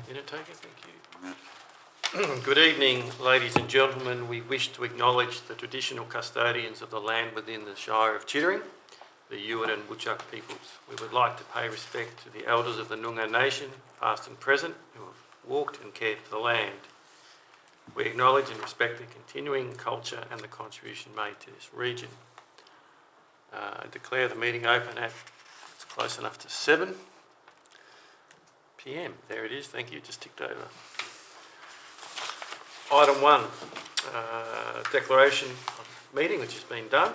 Minute taker, thank you. Good evening, ladies and gentlemen. We wish to acknowledge the traditional custodians of the land within the Shire of Chittering, the Yuin and Whadjuk peoples. We would like to pay respect to the elders of the Noongar Nation, past and present, who have walked and cared for the land. We acknowledge and respect the continuing culture and the contribution made to this region. I declare the meeting open at, it's close enough to 7 p.m. There it is, thank you, just ticked over. Item 1, declaration of meeting, which has been done.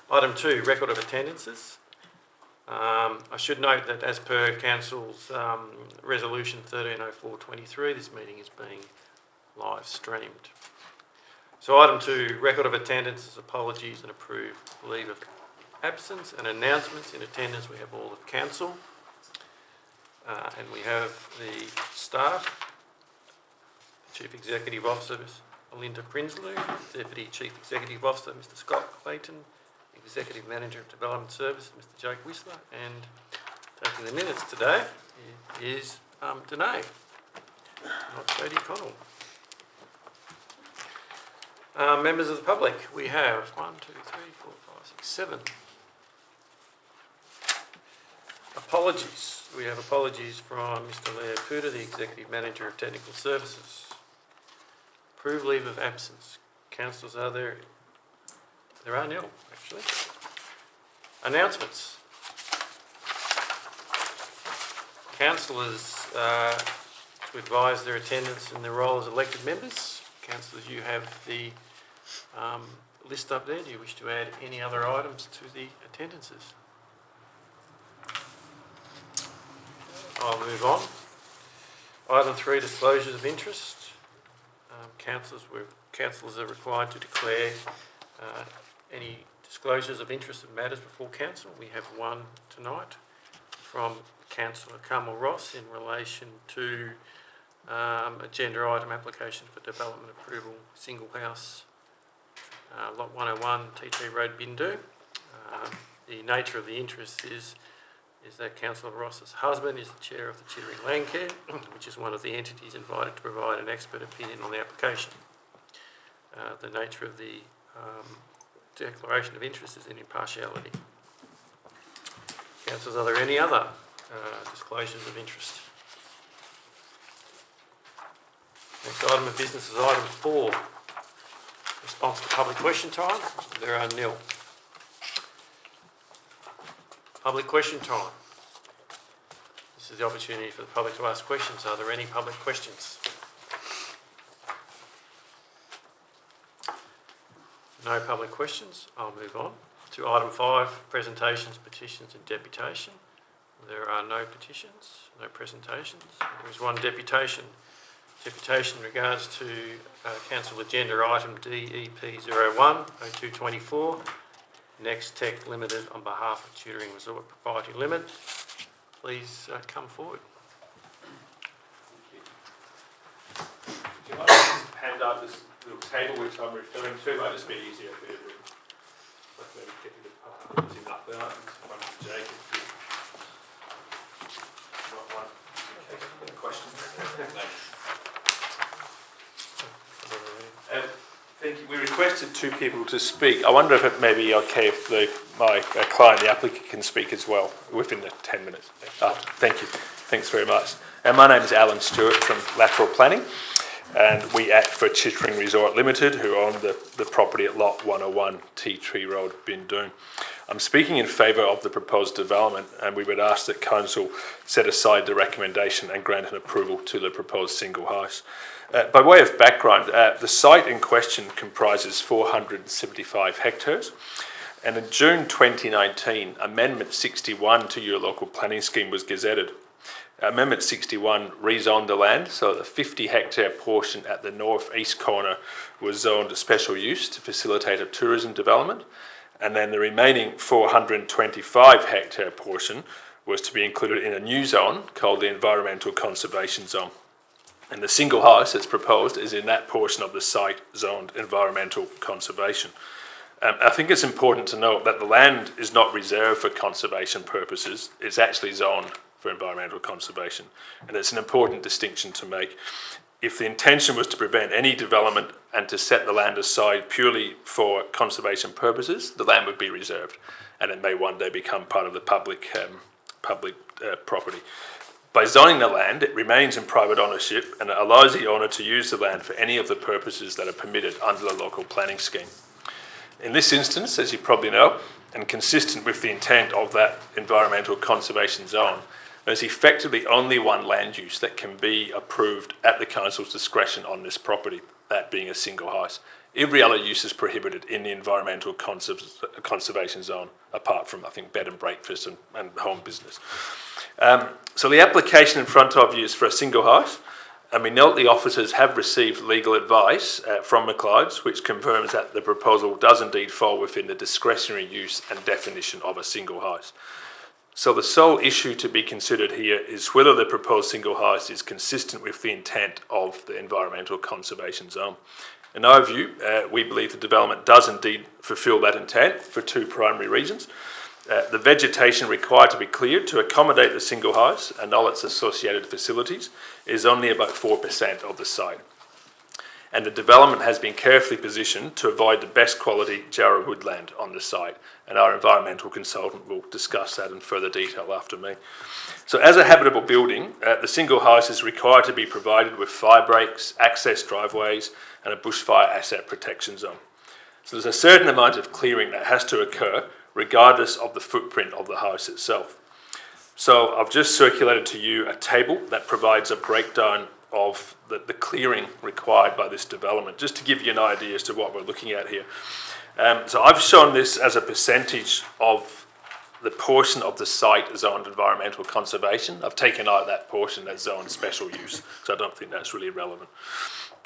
Item 2, record of attendances. I should note that as per Council's resolution 130423, this meeting is being live streamed. So item 2, record of attendances, apologies and approved leave of absence and announcements. In attendance we have all of Council and we have the staff, Chief Executive Officer Ms. Melinda Prinsloo, Deputy Chief Executive Officer Mr. Scott Clayton, Executive Manager of Development Services Mr. Jake Whistler, and taking the minutes today is Danae, not Jodie Connell. Members of the public, we have 1, 2, 3, 4, 5, 6, 7. Apologies. We have apologies from Mr. Leo Puda, the Executive Manager of Technical Services. Approved leave of absence. Councillors, are there? There are nil, actually. Announcements. Councillors to advise their attendance and their role as elected members. Councillors, you have the list up there. Do you wish to add any other items to the attendances? I'll move on. Item 3, disclosures of interest. Councillors are required to declare any disclosures of interest of matters before Council. We have one tonight from Councillor Carmel Ross in relation to agenda item application for development approval, single house, lot 101, TT Road, Bindu. The nature of the interest is that Councillor Ross's husband is the chair of the Chittering Landcare, which is one of the entities invited to provide an expert opinion on the application. The nature of the declaration of interest is in impartiality. Councillors, are there any other disclosures of interest? Next item of business is item 4, response to public question time. There are nil. Public question time. This is the opportunity for the public to ask questions. Are there any public questions? No public questions. I'll move on to item 5, presentations, petitions and deputation. There are no petitions, no presentations. There is one deputation. Deputation in regards to Council Agenda item DEP01 0224, Next Tech Limited on behalf of Chittering Resort Proprietary Limited. Please come forward. Do you mind just hand out this little table which I'm referring to? It might just be easier for you to maybe get you the up there in front of Jake. Not one. Okay. Any questions? Thank you. We requested 2 people to speak. I wonder if it may be okay if my client, the applicant, can speak as well within the 10 minutes. Thank you. Thanks very much. And my name is Alan Stewart from Lateral Planning, and we act for Chittering Resort Limited, who own the property at lot 101, Tea Tree Road, Bindoon. I'm speaking in favour of the proposed development, and we would ask that Council set aside the recommendation and grant an approval to the proposed single house. By way of background, the site in question comprises 475 hectares, and in June 2019, Amendment 61 to your local planning scheme was gazetted. Amendment 61 rezoned the land, so the 50 hectare portion at the north-east corner was zoned a special use to facilitate a tourism development, and then the remaining 425 hectare portion was to be included in a new zone called the Environmental Conservation Zone. And the single house that's proposed is in that portion of the site zoned environmental conservation. I think it's important to note that the land is not reserved for conservation purposes. It's actually zoned for environmental conservation. And it's an important distinction to make. If the intention was to prevent any development and to set the land aside purely for conservation purposes, the land would be reserved, and it may one day become part of the public property. By zoning the land, it remains in private ownership and it allows the owner to use the land for any of the purposes that are permitted under the local planning scheme. In this instance, as you probably know, and consistent with the intent of that environmental conservation zone, there's effectively only one land use that can be approved at the council's discretion on this property, that being a single house. Every other use is prohibited in the environmental conservation zone, apart from, I think, bed and breakfast and home business. So the application in front of you is for a single house, and we note the officers have received legal advice from McLeod's, which confirms that the proposal does indeed fall within the discretionary use and definition of a single house. So the sole issue to be considered here is whether the proposed single house is consistent with the intent of the environmental conservation zone. In our view, we believe the development does indeed fulfil that intent for two primary reasons. The vegetation required to be cleared to accommodate the single house and all its associated facilities is only about 4% of the site. And the development has been carefully positioned to avoid the best quality jarrah woodland on the site. And our environmental consultant will discuss that in further detail after me. So as a habitable building, the single house is required to be provided with fire breaks, access driveways, and a bushfire asset protection zone. So there's a certain amount of clearing that has to occur regardless of the footprint of the house itself. So I've just circulated to you a table that provides a breakdown of the clearing required by this development, just to give you an idea as to what we're looking at here. So I've shown this as a percentage of the portion of the site zoned environmental conservation. I've taken out that portion that's zoned special use, so I don't think that's really relevant.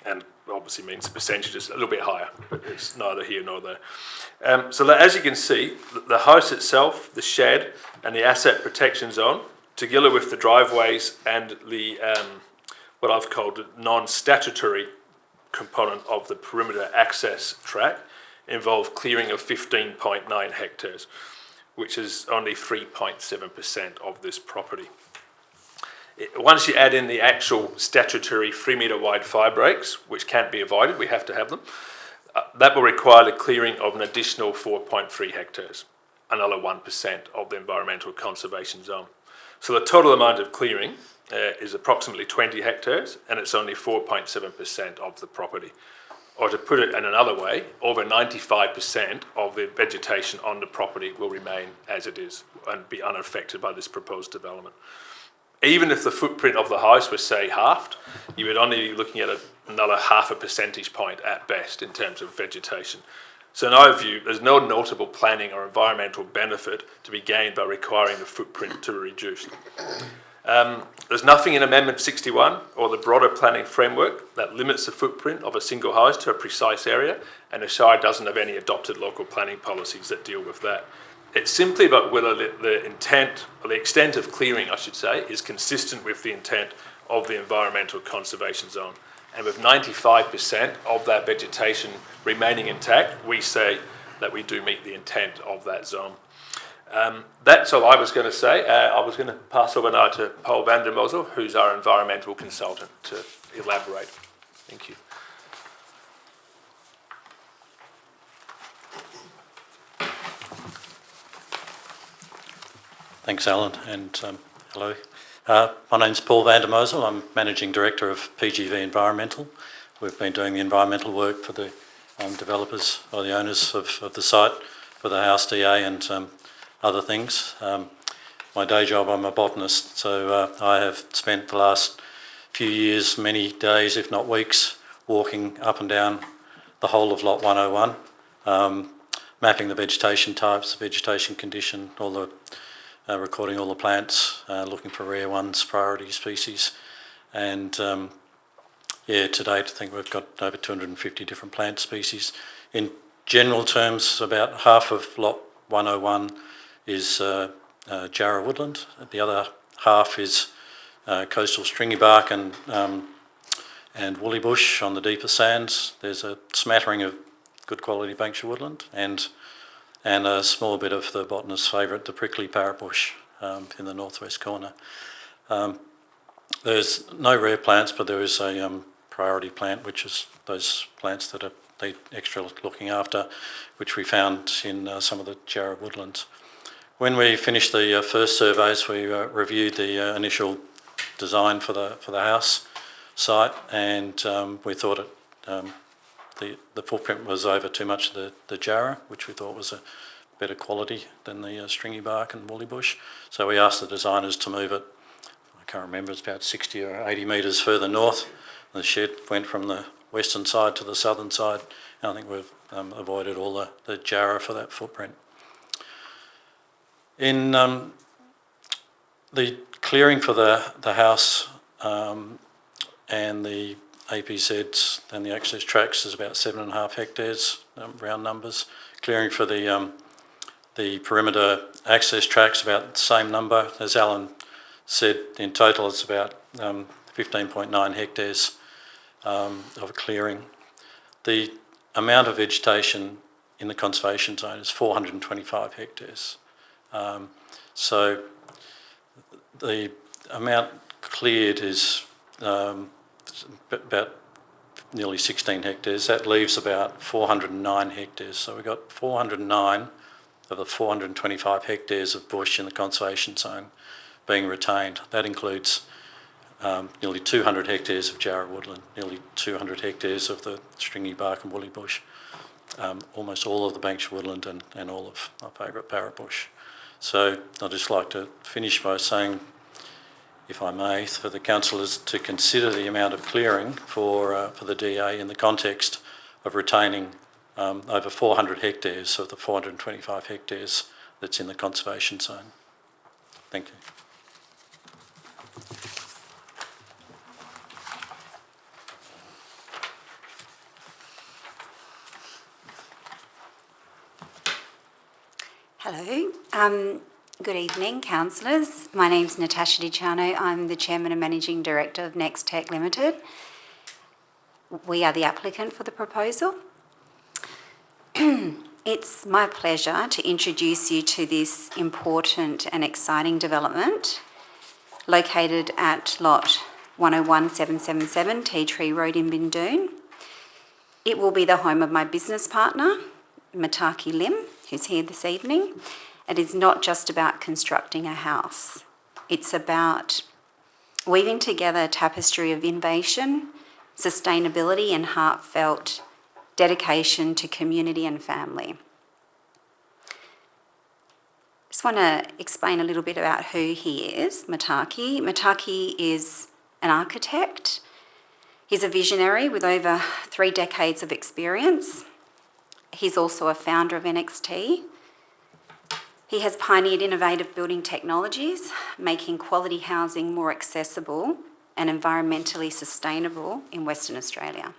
And obviously means the percentage is a little bit higher, but it's neither here nor there. So as you can see, the house itself, the shed, and the asset protection zone, together with the driveways and the what I've called the non-statutory component of the perimeter access track, involve clearing of 15.9 hectares, which is only 3.7% of this property. Once you add in the actual statutory 3 metre wide fire breaks, which can't be avoided, we have to have them, that will require the clearing of an additional 4.3 hectares, another 1% of the environmental conservation zone. So the total amount of clearing is approximately 20 hectares, and it's only 4.7% of the property. Or to put it in another way, over 95% of the vegetation on the property will remain as it is and be unaffected by this proposed development. Even if the footprint of the house was, say, halved, you would only be looking at another 0.5 percentage point at best in terms of vegetation. So in our view, there's no notable planning or environmental benefit to be gained by requiring the footprint to be reduced. There's nothing in Amendment 61 or the broader planning framework that limits the footprint of a single house to a precise area, and the Shire doesn't have any adopted local planning policies that deal with that. It's simply about whether the intent, or the extent of clearing, I should say, is consistent with the intent of the environmental conservation zone. And with 95% of that vegetation remaining intact, we say that we do meet the intent of that zone. That's all I was going to say. I was going to pass over now to Paul van der Mozel, who's our environmental consultant, to elaborate. Thank you. Thanks, Alan, and hello. My name's Paul van der Mozel. I'm Managing Director of PGV Environmental. We've been doing the environmental work for the developers or the owners of the site for the house DA and other things. My day job, I'm a botanist, so I have spent the last few years, many days, if not weeks, walking up and down the whole of Lot 101, mapping the vegetation types, the vegetation condition, all the recording all the plants, looking for rare ones, priority species, and to date I think we've got over 250 different plant species. In general terms, about half of Lot 101 is jarrah woodland. The other half is coastal stringy bark and woolly bush on the deeper sands. There's a smattering of good quality Banksia woodland and a small bit of the botanist's favourite, the prickly parrot bush. in the northwest corner. There's no rare plants, but there is a priority plant, which is those plants that need extra looking after, which we found in some of the Jarrah woodlands. When we finished the first surveys, we reviewed the initial design for the house site, and we thought the footprint was over too much of the Jarrah, which we thought was a better quality than the stringy bark and woolly bush. So we asked the designers to move it, I can't remember, it's about 60 or 80 metres further north. The shed went from the western side to the southern side, and I think we've avoided all the Jarrah for that footprint. In the clearing for the house and the APZs and the access tracks is about 7.5 hectares, round numbers. Clearing for the perimeter access tracks about the same number. As Alan said, in total it's about 15.9 hectares of clearing. The amount of vegetation in the conservation zone is 425 hectares. So the amount cleared is about nearly 16 hectares. That leaves about 409 hectares. So we've got 409 of the 425 hectares of bush in the conservation zone being retained. That includes nearly 200 hectares of Jarrah woodland, nearly 200 hectares of the stringy bark and woolly bush, almost all of the Banksia woodland and all of my favourite parrot bush. So I'd just like to finish by saying, if I may, for the councillors to consider the amount of clearing for the DA in the context of retaining over 400 hectares of the 425 hectares that's in the conservation zone. Thank you. Hello. Good evening, councillors. My name's Natasha DiCiano. I'm the Chairman and Managing Director of Next Tech Limited. We are the applicant for the proposal. It's my pleasure to introduce you to this important and exciting development located at lot 101777 Tea Tree Road in Bindoon. It will be the home of my business partner, Mataki Lim, who's here this evening. It is not just about constructing a house. It's about weaving together a tapestry of innovation, sustainability and heartfelt dedication to community and family. Just want to explain a little bit about who he is, Mataki. Mataki is an architect. He's a visionary with over 3 decades of experience. He's also a founder of NXT. He has pioneered innovative building technologies, making quality housing more accessible and environmentally sustainable in Western Australia.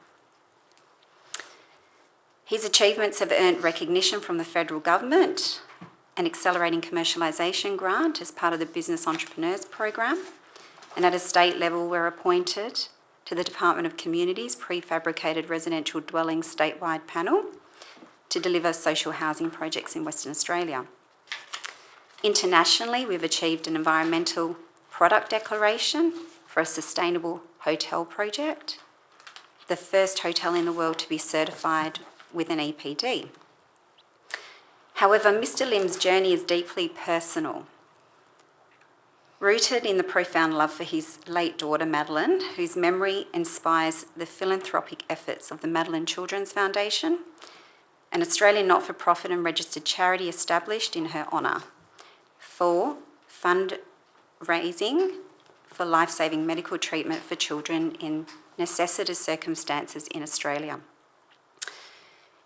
His achievements have earned recognition from the federal government, an accelerating commercialisation grant as part of the Business Entrepreneurs Program, and at a state level we're appointed to the Department of Communities Prefabricated Residential Dwellings statewide panel to deliver social housing projects in Western Australia. Internationally, we've achieved an environmental product declaration for a sustainable hotel project, the first hotel in the world to be certified with an EPD. However, Mr. Lim's journey is deeply personal, rooted in the profound love for his late daughter, Madeline, whose memory inspires the philanthropic efforts of the Madeline Children's Foundation, an Australian not-for-profit and registered charity established in her honour for fundraising for life-saving medical treatment for children in necessitous circumstances in Australia.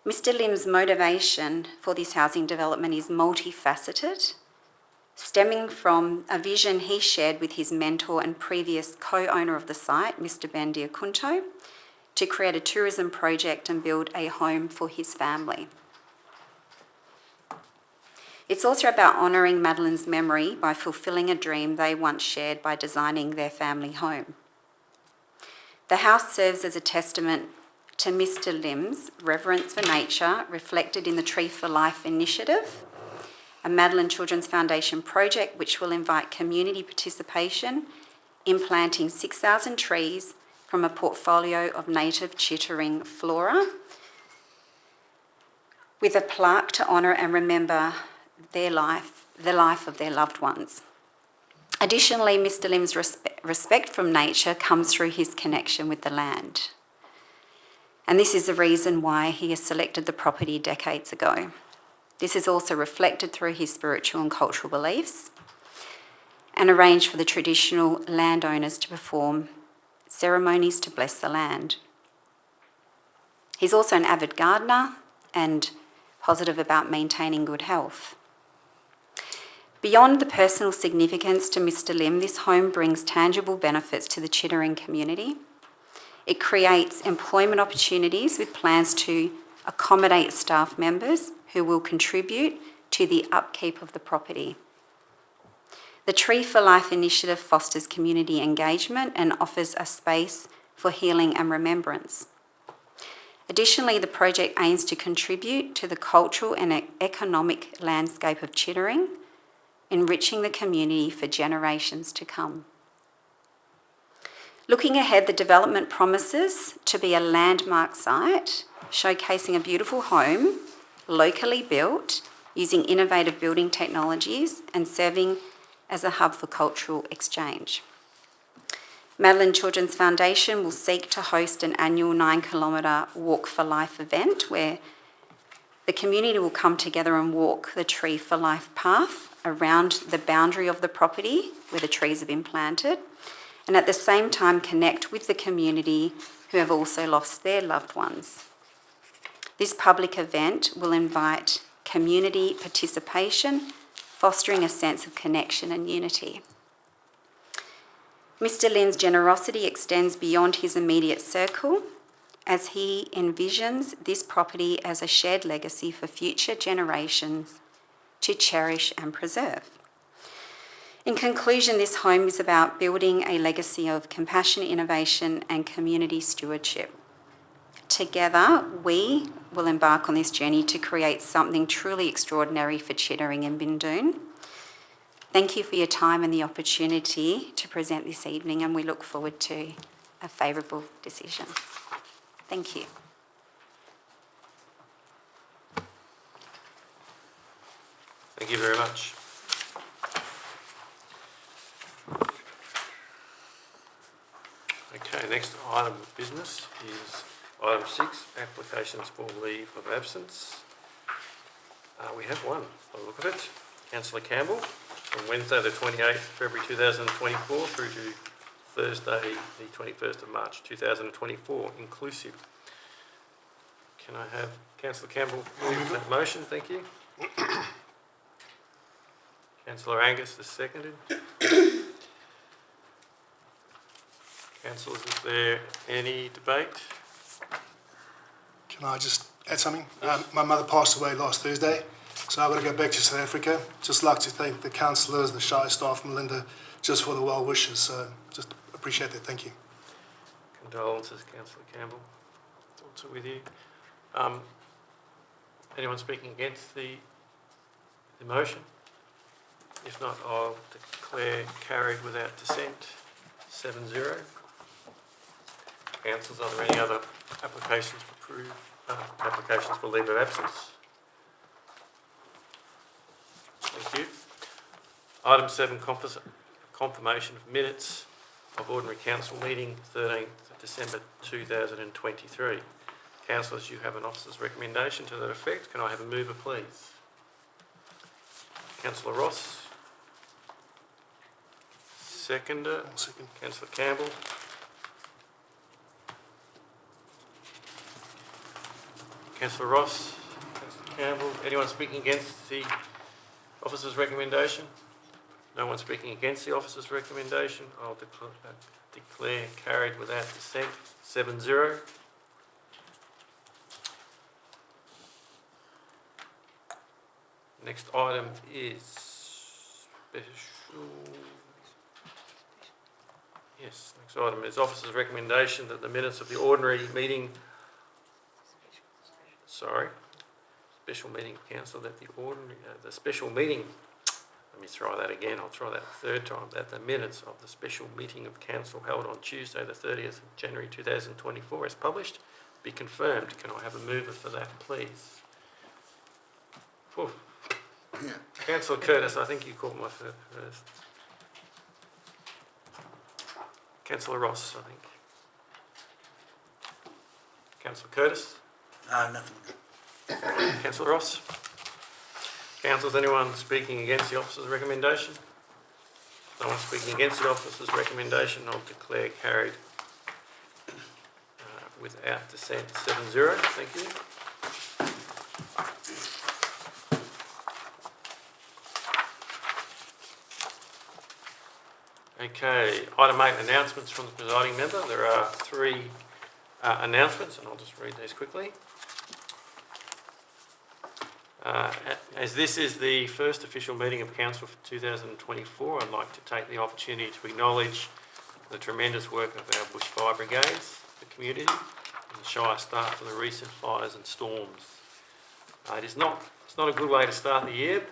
Mr. Lim's motivation for this housing development is multifaceted, stemming from a vision he shared with his mentor and previous co-owner of the site, Mr. Ben Diakunto, to create a tourism project and build a home for his family. It's also about honouring Madeline's memory by fulfilling a dream they once shared by designing their family home. The house serves as a testament to Mr. Lim's reverence for nature, reflected in the Tree for Life initiative, a Madeline Children's Foundation project which will invite community participation in planting 6,000 trees from a portfolio of native Chittering flora, with a plaque to honour and remember the life of their loved ones. Additionally, Mr. Lim's respect from nature comes through his connection with the land. And this is the reason why he has selected the property decades ago. This is also reflected through his spiritual and cultural beliefs, and arranged for the traditional landowners to perform ceremonies to bless the land. He's also an avid gardener and positive about maintaining good health. Beyond the personal significance to Mr. Lim, this home brings tangible benefits to the Chittering community. It creates employment opportunities with plans to accommodate staff members who will contribute to the upkeep of the property. The Tree for Life initiative fosters community engagement and offers a space for healing and remembrance. Additionally, the project aims to contribute to the cultural and economic landscape of Chittering, enriching the community for generations to come. Looking ahead, the development promises to be a landmark site, showcasing a beautiful home, locally built, using innovative building technologies and serving as a hub for cultural exchange. Madeline Children's Foundation will seek to host an annual 9-kilometre Walk for Life event where the community will come together and walk the Tree for Life path around the boundary of the property where the trees have been planted, and at the same time connect with the community who have also lost their loved ones. This public event will invite community participation, fostering a sense of connection and unity. Mr. Lim's generosity extends beyond his immediate circle as he envisions this property as a shared legacy for future generations to cherish and preserve. In conclusion, this home is about building a legacy of compassion, innovation, and community stewardship. Together, we will embark on this journey to create something truly extraordinary for Chittering and Bindoon. Thank you for your time and the opportunity to present this evening, and we look forward to a favourable decision. Thank you. Thank you very much. Okay, next item of business is item 6, applications for leave of absence. We have one, by the look of it. Councillor Campbell, from Wednesday the 28th February 2024 through to Thursday the 21st of March 2024, inclusive. Can I have Councillor Campbell move that motion? Thank you. Councillor Angus is seconded. Councillors, is there any debate? Can I just add something? My mother passed away last Thursday, so I've got to go back to South Africa. Just like to thank the councillors, the Shire staff, Melinda, just for the well wishes. So just appreciate that. Thank you. Condolences, Councillor Campbell. Thoughts are with you. Anyone speaking against the motion? If not, I'll declare carried without dissent. 7-0. Councillors, are there any other applications for leave of absence? Thank you. Item 7, confirmation of minutes of Ordinary Council meeting 13th December 2023. Councillors, you have an officer's recommendation to that effect. Can I have a mover, please? Councillor Ross. Seconder. I'll second. Councillor Campbell. Councillor Ross. Councillor Campbell. Anyone speaking against the officer's recommendation? No one speaking against the officer's recommendation. I'll declare carried without dissent. 7-0. Next item is special. Yes, next item is officer's recommendation that the minutes of the ordinary meeting. special meeting of council that the special meeting, let me try that again, I'll try that a third time, that the minutes of the special meeting of council held on Tuesday the 30th of January 2024 as published be confirmed. Can I have a mover for that, please? Whew. Councillor Curtis, I think you called my first. Councillor Ross, I think. Councillor Curtis? No, nothing. Councillor Ross? Councillors, anyone speaking against the officer's recommendation? No one speaking against the officer's recommendation, I'll declare carried without dissent 7-0. Thank you. Okay, item 8, announcements from the presiding member. There are 3 announcements, and I'll just read these quickly. As this is the first official meeting of council for 2024, I'd like to take the opportunity to acknowledge the tremendous work of our bushfire brigades, the community, and the Shire staff for the recent fires and storms. It's not a good way to start the year,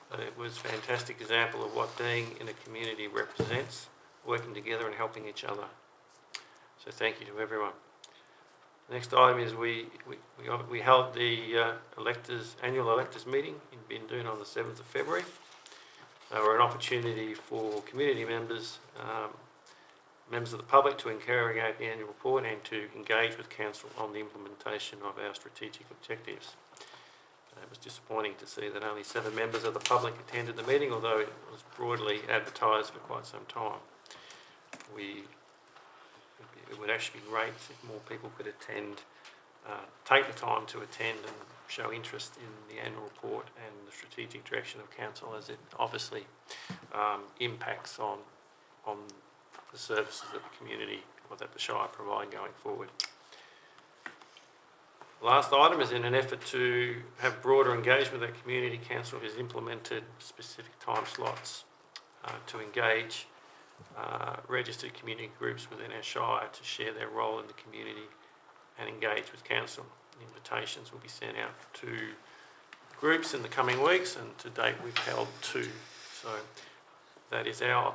but it was a fantastic example of what being in a community represents, working together and helping each other. So thank you to everyone. The next item is we held the annual electors meeting in Bindoon on the 7th of February. Were an opportunity for community members, members of the public to interrogate the annual report and to engage with council on the implementation of our strategic objectives. It was disappointing to see that only 7 members of the public attended the meeting, although it was broadly advertised for quite some time. It would actually be great if more people could attend, take the time to attend and show interest in the annual report and the strategic direction of council, as it obviously impacts on the services that the community or that the Shire provide going forward. The last item is in an effort to have broader engagement with the community, council has implemented specific time slots to engage registered community groups within our Shire to share their role in the community and engage with council. Invitations will be sent out to groups in the coming weeks, and to date we've held 2. So that is our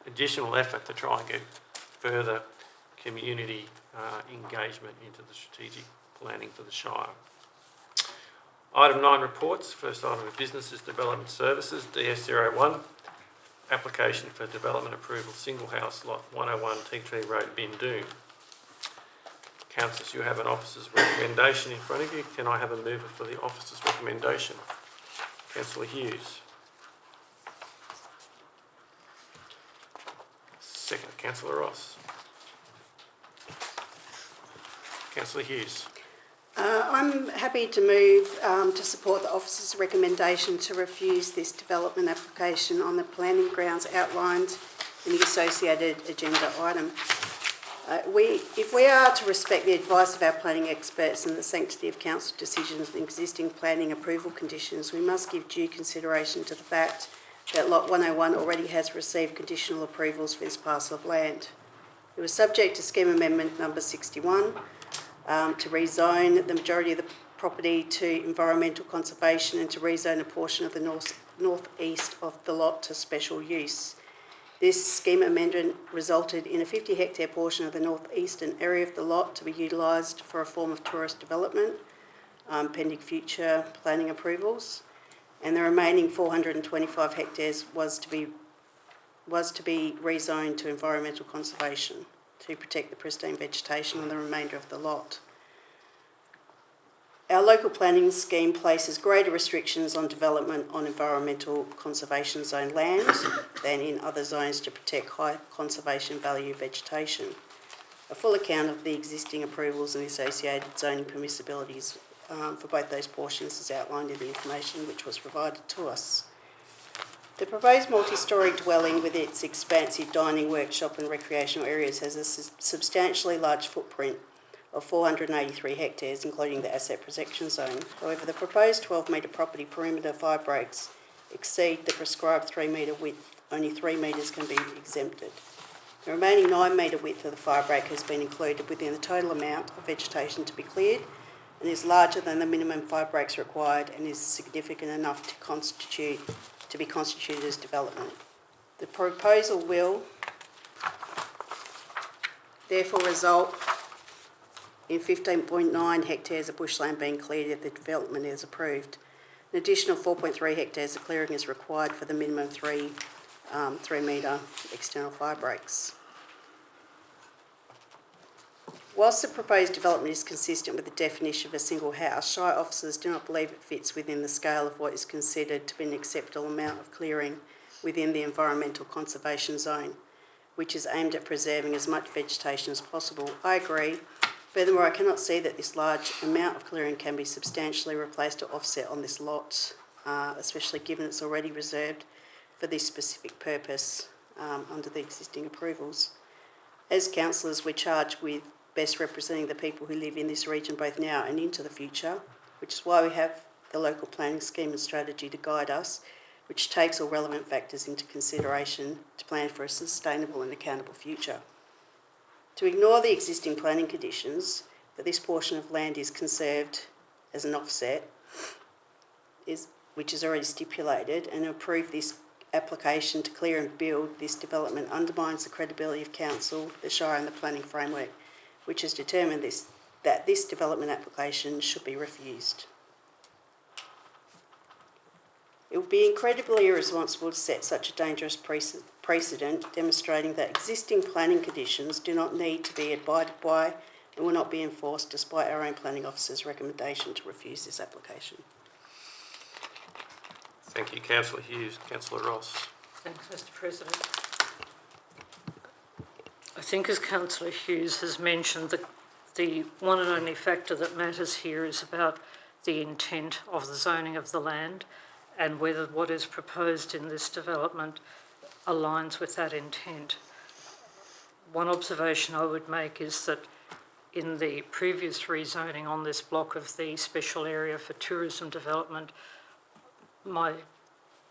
additional effort to try and get further community engagement into the strategic planning for the Shire. Item 9, reports. First item of business is Development Services, DS01. Application for development approval, single house lot 101 Chittering Road, Bindoon. Councillors, you have an officer's recommendation in front of you. Can I have a mover for the officer's recommendation? Councillor Hughes. Second, Councillor Ross. Councillor Hughes. I'm happy to move to support the officer's recommendation to refuse this development application on the planning grounds outlined in the associated agenda item. If we are to respect the advice of our planning experts and the sanctity of council decisions and existing planning approval conditions, we must give due consideration to the fact that Lot 101 already has received conditional approvals for this parcel of land. It was subject to scheme amendment number 61 to rezone the majority of the property to environmental conservation and to rezone a portion of the northeast of the lot to special use. This scheme amendment resulted in a 50 hectare portion of the northeastern area of the lot to be utilised for a form of tourist development, pending future planning approvals, and the remaining 425 hectares was to be rezoned to environmental conservation to protect the pristine vegetation on the remainder of the lot. Our local planning scheme places greater restrictions on development on environmental conservation zone land than in other zones to protect high conservation value vegetation. A full account of the existing approvals and the associated zoning permissibilities for both those portions is outlined in the information which was provided to us. The proposed multi-storey dwelling with its expansive dining, workshop and recreational areas has a substantially large footprint of 483 hectares, including the asset protection zone. However, the proposed 12-metre property perimeter fire breaks exceed the prescribed 3 metre width. Only 3 metres can be exempted. The remaining 9 metre width of the fire break has been included within the total amount of vegetation to be cleared, and is larger than the minimum 5 breaks required and is significant enough to be constituted as development. The proposal will therefore result in 15.9 hectares of bushland being cleared if the development is approved. An additional 4.3 hectares of clearing is required for the minimum 3 metre external fire breaks. Whilst the proposed development is consistent with the definition of a single house, Shire officers do not believe it fits within the scale of what is considered to be an acceptable amount of clearing within the environmental conservation zone, which is aimed at preserving as much vegetation as possible. I agree. Furthermore, I cannot see that this large amount of clearing can be substantially replaced or offset on this lot, especially given it's already reserved for this specific purpose under the existing approvals. As councillors, we're charged with best representing the people who live in this region both now and into the future, which is why we have the local planning scheme and strategy to guide us, which takes all relevant factors into consideration to plan for a sustainable and accountable future. To ignore the existing planning conditions that this portion of land is conserved as an offset, which is already stipulated, and approve this application to clear and build this development undermines the credibility of council, the Shire and the planning framework, which has determined that this development application should be refused. It would be incredibly irresponsible to set such a dangerous precedent, demonstrating that existing planning conditions do not need to be abided by and will not be enforced despite our own planning officer's recommendation to refuse this application. Thank you, Councillor Hughes. Councillor Ross. Thanks, Mr. President. I think, as Councillor Hughes has mentioned, the one and only factor that matters here is about the intent of the zoning of the land and whether what is proposed in this development aligns with that intent. One observation I would make is that in the previous rezoning on this block of the special area for tourism development, my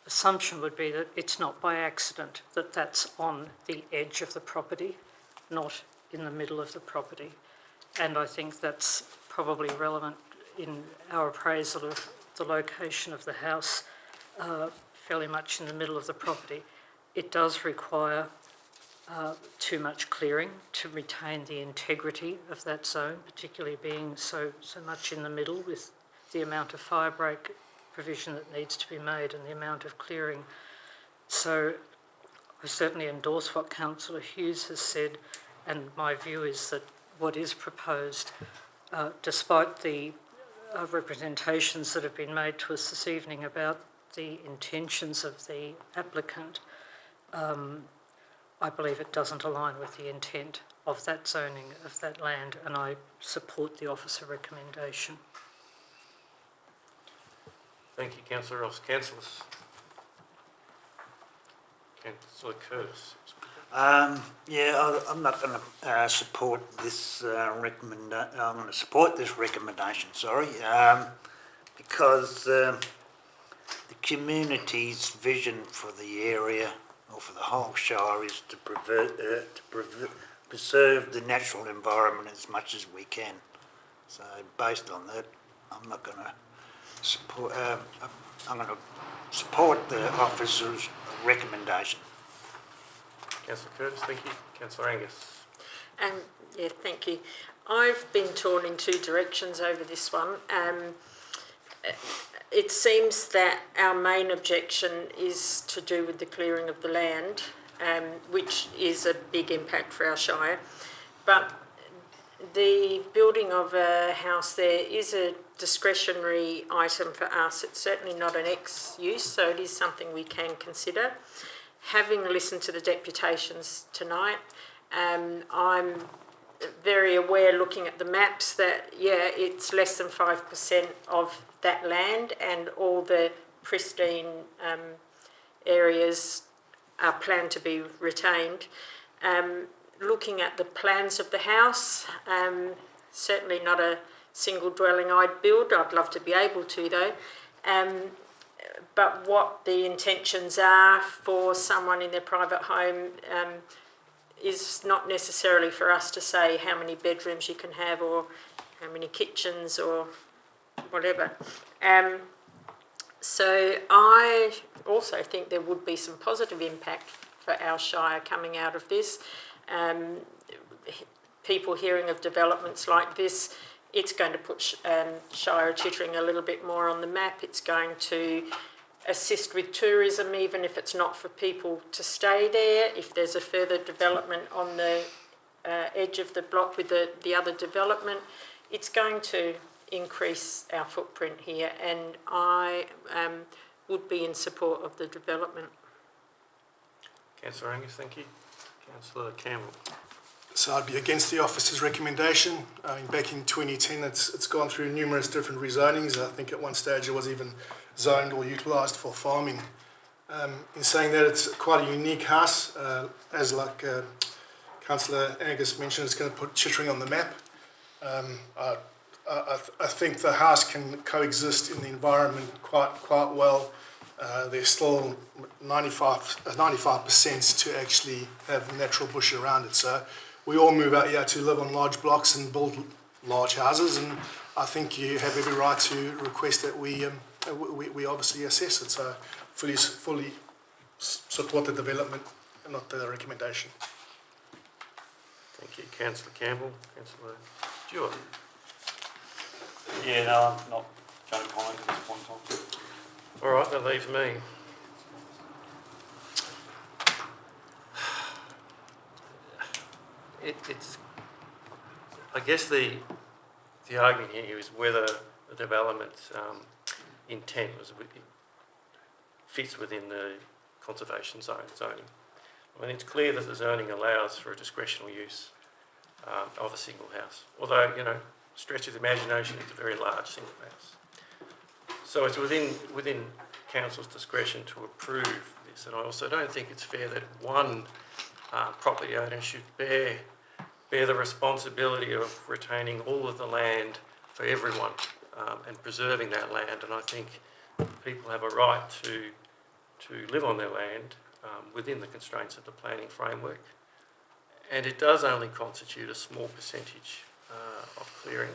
assumption would be that it's not by accident that that's on the edge of the property, not in the middle of the property. And I think that's probably relevant in our appraisal of the location of the house, fairly much in the middle of the property. It does require too much clearing to retain the integrity of that zone, particularly being so much in the middle with the amount of fire break provision that needs to be made and the amount of clearing. So I certainly endorse what Councillor Hughes has said, and my view is that what is proposed, despite the representations that have been made to us this evening about the intentions of the applicant, I believe it doesn't align with the intent of that zoning of that land, and I support the officer recommendation. Thank you, Councillor Ross. Councillors. Councillor Curtis. I'm not going to support this recommendation. I'm going to support this recommendation, because the community's vision for the area or for the whole Shire is to preserve the natural environment as much as we can. So, based on that, I'm not going to support. I'm going to support the officer's recommendation. Councillor Curtis, thank you. Councillor Angus. Thank you. I've been torn in two directions over this one. It seems that our main objection is to do with the clearing of the land, which is a big impact for our Shire. But the building of a house there is a discretionary item for us. It's certainly not an ex-use, so it is something we can consider. Having listened to the deputations tonight, I'm very aware, looking at the maps, that it's less than 5% of that land, and all the pristine areas are planned to be retained. Looking at the plans of the house, certainly not a single dwelling I'd build. I'd love to be able to, though. But what the intentions are for someone in their private home is not necessarily for us to say how many bedrooms you can have or how many kitchens or whatever. So I also think there would be some positive impact for our shire coming out of this. People hearing of developments like this, it's going to put Shire of Chittering a little bit more on the map. It's going to assist with tourism, even if it's not for people to stay there. If there's a further development on the edge of the block with the other development, it's going to increase our footprint here, and I would be in support of the development. Councillor Angus, thank you. Councillor Campbell. So I'd be against the officer's recommendation. I mean, back in 2010, it's gone through numerous different rezonings. I think at one stage it was even zoned or utilised for farming. In saying that, it's quite a unique house. As like Councillor Angus mentioned, it's going to put Chittering on the map. I think the house can coexist in the environment quite well. There's still 95% to actually have natural bush around it. So we all move out here to live on large blocks and build large houses, and I think you have every right to request that we obviously assess it. So fully support the development and not the recommendation. Thank you. Councillor Campbell. Councillor Stewart. Yeah, no, I'm not going to comment at this point in time. All right, that leaves me. It's. I guess the argument here is whether the development intent fits within the conservation zoning. I mean, it's clear that the zoning allows for a discretional use of a single house, although, you know, stretch of the imagination, it's a very large single house. So it's within council's discretion to approve this, and I also don't think it's fair that one property owner should bear the responsibility of retaining all of the land for everyone and preserving that land. And I think people have a right to live on their land within the constraints of the planning framework. And it does only constitute a small percentage of clearing,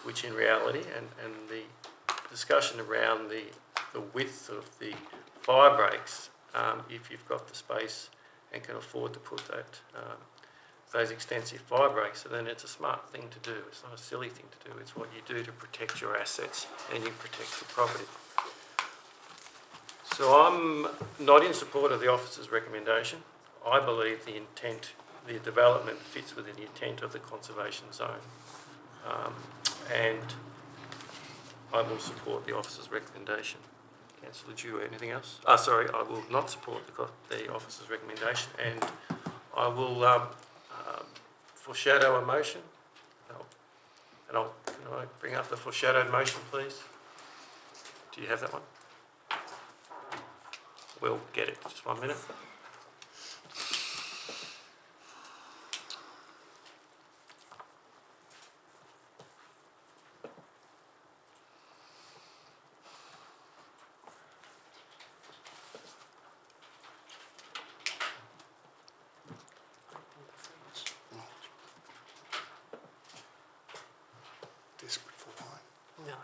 which in reality, and the discussion around the width of the fire breaks, if you've got the space and can afford to put those extensive fire breaks, so then it's a smart thing to do. It's not a silly thing to do. It's what you do to protect your assets and you protect your property. So I'm not in support of the officer's recommendation. I believe the development fits within the intent of the conservation zone. And I will support the officer's recommendation. Councillor Dew, anything else? Sorry, I will not support the officer's recommendation, and I will foreshadow a motion. Can I bring up the foreshadowed motion, please? Do you have that one? We'll get it. Just 1 minute. Desperate for wine. No.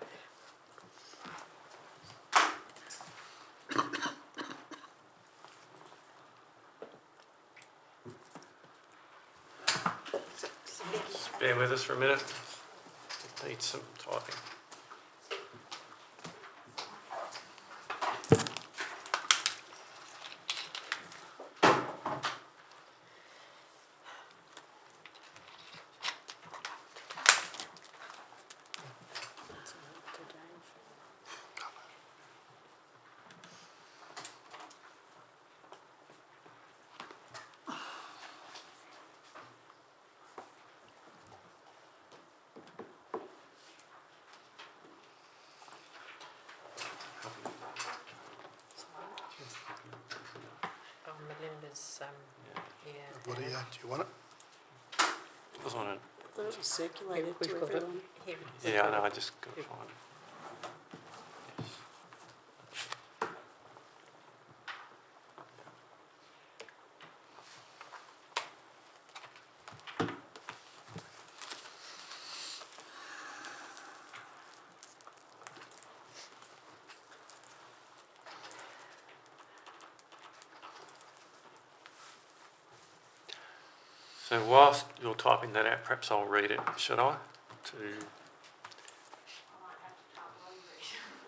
Just bear with us for a minute. It needs some typing. Melinda's, yeah. What do you want it? It was on it. I thought it was circulated We've to got it. everyone. Here. Yeah, I know, I just got to find it. Yes. So whilst you're typing that out, perhaps I'll read it, should I?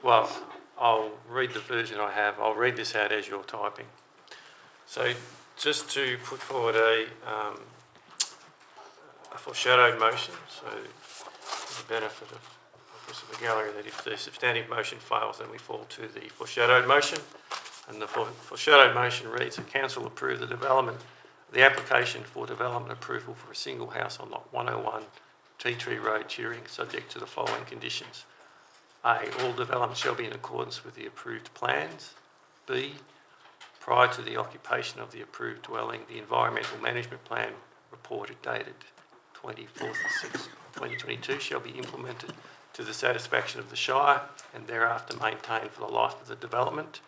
Well, I'll read the version I have. I'll read this out as you're typing. So just to put forward a foreshadowed motion, so for the benefit of the gallery, that if the substantive motion fails, then we fall to the foreshadowed motion. And the foreshadowed motion reads that Council approve the application for development approval for a single house on lot 101 Tea Tree Road, Chittering, subject to the following conditions. A, all development shall be in accordance with the approved plans. B, prior to the occupation of the approved dwelling, the environmental management plan reported dated 24/6/2022 shall be implemented to the satisfaction of the Shire and thereafter maintained for the life of the development.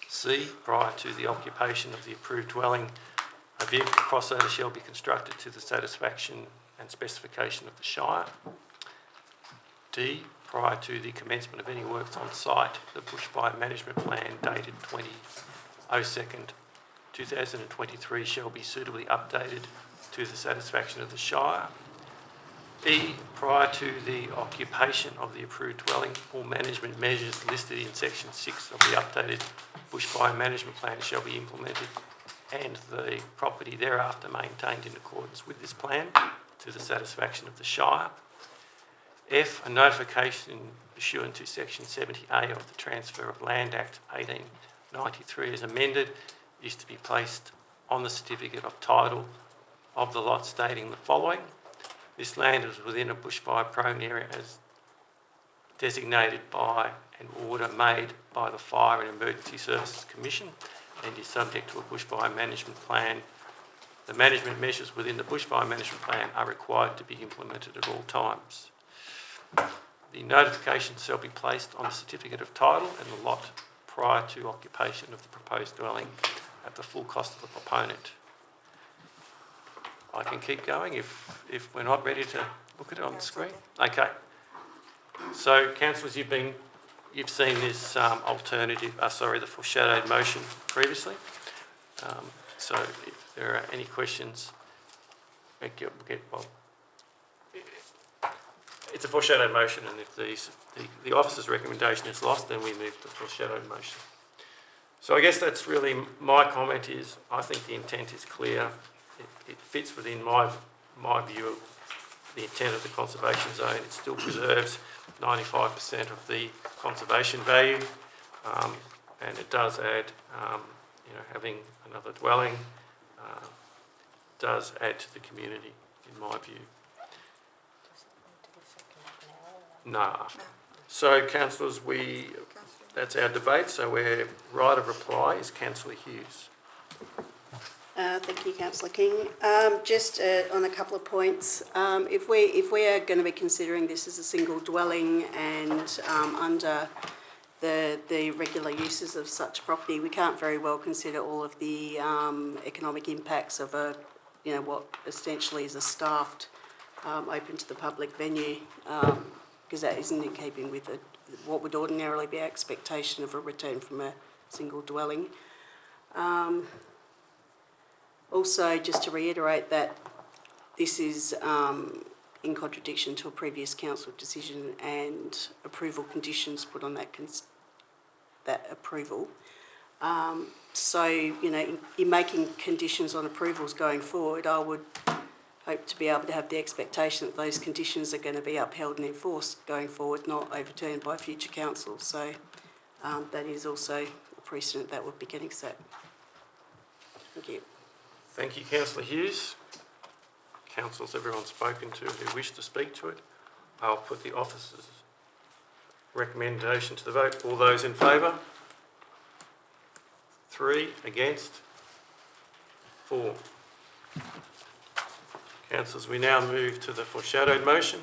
C, prior to the occupation of the approved dwelling, a vehicle crossover shall be constructed to the satisfaction and specification of the Shire. D, prior to the commencement of any works on site, the bushfire management plan dated 20/02/2023 shall be suitably updated to the satisfaction of the Shire. E, prior to the occupation of the approved dwelling, all management measures listed in section 6 of the updated bushfire management plan shall be implemented and the property thereafter maintained in accordance with this plan to the satisfaction of the Shire. F, a notification pursuant to section 70A of the Transfer of Land Act 1893 as amended is to be placed on the certificate of title of the lot stating the following. This land is within a bushfire prone area as designated by an order made by the Fire and Emergency Services Commission and is subject to a bushfire management plan. The management measures within the bushfire management plan are required to be implemented at all times. The notification shall be placed on the certificate of title and the lot prior to occupation of the proposed dwelling at the full cost of the proponent. I can keep going if we're not ready to look at it on the screen. Okay. So, councillors, you've seen this the foreshadowed motion previously. So, if there are any questions, it's a foreshadowed motion, and if the officer's recommendation is lost, then we move to the foreshadowed motion. So I guess that's really my comment is I think the intent is clear. It fits within my view of the intent of the conservation zone. It still preserves 95% of the conservation value, and it does add, having another dwelling does add to the community, in my view. No. So, councillors, that's our debate. So, we're right of reply is Councillor Hughes. Thank you, Councillor King. Just on a couple of points, if we are going to be considering this as a single dwelling and under the regular uses of such property, we can't very well consider all of the economic impacts of what essentially is a staffed, open to the public venue, because that isn't in keeping with what would ordinarily be expectation of a return from a single dwelling. Also, just to reiterate that this is in contradiction to a previous council decision and approval conditions put on that approval. So, in making conditions on approvals going forward, I would hope to be able to have the expectation that those conditions are going to be upheld and enforced going forward, not overturned by future councils. So that is also a precedent that would be getting set. Thank you. Thank you, Councillor Hughes. Councillors everyone's spoken to who wish to speak to it. I'll put the officer's recommendation to the vote. All those in favour? 3 against, 4. Councillors, we now move to the foreshadowed motion.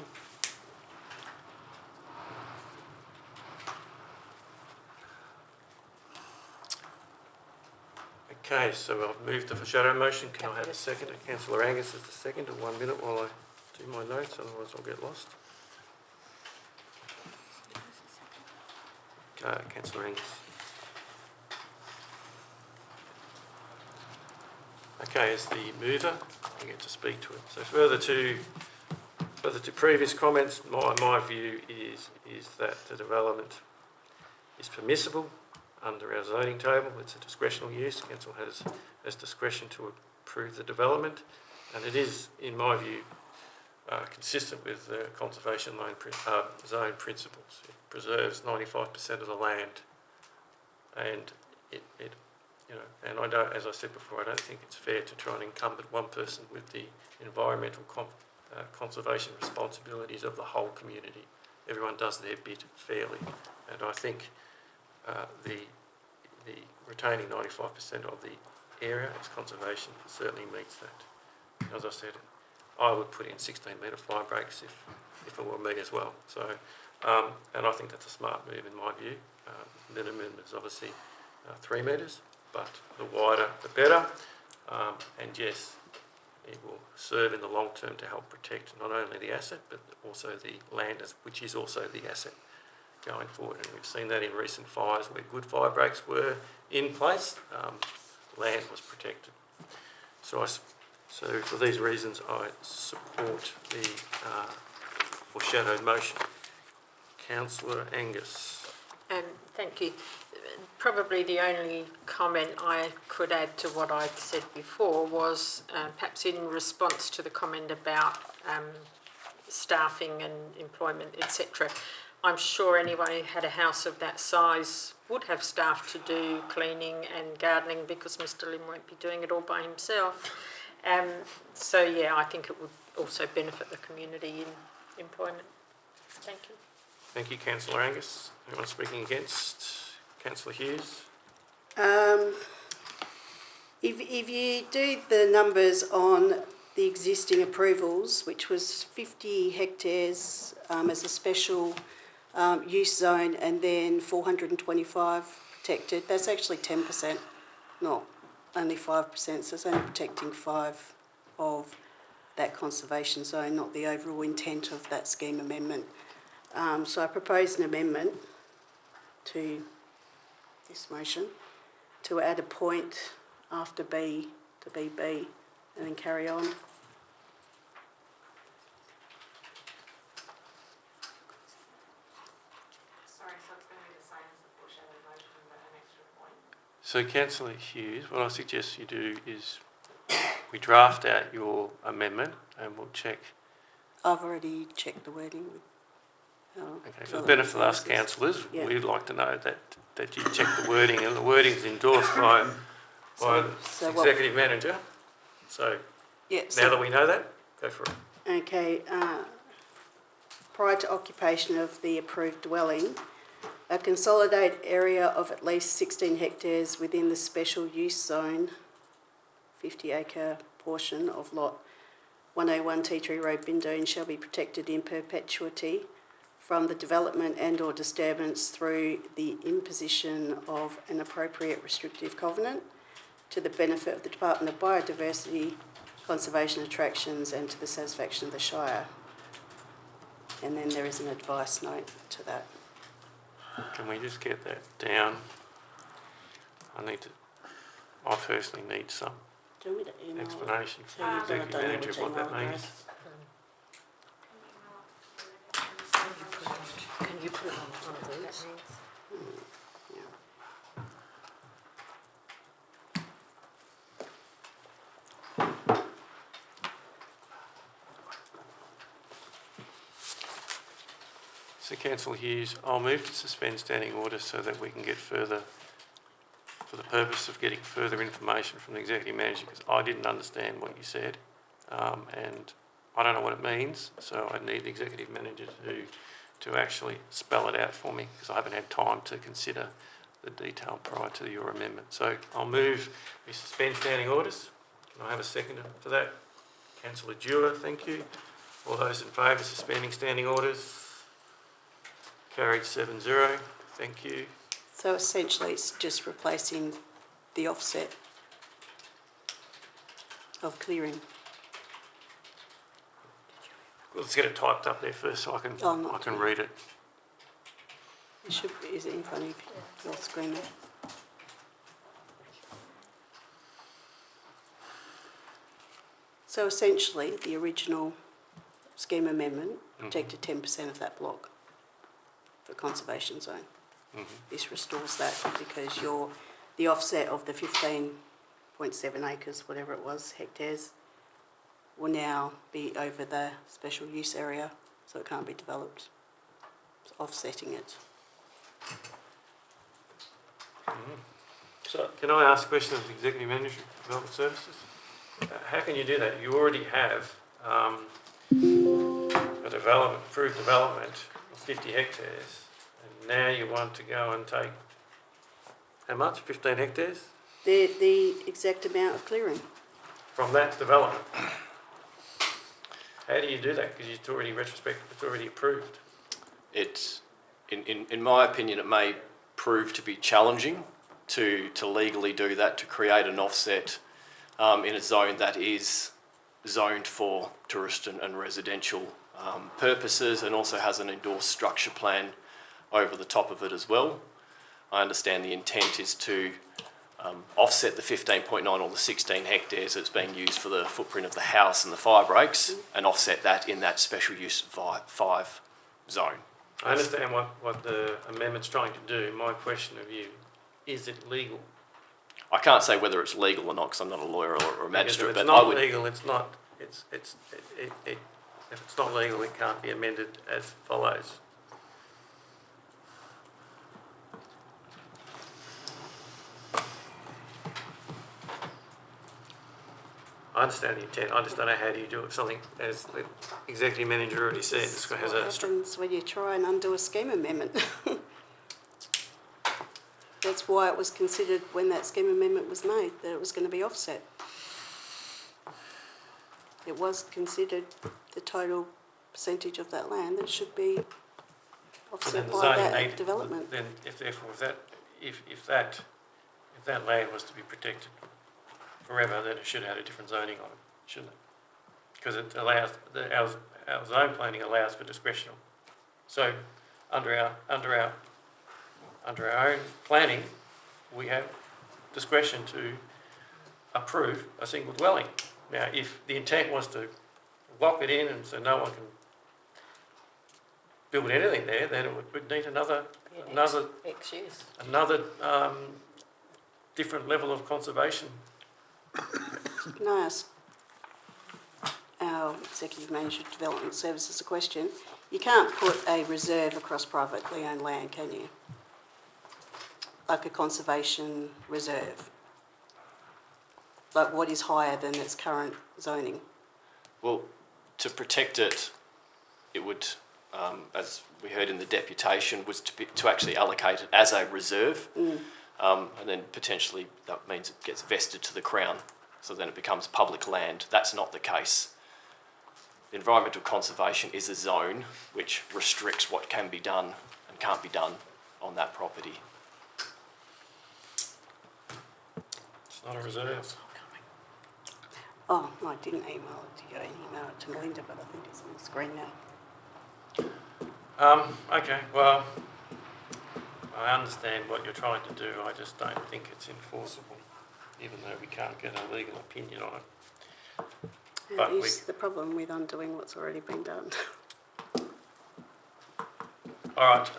Okay, so I've moved the foreshadowed motion. Can I have a second? Councillor Angus is the second. 1 minute while I do my notes, otherwise I'll get lost. Councillor Angus. Okay, as the mover, I get to speak to it. So further to previous comments, my view is that the development is permissible under our zoning table. It's a discretional use. Council has discretion to approve the development, and it is, in my view, consistent with the conservation zone principles. It preserves 95% of the land, and it and I don't, as I said before, I don't think it's fair to try and encumber one person with the environmental conservation responsibilities of the whole community. Everyone does their bit fairly, and I think the retaining 95% of the area as conservation certainly meets that. As I said, I would put in 16-metre fly breaks if it were me as well. So, and I think that's a smart move in my view. Minimum is obviously 3 metres, but the wider the better. And yes, it will serve in the long term to help protect not only the asset but also the land, which is also the asset going forward. And we've seen that in recent fires where good fire breaks were in place, land was protected. So for these reasons, I support the foreshadowed motion. Councillor Angus. Thank you. Probably the only comment I could add to what I'd said before was perhaps in response to the comment about staffing and employment, etc. I'm sure anyone who had a house of that size would have staff to do cleaning and gardening because Mr. Lim won't be doing it all by himself. So yeah, I think it would also benefit the community in employment. Thank you. Thank you, Councillor Angus. Anyone speaking against? Councillor Hughes. If you do the numbers on the existing approvals, which was 50 hectares as a special use zone and then 425 protected, that's actually 10%, not only 5%, so it's only protecting 5 of that conservation zone, not the overall intent of that scheme amendment. So I propose an amendment to this motion to add a point after B to BB and then carry on. Sorry, so it's going to be the same as the foreshadowed motion, but an extra point. So, Councillor Hughes, what I suggest you do is we draft out your amendment and we'll check. I've already checked the wording with Okay, for the benefit of us councillors, we'd like to know that you check the wording, and the wording is endorsed by the executive manager. So now that we know that, go for it. Okay, prior to occupation of the approved dwelling, a consolidated area of at least 16 hectares within the special use zone, 50-acre portion of lot 101 Tea Tree Road, Bindoon, shall be protected in perpetuity from the development and or disturbance through the imposition of an appropriate restrictive covenant to the benefit of the Department of Biodiversity, Conservation Attractions and to the satisfaction of the Shire. And then there is an advice note to that. Can we just get that down? I personally need some Do you want me to email explanation from the executive manager of what that means. Can you put it on one of these? So, Councillor Hughes, I'll move to suspend standing orders so that we can get further, for the purpose of getting further information from the executive manager, because I didn't understand what you said, and I don't know what it means, so I need the executive manager to actually spell it out for me, because I haven't had time to consider the detail prior to your amendment. So I'll move we suspend standing orders. Can I have a seconder for that? Councillor Dewar, thank you. All those in favour of suspending standing orders? Carried 7-0. Thank you. So essentially it's just replacing the offset of clearing. Let's get it typed up there first so I can read it. It should be, is it in front of your screen there? So essentially, the original scheme amendment protected 10% of that block for conservation zone. This restores that because the offset of the 15.7 acres, whatever it was, hectares, will now be over the special use area, so it can't be developed. It's offsetting it. So can I ask a question of the Executive Manager of Development Services? How can you do that? You already have a approved development of 50 hectares, and now you want to go and take, how much, 15 hectares? The exact amount of clearing. From that development. How do you do that? Because it's already it's already approved. It's, in my opinion, it may prove to be challenging to legally do that, to create an offset in a zone that is zoned for tourist and residential purposes, and also has an endorsed structure plan over the top of it as well. I understand the intent is to offset the 15.9 or the 16 hectares that's being used for the footprint of the house and the fire breaks, and offset that in that special use 5 zone. I understand what the amendment's trying to do. My question of you, is it legal? I can't say whether it's legal or not because I'm not a lawyer or a magistrate. If it's but not I would, legal, it's not. If it's not legal, it can't be amended as follows. I understand the intent. I just don't know how do you do it. Something, as the Executive Manager already said, this What has a. happens when you try and undo a scheme amendment? That's why it was considered when that scheme amendment was made, that it was going to be offset. It was considered the total percentage of that land that should be offset by that development. Then, if that land was to be protected forever, then it should have had a different zoning on it, shouldn't it? Because it allows our zone planning allows for discretion. So under our own planning, we have discretion to approve a single dwelling. Now, if the intent was to lock it in and so no one can build anything there, then it would need another different level of conservation. Can I ask our Executive Manager of Development Services a question? You can't put a reserve across privately owned land, can you? Like a conservation reserve. Like what is higher than its current zoning? well, to protect it, it would, as we heard in the deputation, was to actually allocate it as a reserve, and then potentially that means it gets vested to the Crown, so then it becomes public land. That's not the case. Environmental conservation is a zone which restricts what can be done and can't be done on that property. It's not a reserve. Oh, I didn't email it to you. I emailed it to Melinda, but I think it's on the screen now. Okay, well, I understand what you're trying to do. I just don't think it's enforceable, even though we can't get a legal opinion on it. That is the problem with undoing what's already been done. All right,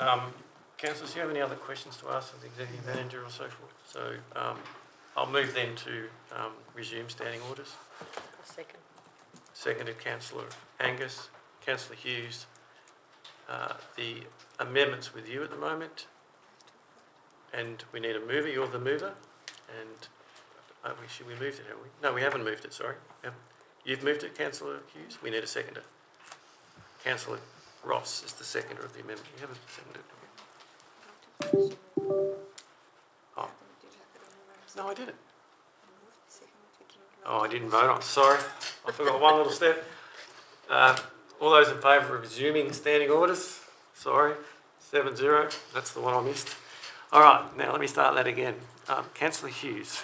councillors, do you have any other questions to ask of the Executive Manager or so forth? So I'll move then to resume standing orders. Second. Seconded Councillor Angus. Councillor Hughes, the amendment's with you at the moment, and we need a mover. You're the mover, and we moved it, have we? No, we haven't moved it, sorry. You've moved it, Councillor Hughes? We need a seconder. Councillor Ross is the seconder of the amendment. You haven't seconded it. Oh. No, I didn't. Oh, I didn't vote on it. Sorry. I forgot one little step. All those in favour of resuming standing orders? Sorry. 7-0. That's the one I missed. All right, now let me start that again. Councillor Hughes,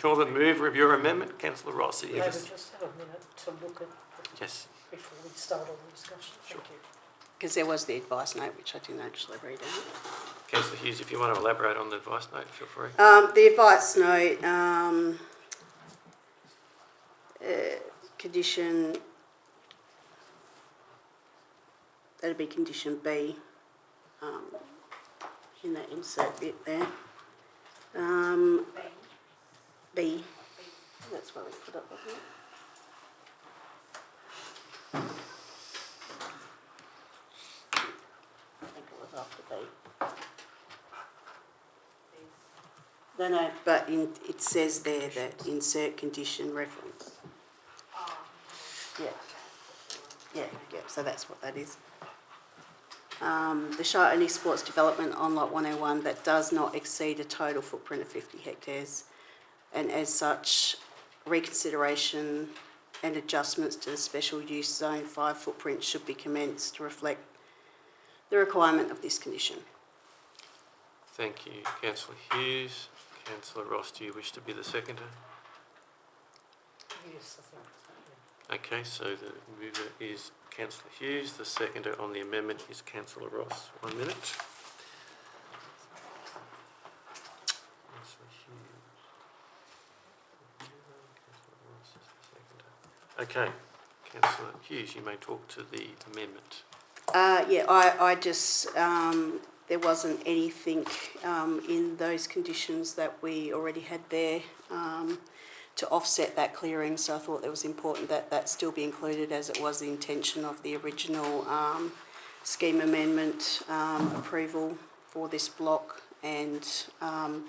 you're the mover of your amendment. Councillor Ross, Maybe just have a minute to look at yes. before we start on the discussion. Thank you. Because there was the advice note, which I didn't actually read out. Councillor Hughes, if you want to elaborate on the advice note, feel free. The advice note condition, that'd be condition B, in that insert bit there. B. That's what we put up, wasn't it? I think it was after B. No, but it says there that insert condition reference. Yeah, so that's what that is. The Shire-only sports development on lot 101 that does not exceed a total footprint of 50 hectares, and as such, reconsideration and adjustments to the special use zone 5 footprint should be commenced to reflect the requirement of this condition. Thank you, Councillor Hughes. Councillor Ross, do you wish to be the seconder? Yes, I think so. Okay, so the mover is Councillor Hughes. The seconder on the amendment is Councillor Ross. 1 minute. Councillor Hughes. Councillor Ross is the seconder. Okay, Councillor Hughes, you may talk to the amendment. I just, there wasn't anything in those conditions that we already had there to offset that clearing, so I thought it was important that that still be included, as it was the intention of the original scheme amendment approval for this block, and I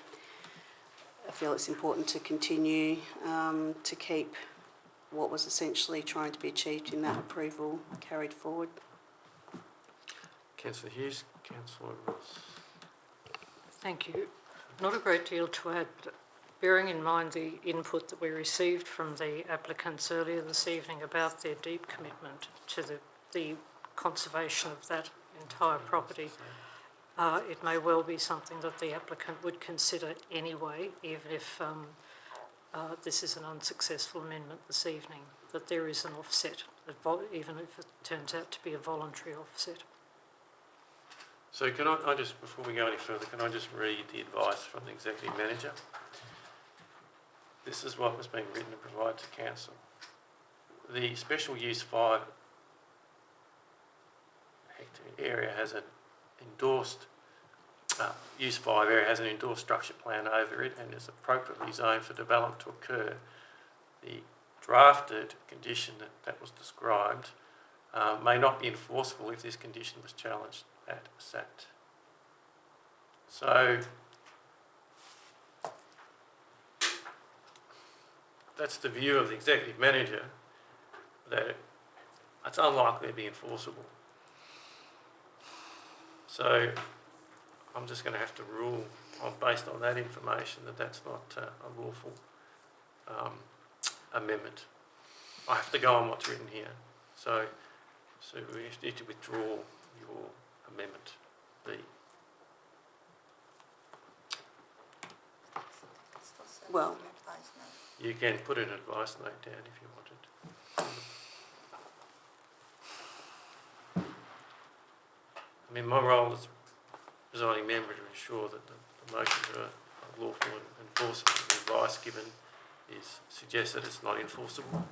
feel it's important to continue to keep what was essentially trying to be achieved in that approval carried forward. Councillor Hughes, Councillor Ross. Thank you. Not a great deal to add. Bearing in mind the input that we received from the applicants earlier this evening about their deep commitment to the conservation of that entire property, it may well be something that the applicant would consider anyway, even if this is an unsuccessful amendment this evening, that there is an offset, even if it turns out to be a voluntary offset. So can I just, before we go any further, can I just read the advice from the Executive Manager? This is what was being written and provided to Council. The special use 5 hectare area has an endorsed, use 5 area has an endorsed structure plan over it and is appropriately zoned for development to occur. The drafted condition that was described may not be enforceable if this condition was challenged at SAT. So that's the view of the Executive Manager, that it's unlikely to be enforceable. So I'm just going to have to rule based on that information that that's not a lawful amendment. I have to go on what's written here. So we need to withdraw your amendment B. Well, You can put an advice note down if you wanted. I mean, my role as presiding member to ensure that the motions are lawful and enforceable. The advice given suggests that it's not enforceable,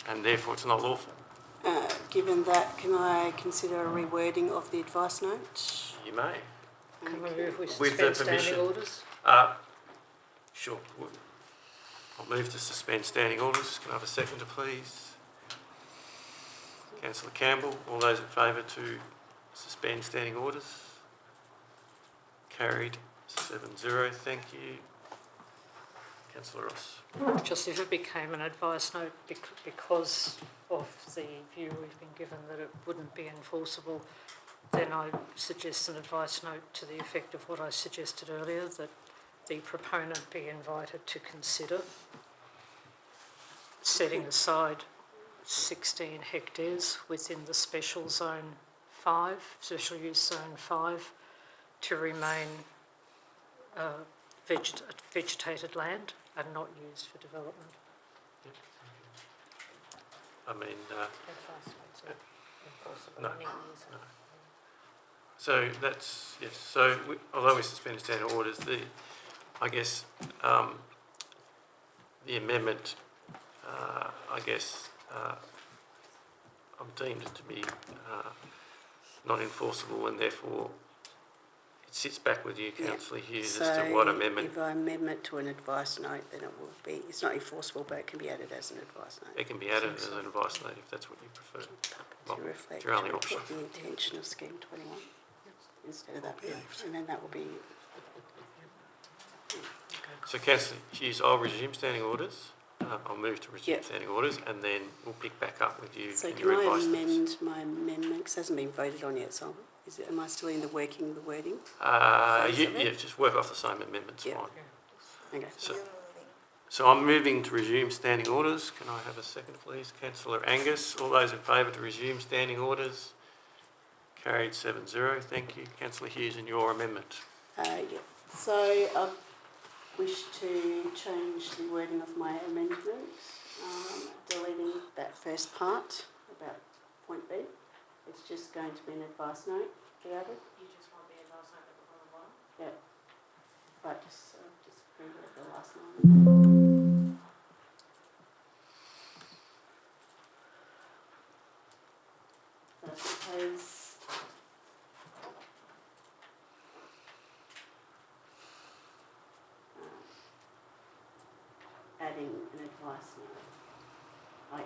and therefore it's not lawful. given that, can I consider a rewording of the advice note? You may. Can we move With with the suspend permission. standing orders? Sure. I'll move to suspend standing orders. Can I have a seconder, please? Councillor Campbell, all those in favour to suspend standing orders? Carried 7-0. Thank you. Councillor Ross. Just if it became an advice note because of the view we've been given that it wouldn't be enforceable, then I suggest an advice note to the effect of what I suggested earlier, that the proponent be invited to consider setting aside 16 hectares within the special zone 5, special use zone 5, to remain vegetated land and not used for development. I mean, Enforceable no, in years. no. So that's, yes, so although we suspended standing orders, I guess the amendment I guess I'm deemed it to be not enforceable, and therefore it sits back with you, Councillor Hughes, as to what amendment. If I amendment to an advice note, then it will be, it's not enforceable, but it can be added as an advice note. It can be added as an advice note if that's what you prefer. To reflect, your only option. the intention of Scheme 21 instead of that bit, and then that will be. So Councillor Hughes, I'll resume standing orders. I'll move to resume Yep. standing orders, and then we'll pick back up with you So in can your I advice notes. amend my amendment, because it hasn't been voted on yet, so am I still in the wording? phase of it? Yeah, just work off the same amendments, Yep. fine. Okay. So I'm moving to resume standing orders. Can I have a second, please? Councillor Angus, all those in favour to resume standing orders? Carried 7-0. Thank you. Councillor Hughes, and your amendment. Yeah. So I wish to change the wording of my amendment, deleting that first part about point B. It's just going to be an advice note be added. You just want the advice note at the bottom? Yeah. But just agree with the last line. So I suppose adding an advice note. Oh, yeah.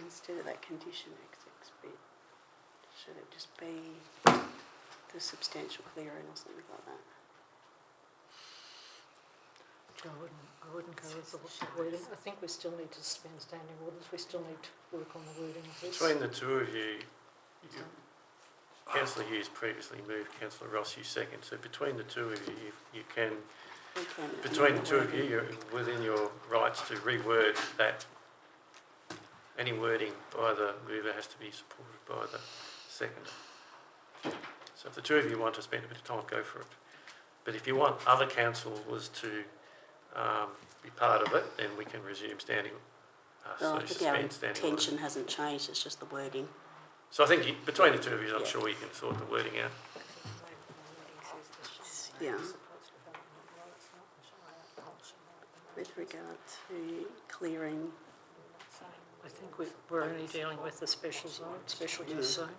Instead of that condition XX bit, should it just be the substantial clearing or something like that? I wouldn't go with the wording. I think we still need to suspend standing orders. We still need to work on the wording of this. Between the two of you, Councillor Hughes previously moved, Councillor Ross, you second. So between the two of you, you can, between the two of you, you're within your rights to reword that. Any wording by the mover has to be supported by the seconder. So if the two of you want to spend a bit of time, go for it. But if you want other councillors to be part of it, then we can resume standing. Well, I think our suspend standing orders. intention hasn't changed, it's just the wording. So I think between the two of you, I'm sure you can sort the wording out. Yeah. With regard to clearing, I think we're only dealing with the special zone, special use zone,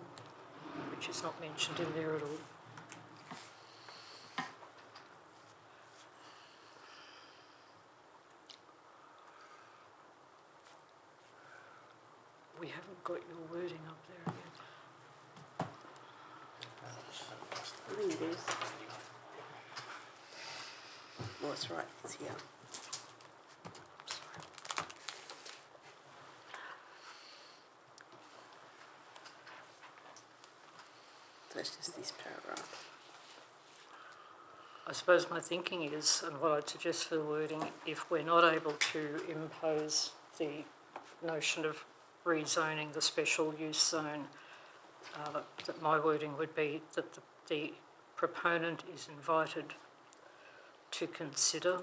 which is not mentioned in there at all. We haven't got your wording up there yet. I think it is. Well, it's right, it's here. So it's just this paragraph. I suppose my thinking is, and what I'd suggest for the wording, if we're not able to impose the notion of rezoning the special use zone, that my wording would be that the proponent is invited to consider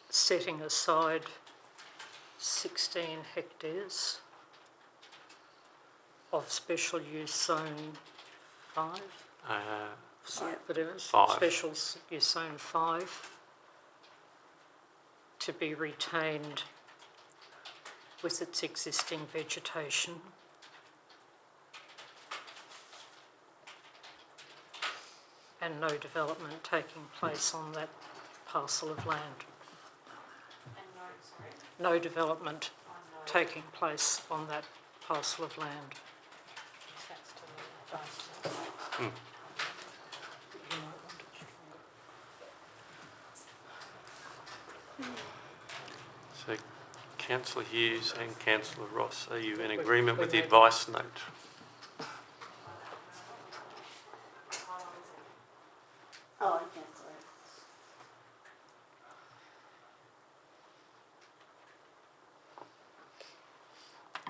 setting aside 16 hectares of special use zone 5, whatever, 5. special use zone 5 to be retained with its existing vegetation. And no development taking place on that parcel of land. No development taking place on that parcel of land. So Councillor Hughes and Councillor Ross, are you in agreement with the advice note? Oh, okay, sorry.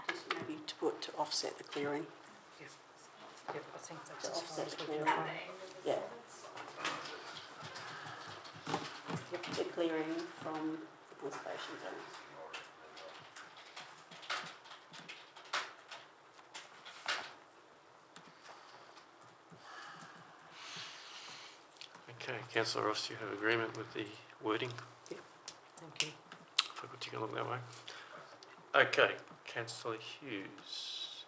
Just maybe to offset the clearing. Yep, I think that's To as far offset as we clearing. can go. Yeah. Yep, the clearing from the conservation zone. Okay, Councillor Ross, you have agreement with the wording? Thank you. If I could take a look that way. Okay, Councillor Hughes.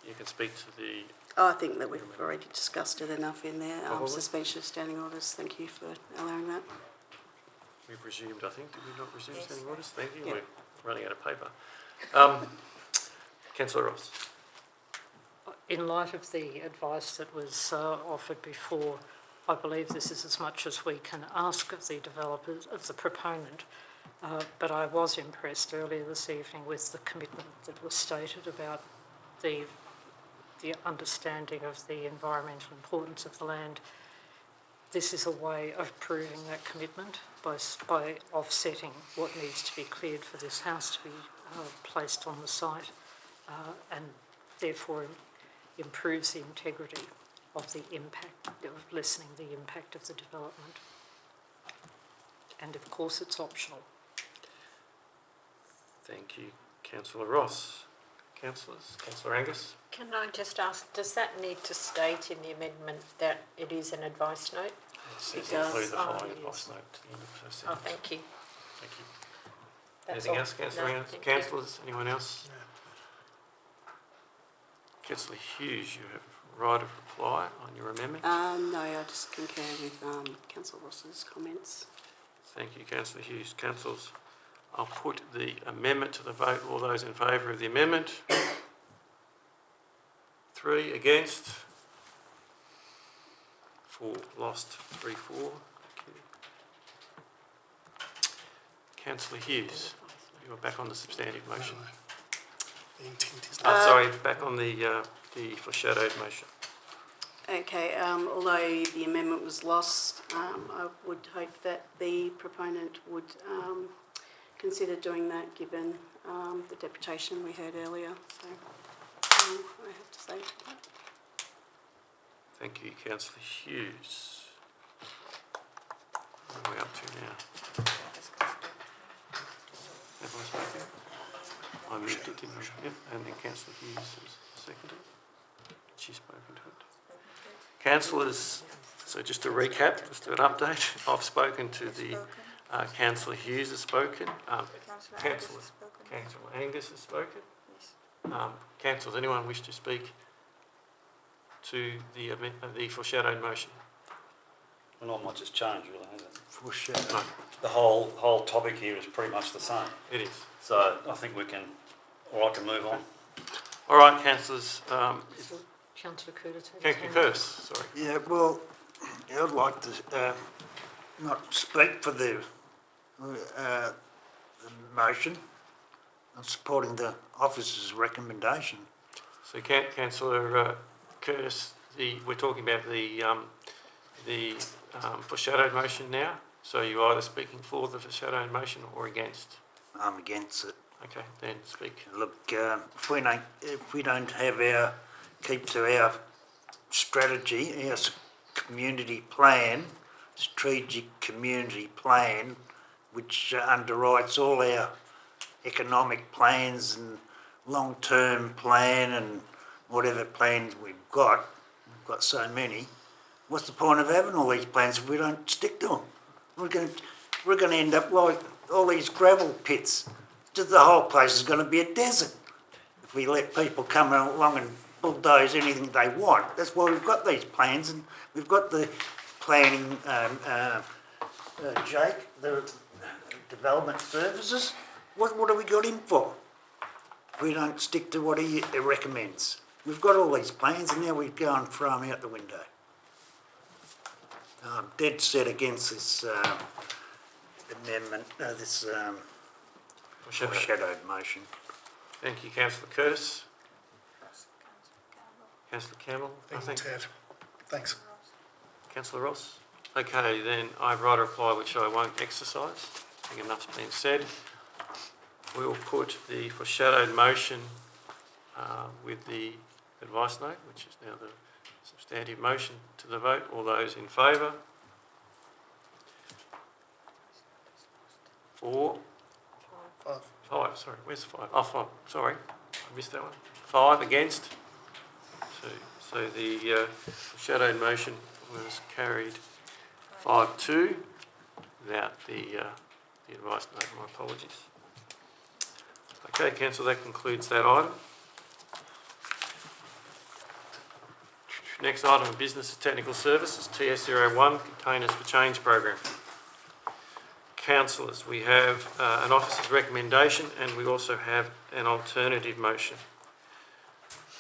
You can speak to the... Oh, I think that we've already discussed it enough in there. Probably. Suspension of standing orders. Thank you for allowing that. We presumed, I think, did we not resume Yes. standing orders? Thank you, Yeah. we're running out of paper. Councillor Ross. In light of the advice that was offered before, I believe this is as much as we can ask of the developers, of the proponent. But I was impressed earlier this evening with the commitment that was stated about the understanding of the environmental importance of the land. This is a way of proving that commitment by offsetting what needs to be cleared for this house to be placed on the site, and therefore improves the integrity of the impact, of lessening the impact of the development. And of course it's optional. Thank you, Councillor Ross. Councillors, Councillor Angus. Can I just ask, does that need to state in the amendment that it is an advice note? It says does. include the following yes. advice note to the end of the first Oh, sentence. thank you. Thank you. That's Anything all. else, Councillor No, Angus? thank you. Councillors, anyone else? Councillor Hughes, you have right of reply on your amendment. No, I just concur with Councillor Ross's comments. Thank you, Councillor Hughes. Councillors, I'll put the amendment to the vote. All those in favour of the amendment? 3 against. 4 lost. 3-4. Councillor Hughes, you are back on the substantive motion. The intent is Sorry, back on the foreshadowed motion. Okay, although the amendment was lost, I would hope that the proponent would consider doing that given the deputation we heard earlier. So I have to say that. Thank you, Councillor Hughes. What are we up to now? Have I spoken? I moved it, didn't I? Yep, and then Councillor Hughes has seconded. She's spoken to it. Councillors, so just to recap, just to an update, I've spoken to the Councillor Hughes has spoken. Councillor Angus has spoken. Councillors, anyone wish to speak to the foreshadowed motion? Well, not much has changed, really, has it? Foreshadow. No, The whole topic here is pretty much the same. it is. So I think we can, or I can move on. All right, councillors. Councillor Curtis. Councillor Curtis, sorry. Yeah, well, I'd like to not speak for the motion. I'm supporting the officer's recommendation. So, Councillor Curtis, we're talking about the foreshadowed motion now. So you're either speaking for the foreshadowed motion or against. I'm against it. Okay, then speak. Look, if we don't have keep to our strategy, our community plan, strategic community plan, which underwrites all our economic plans and long-term plan and whatever plans we've got so many. What's the point of having all these plans if we don't stick to them? We're going to end up like all these gravel pits. Just the whole place is going to be a desert if we let people come along and bulldoze anything they want. That's why we've got these plans, and we've got the planning, Jake, the development services. What have we got him for? We don't stick to what he recommends. We've got all these plans, and now we go and throw them out the window. I'm dead set against this amendment, this foreshadowed motion. Thank you, Councillor Curtis. Councillor Campbell, I Thank you, think. Ted. Thanks. Councillor Ross? Okay, then I have right of reply which I won't exercise. I think enough's been said. We'll put the foreshadowed motion with the advice note, which is now the substantive motion to the vote. All those in favour? 4. 5, sorry. Where's 5? Oh, 5. Sorry, I missed that one. 5 against. 2. So the shadowed motion was carried 5-2 without the advice note. My apologies. Okay, Council, that concludes that item. Next item of business is technical services, TS01, Containers for Change program. Councillors, we have an officer's recommendation and we also have an alternative motion.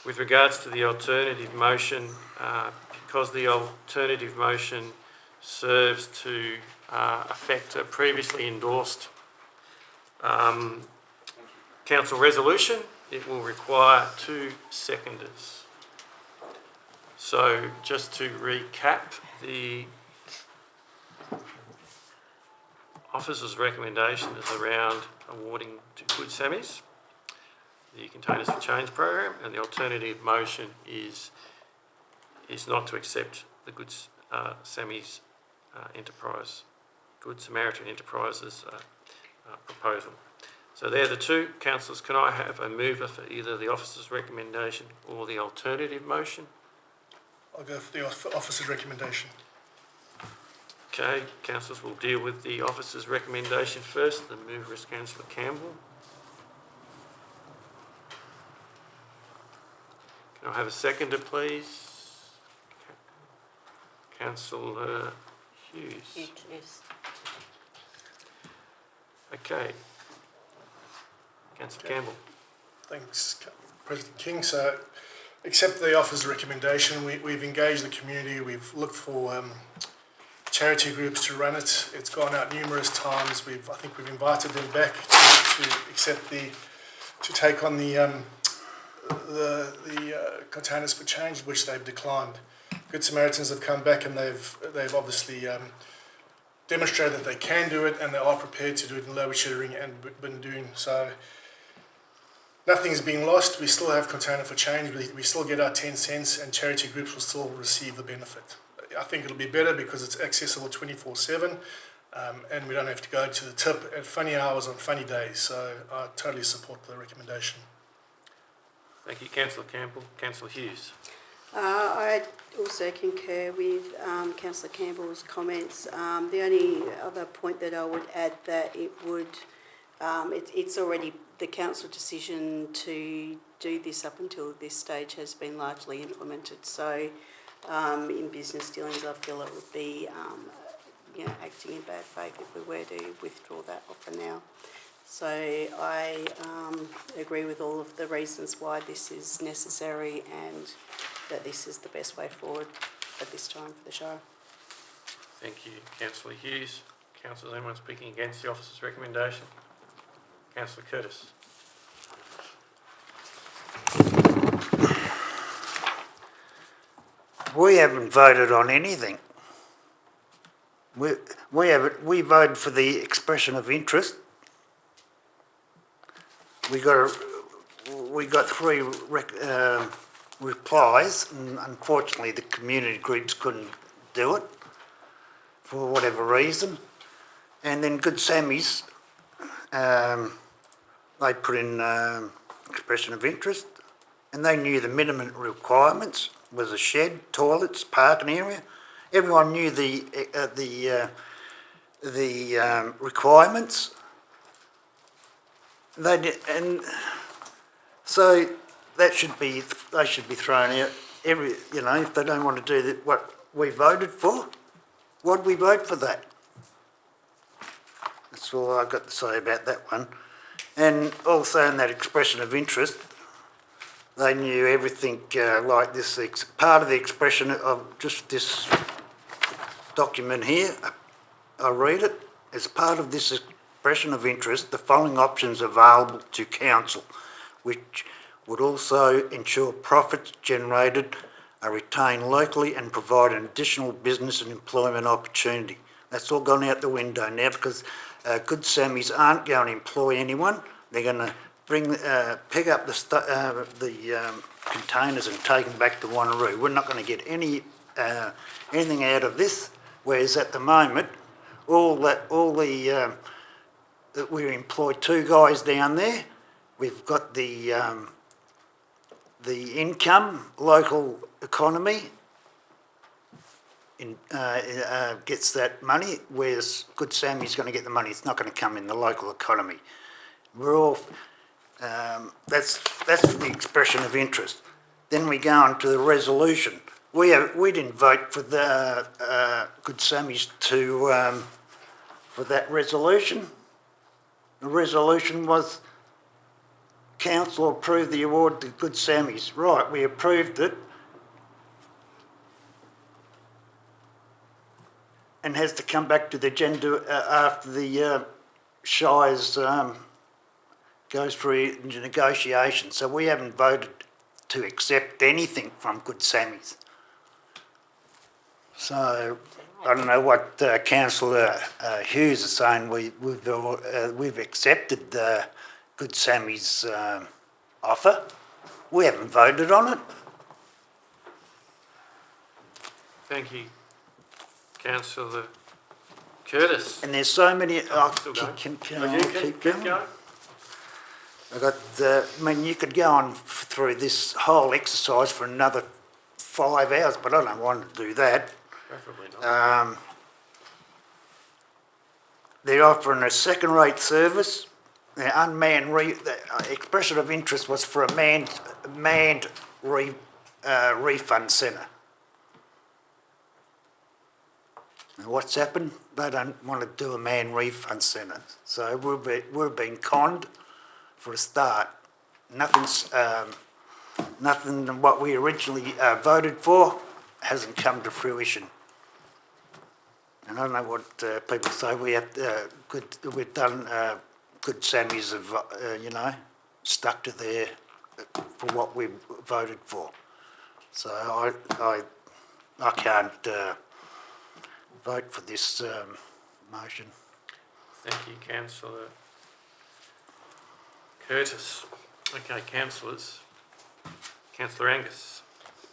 With regards to the alternative motion, because the alternative motion serves to affect a previously endorsed council resolution, it will require 2 seconders. So just to recap, the officer's recommendation is around awarding to Good Sammies the Containers for Change program, and the alternative motion is not to accept the Good Sammies Enterprise, Good Samaritan Enterprises proposal. So they're the two. Councillors, can I have a mover for either the officer's recommendation or the alternative motion? I'll go for the officer's recommendation. Okay, councillors will deal with the officer's recommendation first. The mover is Councillor Campbell. Can I have a seconder, please? Councillor Hughes. Yes. Okay. Councillor Campbell. Thanks, President King. So, accept the officer's recommendation. We've engaged the community. We've looked for charity groups to run it. It's gone out numerous times. I think we've invited them back to accept to take on the Containers for Change, which they've declined. Good Samaritans have come back and they've obviously demonstrated that they can do it and they are prepared to do it in Lower Chittering and been doing so. Nothing's been lost. We still have Container for Change. We still get our 10 cents and charity groups will still receive the benefit. I think it'll be better because it's accessible 24/7 and we don't have to go to the tip at funny hours on funny days. So I totally support the recommendation. Thank you, Councillor Campbell. Councillor Hughes. I also concur with Councillor Campbell's comments. The only other point that I would add that it's already the council decision to do this up until this stage has been largely implemented. So in business dealings, I feel it would be acting in bad faith if we were to withdraw that offer now. So I agree with all of the reasons why this is necessary and that this is the best way forward at this time for the Shire. Thank you, Councillor Hughes. Councillors, anyone speaking against the officer's recommendation? Councillor Curtis. We haven't voted on anything. We voted for the expression of interest. We got 3 replies, and unfortunately the community groups couldn't do it for whatever reason. And then Good Sammies, they put in expression of interest, and they knew the minimum requirements was a shed, toilets, parking area. Everyone knew the requirements. They did, and so they should be thrown out. If they don't want to do what we voted for, why'd we vote for that? That's all I've got to say about that one. And also in that expression of interest, they knew everything like this. Part of the expression of just this document here, I read it, as part of this expression of interest, the following options available to council, which would also ensure profits generated are retained locally and provide an additional business and employment opportunity. That's all gone out the window now because Good Sammies aren't going to employ anyone. They're going to pick up the containers and take them back to Wanneroo. We're not going to get anything out of this. Whereas at the moment, we employ 2 guys down there. We've got the income, local economy gets that money, whereas Good Sammy's going to get the money. It's not going to come in the local economy. We're all that's the expression of interest. Then we go on to the resolution. We didn't vote for the Good Sammy's for that resolution. The resolution was council approved the award to Good Sammy's. Right, we approved it. And has to come back to the agenda after the Shires goes through negotiation. So we haven't voted to accept anything from Good Sammy's. So I don't know what Councillor Hughes is saying. We've accepted Good Sammy's offer. We haven't voted on it. Thank you, Councillor Curtis. And there's so many. Still going. Can Keep going. You could go on through this whole exercise for another 5 hours, but I don't want to do that. Preferably not. They're offering a second-rate service. The expression of interest was for a manned refund centre. And what's happened? They don't want to do a manned refund centre. So we're being conned for a start. Nothing what we originally voted for hasn't come to fruition. And I don't know what people say. We've done Good Sammy's have stuck to their for what we voted for. So I can't vote for this motion. Thank you, Councillor Curtis. Okay, councillors. Councillor Angus.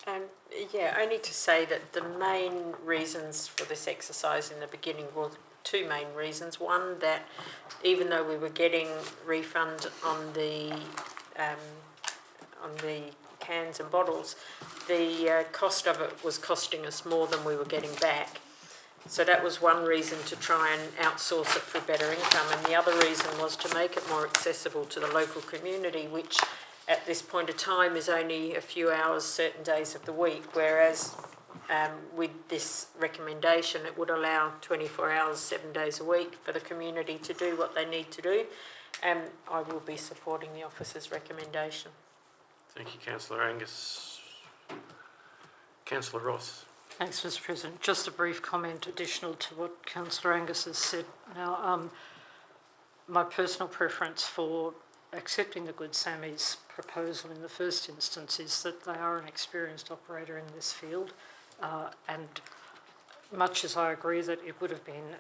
Only to say that the main reasons for this exercise in the beginning were 2 main reasons. One, that even though we were getting refund on the cans and bottles, the cost of it was costing us more than we were getting back. So that was one reason to try and outsource it for better income, and the other reason was to make it more accessible to the local community, which at this point of time is only a few hours certain days of the week, whereas with this recommendation it would allow 24 hours 7 days a week for the community to do what they need to do, and I will be supporting the officer's recommendation. Thank you, Councillor Angus. Councillor Ross. Thanks, Mr. President. Just a brief comment additional to what Councillor Angus has said. Now, my personal preference for accepting the Good Sammy's proposal in the first instance is that they are an experienced operator in this field, and much as I agree that it would have been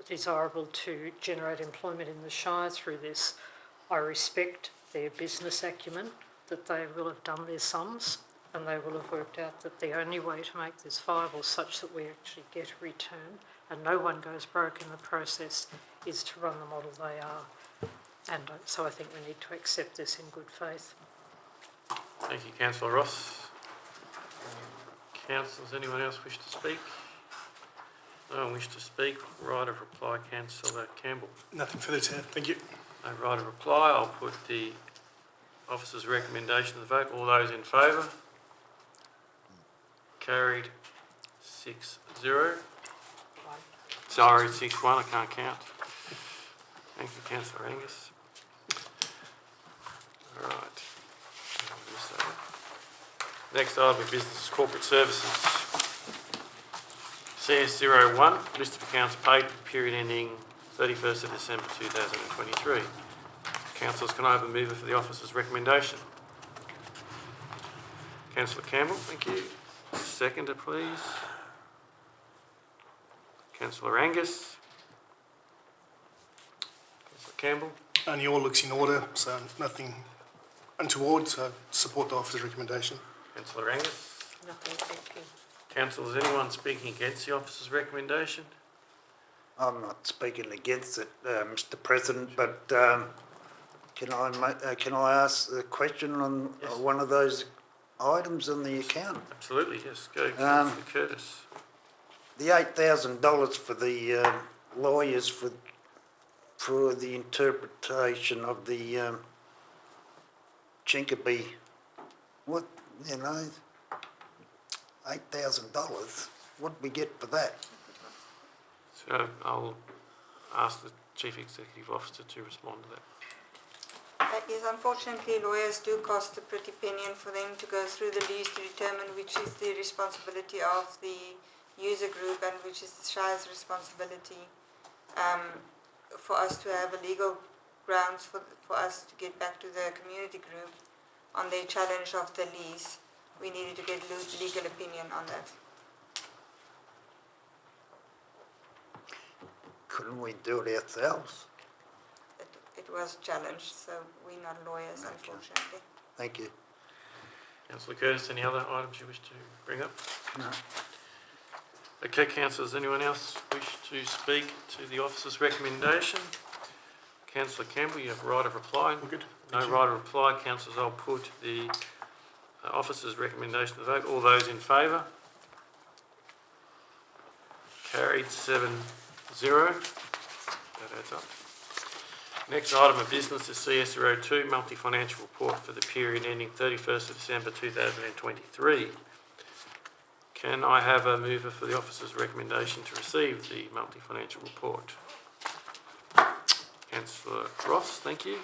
desirable to generate employment in the Shire through this, I respect their business acumen, that they will have done their sums and they will have worked out that the only way to make this viable such that we actually get a return and no one goes broke in the process is to run the model they are. And so I think we need to accept this in good faith. Thank you, Councillor Ross. Councillors, anyone else wish to speak? No one wish to speak. Right of reply, Councillor Campbell. Nothing further to add. Thank you. No right of reply. I'll put the officer's recommendation to the vote. All those in favour? Carried 6-0. Sorry, 6-1. I can't count. Thank you, Councillor Angus. All right. Next item of business is corporate services. CS01, list of accounts paid for the period ending 31st of December 2023. Councillors, can I have a mover for the officer's recommendation? Councillor Campbell, thank you. Seconder, please. Councillor Angus. Councillor Campbell. Only all looks in order, so nothing untoward, so support the officer's recommendation. Councillor Angus. Nothing, thank you. Council, is anyone speaking against the officer's recommendation? I'm not speaking against it, Mr. President, but can I ask a question on Yes. one of those items on the account? Absolutely, yes. Go, Councillor Curtis. The $8,000 for the lawyers for the interpretation of the Chinkaby, what, you know, $8,000, what do we get for that? So I'll ask the Chief Executive Officer to respond to that. Yes, unfortunately, lawyers do cost a pretty penny, and for them to go through the lease to determine which is the responsibility of the user group and which is the Shire's responsibility, for us to have a legal grounds for us to get back to the community group on their challenge of the lease, we needed to get legal opinion on that. Couldn't we do it ourselves? It was challenged, so we're not lawyers, unfortunately. Thank you. Councillor Curtis, any other items you wish to bring up? No. Okay, councillors, anyone else wish to speak to the officer's recommendation? Councillor Campbell, you have a right of reply. All good. No Thank you. right of reply. Councillors, I'll put the officer's recommendation to the vote. All those in favour? Carried 7-0. That adds up. Next item of business is CS02, monthly financial report for the period ending 31st of December 2023. Can I have a mover for the officer's recommendation to receive the monthly financial report? Councillor Ross, thank you.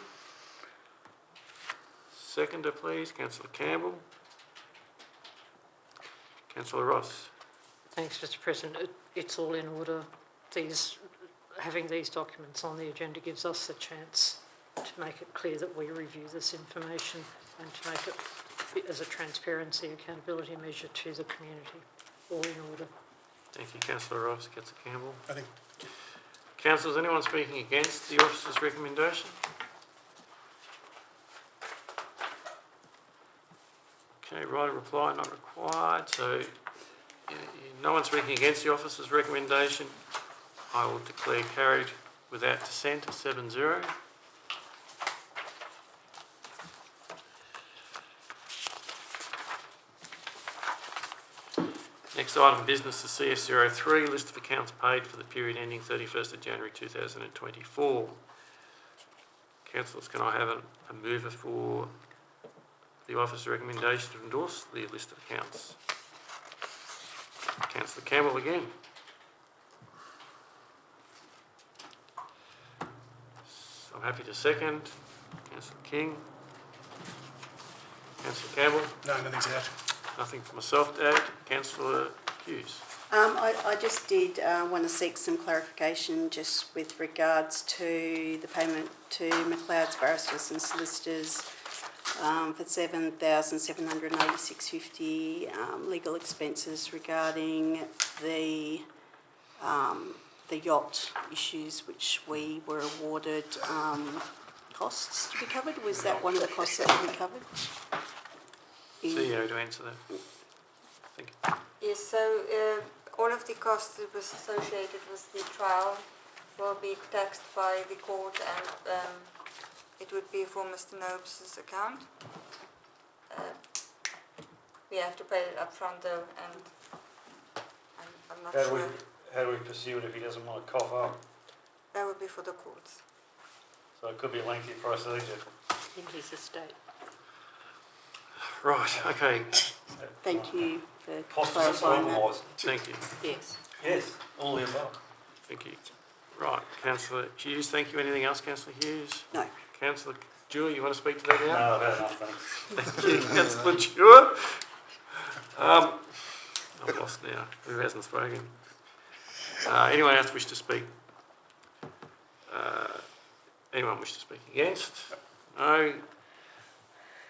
Seconder, please. Councillor Campbell. Councillor Ross. Thanks, Mr. President. It's all in order. Having these documents on the agenda gives us the chance to make it clear that we review this information and to make it as a transparency, accountability measure to the community. All in order. Thank you, Councillor Ross. Councillor Campbell. I think Councillors, anyone speaking against the officer's recommendation? Okay, right of reply not required. So no one speaking against the officer's recommendation. I will declare carried without dissent, 7-0. Next item of business is CS03, list of accounts paid for the period ending 31st of January 2024. Councillors, can I have a mover for the officer's recommendation to endorse the list of accounts? Councillor Campbell again. I'm happy to second. Councillor King. Councillor Campbell. no, nothing's out. Nothing for myself to add. Councillor Hughes. I just did want to seek some clarification just with regards to the payment to McLeod's barristers and solicitors for $7,786.50 legal expenses regarding the yacht issues which we were awarded costs to be covered. Was that one of the costs that will be covered? CEO to answer that. Thank you. Yes, so all of the costs that was associated with the trial will be taxed by the court, and it would be for Mr. Nobes' account. We have to pay it up front though, and I'm not sure. How do we pursue it if he doesn't want to cough up? That would be for the courts. So it could be a lengthy procedure. In his estate. Right, okay. Thank you for Cost us clarifying that. otherwise. Thank you. Yes. Yes, all the above. Thank you. Right, Councillor Hughes, thank you. Anything else, Councillor Hughes? No. Councillor Jewell, you want to speak to that No, now? I've had enough, thanks. Thank you, Councillor Jewell. I've lost now. Who hasn't spoken? Anyone else wish to speak? Anyone wish to speak against? No.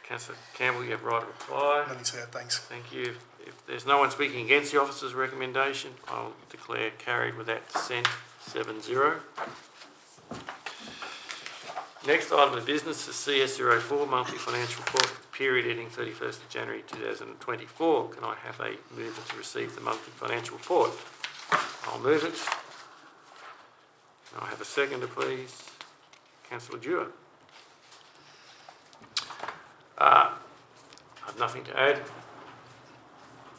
Councillor Campbell, you have right of reply. Nothing's out, thanks. Thank you. If there's no one speaking against the officer's recommendation, I'll declare carried without dissent, 7-0. Next item of business is CS04 monthly financial report for the period ending 31st of January 2024. Can I have a mover to receive the monthly financial report? I'll move it. Can I have a seconder, please? Councillor Dewar. I have nothing to add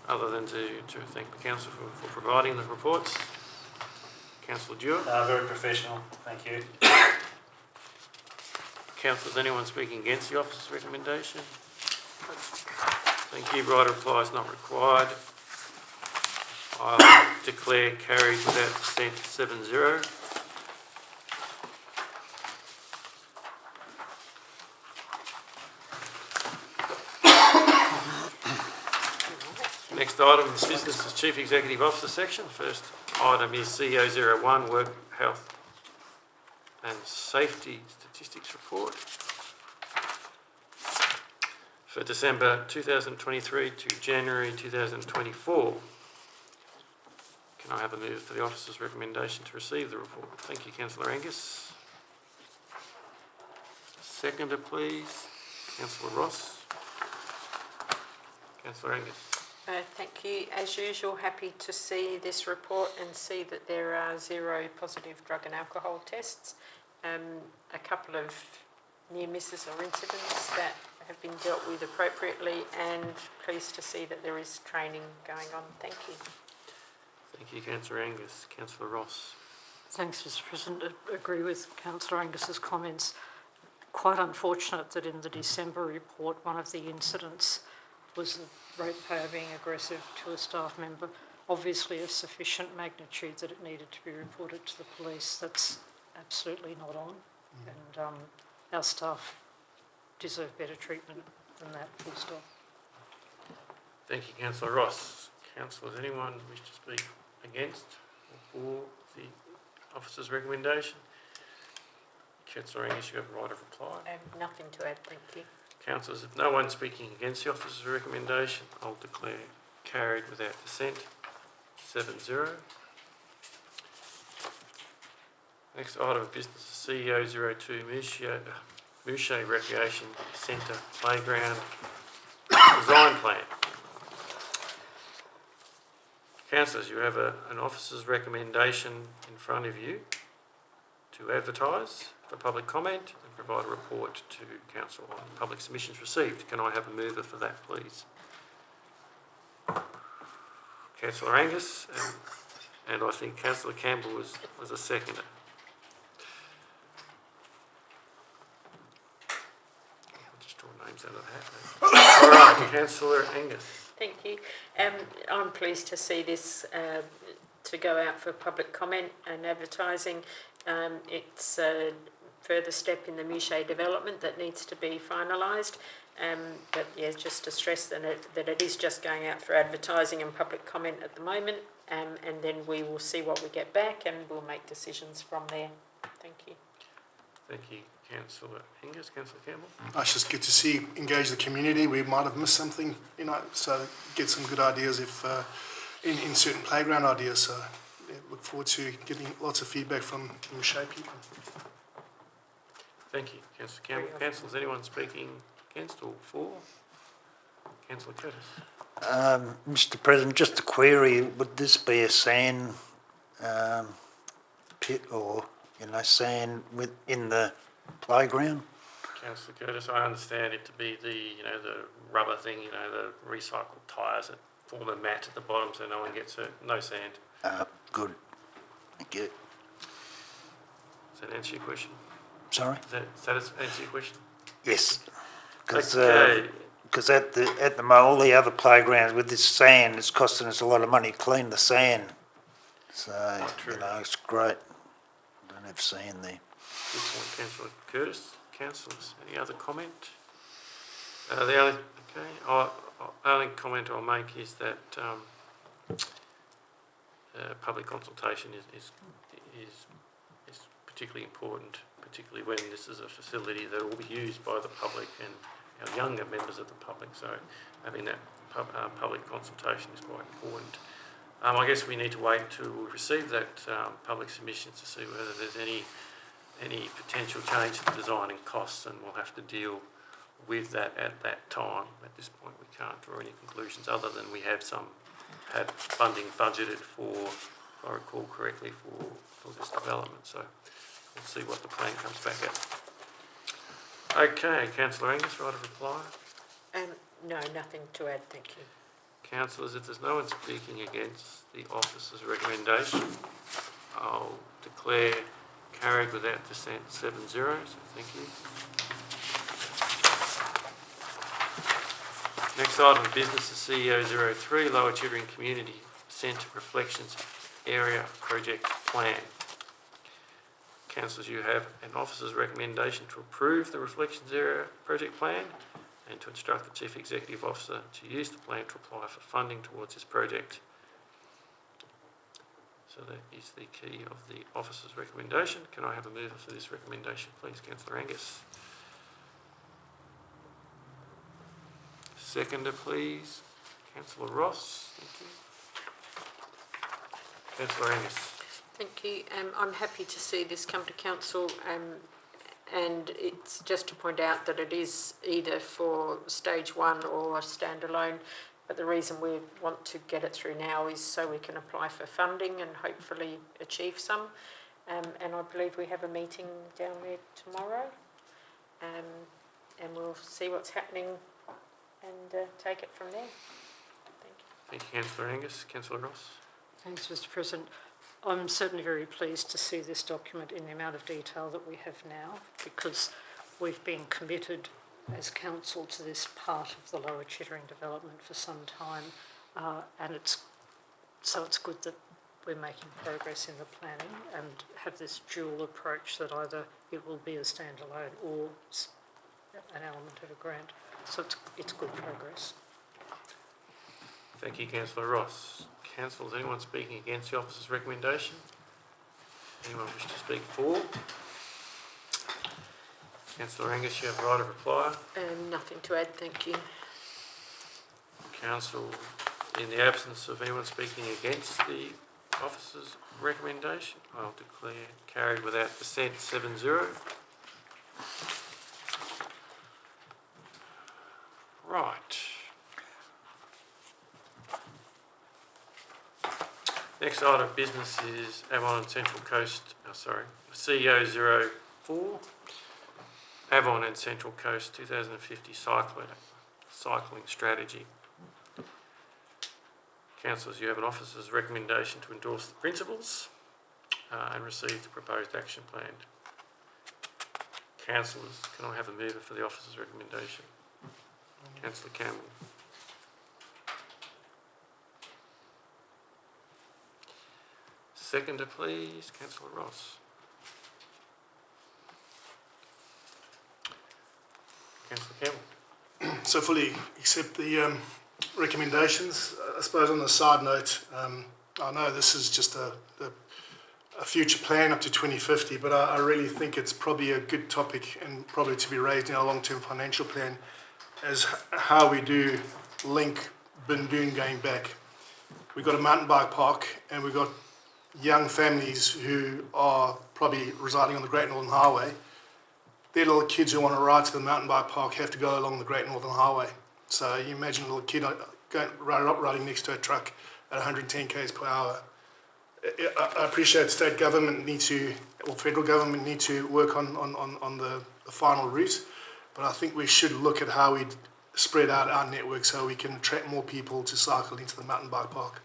other than to thank the council for providing the reports. Councillor Dewar. Very professional, thank you. Councillors, anyone speaking against the officer's recommendation? Thank you. Right of reply is not required. I'll declare carried without dissent 7-0. Next item is business as Chief Executive Officer section. First item is CEO01 Work, Health and Safety Statistics Report for December 2023 to January 2024. Can I have a move for the officer's recommendation to receive the report? Thank you, Councillor Angus. Seconder, please. Councillor Ross. Councillor Angus. Thank you. As usual, happy to see this report and see that there are 0 positive drug and alcohol tests. A couple of near misses or incidents that have been dealt with appropriately, and pleased to see that there is training going on. Thank you. Thank you, Councillor Angus. Councillor Ross. Thanks, Mr President. I agree with Councillor Angus's comments. Quite unfortunate that in the December report, one of the incidents was a ratepayer being aggressive to a staff member. Obviously of sufficient magnitude that it needed to be reported to the police. That's absolutely not on. And our staff deserve better treatment than that, full stop. Thank you, Councillor Ross. Councillors, anyone wish to speak against or for the officer's recommendation? Councillor Angus, you have a right of reply. Nothing to add, thank you. Councillors, if no one's speaking against the officer's recommendation, I'll declare carried without dissent, 7-0. Next item of business is CEO02 Mouche Recreation Centre Playground Design Plan. Councillors, you have an officer's recommendation in front of you to advertise for public comment and provide a report to Council on public submissions received. Can I have a mover for that, please? Councillor Angus, and I think Councillor Campbell was a seconder. I'll just draw names out of the hat. All right, Councillor Angus. Thank you. I'm pleased to see this to go out for public comment and advertising. It's a further step in the Mouche development that needs to be finalised. But yeah, just to stress that it is just going out for advertising and public comment at the moment, and then we will see what we get back and we'll make decisions from there. Thank you. Thank you, Councillor Angus. Councillor Campbell. It's just good to see engage the community. We might have missed something, so get some good ideas if in certain playground ideas. So yeah, look forward to getting lots of feedback from the Mouche people. Thank you, Councillor Campbell. Councillors, anyone speaking against or for? Councillor Curtis. Mr President, just a query, would this be a sand pit or, sand within the playground? Councillor Curtis, I understand it to be the rubber thing, the recycled tyres that form a mat at the bottom so no one gets hurt. No sand. Good. Thank you. Does that answer your question? Sorry? Does that answer your question? Yes. Because Okay. at the all the other playgrounds with this sand, it's costing us a lot of money to clean the sand. So it's great. Don't have sand there. Good point, Councillor Curtis. Councillors, any other comment? Only comment I'll make is that public consultation is particularly important, particularly when this is a facility that will be used by the public and our younger members of the public. So having that public consultation is quite important. I guess we need to wait to receive that public submissions to see whether there's any any potential change to the design and costs, and we'll have to deal with that at that time. At this point, we can't draw any conclusions other than we have had funding budgeted for, if I recall correctly, for this development. So we'll see what the plan comes back at. Okay, Councillor Angus, right of reply. No, nothing to add, thank you. Councillors, if there's no one speaking against the officer's recommendation, I'll declare carried without dissent 7-0, so thank you. Next item of business is CEO 03, Lower Chittering Community Centre Reflections Area Project Plan. Councillors, you have an officer's recommendation to approve the Reflections Area Project Plan and to instruct the Chief Executive Officer to use the plan to apply for funding towards this project. So that is the key of the officer's recommendation. Can I have a mover for this recommendation, please, Councillor Angus? Seconder, please, Councillor Ross. Thank you. Councillor Angus. Thank you. I'm happy to see this come to council, and it's just to point out that it is either for stage 1 or a standalone, but the reason we want to get it through now is so we can apply for funding and hopefully achieve some. And I believe we have a meeting down there tomorrow, and we'll see what's happening and take it from there. Thank you. Thank you, Councillor Angus. Councillor Ross. Thanks, Mr. President. I'm certainly very pleased to see this document in the amount of detail that we have now, because we've been committed as council to this part of the Lower Chittering development for some time, and it's good that we're making progress in the planning and have this dual approach that either it will be a standalone or an element of a grant. So it's good progress. Thank you, Councillor Ross. Councillors, anyone speaking against the officer's recommendation? Anyone wish to speak for? Councillor Angus, you have the right of reply. Nothing to add, thank you. Council, in the absence of anyone speaking against the officer's recommendation, I'll declare carried without dissent 7-0. Right. Next item of business is Avon and Central Coast, CEO 04, Avon and Central Coast 2050 cycling strategy. Councillors, you have an officer's recommendation to endorse the principles and receive the proposed action plan. Councillors, can I have a mover for the officer's recommendation? Councillor Campbell. Seconder, please, Councillor Ross. Councillor Campbell. So fully accept the recommendations. I suppose on the side note, I know this is just a future plan up to 2050, but I really think it's probably a good topic and probably to be raised in our long-term financial plan as how we do link Bindoon going back. We've got a mountain bike park and we've got young families who are probably residing on the Great Northern Highway. Their little kids who want to ride to the mountain bike park have to go along the Great Northern Highway. So you imagine a little kid riding next to a truck at 110 k's per hour. I appreciate state government or federal government need to work on the final route, but I think we should look at how we spread out our network so we can attract more people to cycle into the mountain bike park.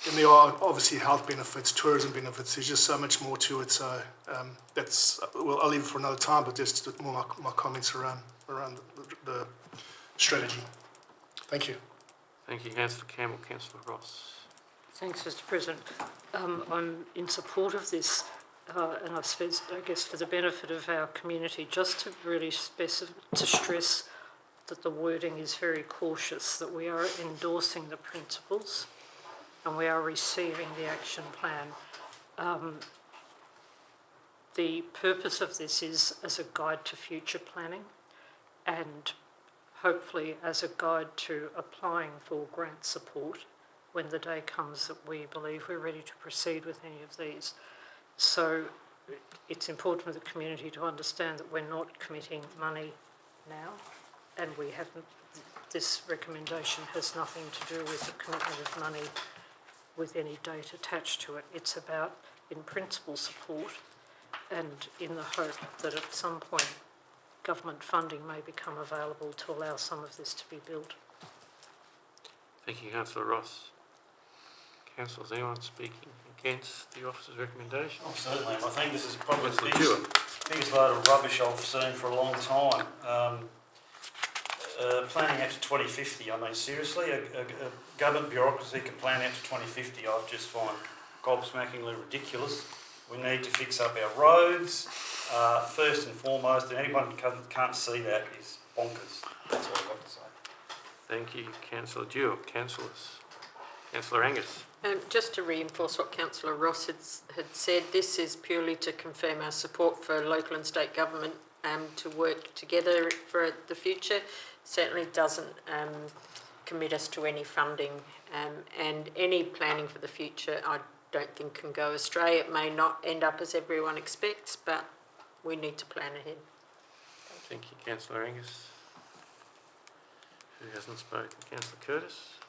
And there are obviously health benefits, tourism benefits. There's just so much more to it. So I'll leave it for another time, but just more my comments around the strategy. Thank you. Thank you, Councillor Campbell. Councillor Ross. Thanks, Mr. President. I'm in support of this, and I guess for the benefit of our community, just to really to stress that the wording is very cautious, that we are endorsing the principles and we are receiving the action plan. The purpose of this is as a guide to future planning and hopefully as a guide to applying for grant support when the day comes that we believe we're ready to proceed with any of these. So it's important for the community to understand that we're not committing money now, and we haven't. This recommendation has nothing to do with the commitment of money with any date attached to it. It's about, in principle, support, and in the hope that at some point government funding may become available to allow some of this to be built. Thank you, Councillor Ross. Councillors, anyone speaking against the officer's recommendation? Oh, certainly. I think this is probably the Councillor biggest load of rubbish I've seen for a long time. Planning out to 2050, I mean, seriously, a government bureaucracy can plan out to 2050, I just find gobsmackingly ridiculous. We need to fix up our roads, first and foremost, and anyone who can't see that is bonkers. That's all I've got to say. Thank you, Councillor Dewar. Councillors. Councillor Angus. Just to reinforce what Councillor Ross had said, this is purely to confirm our support for local and state government to work together for the future. Certainly doesn't commit us to any funding, and any planning for the future I don't think can go astray. It may not end up as everyone expects, but we need to plan ahead. Thank you, Councillor Angus. Who hasn't spoken? Councillor Curtis.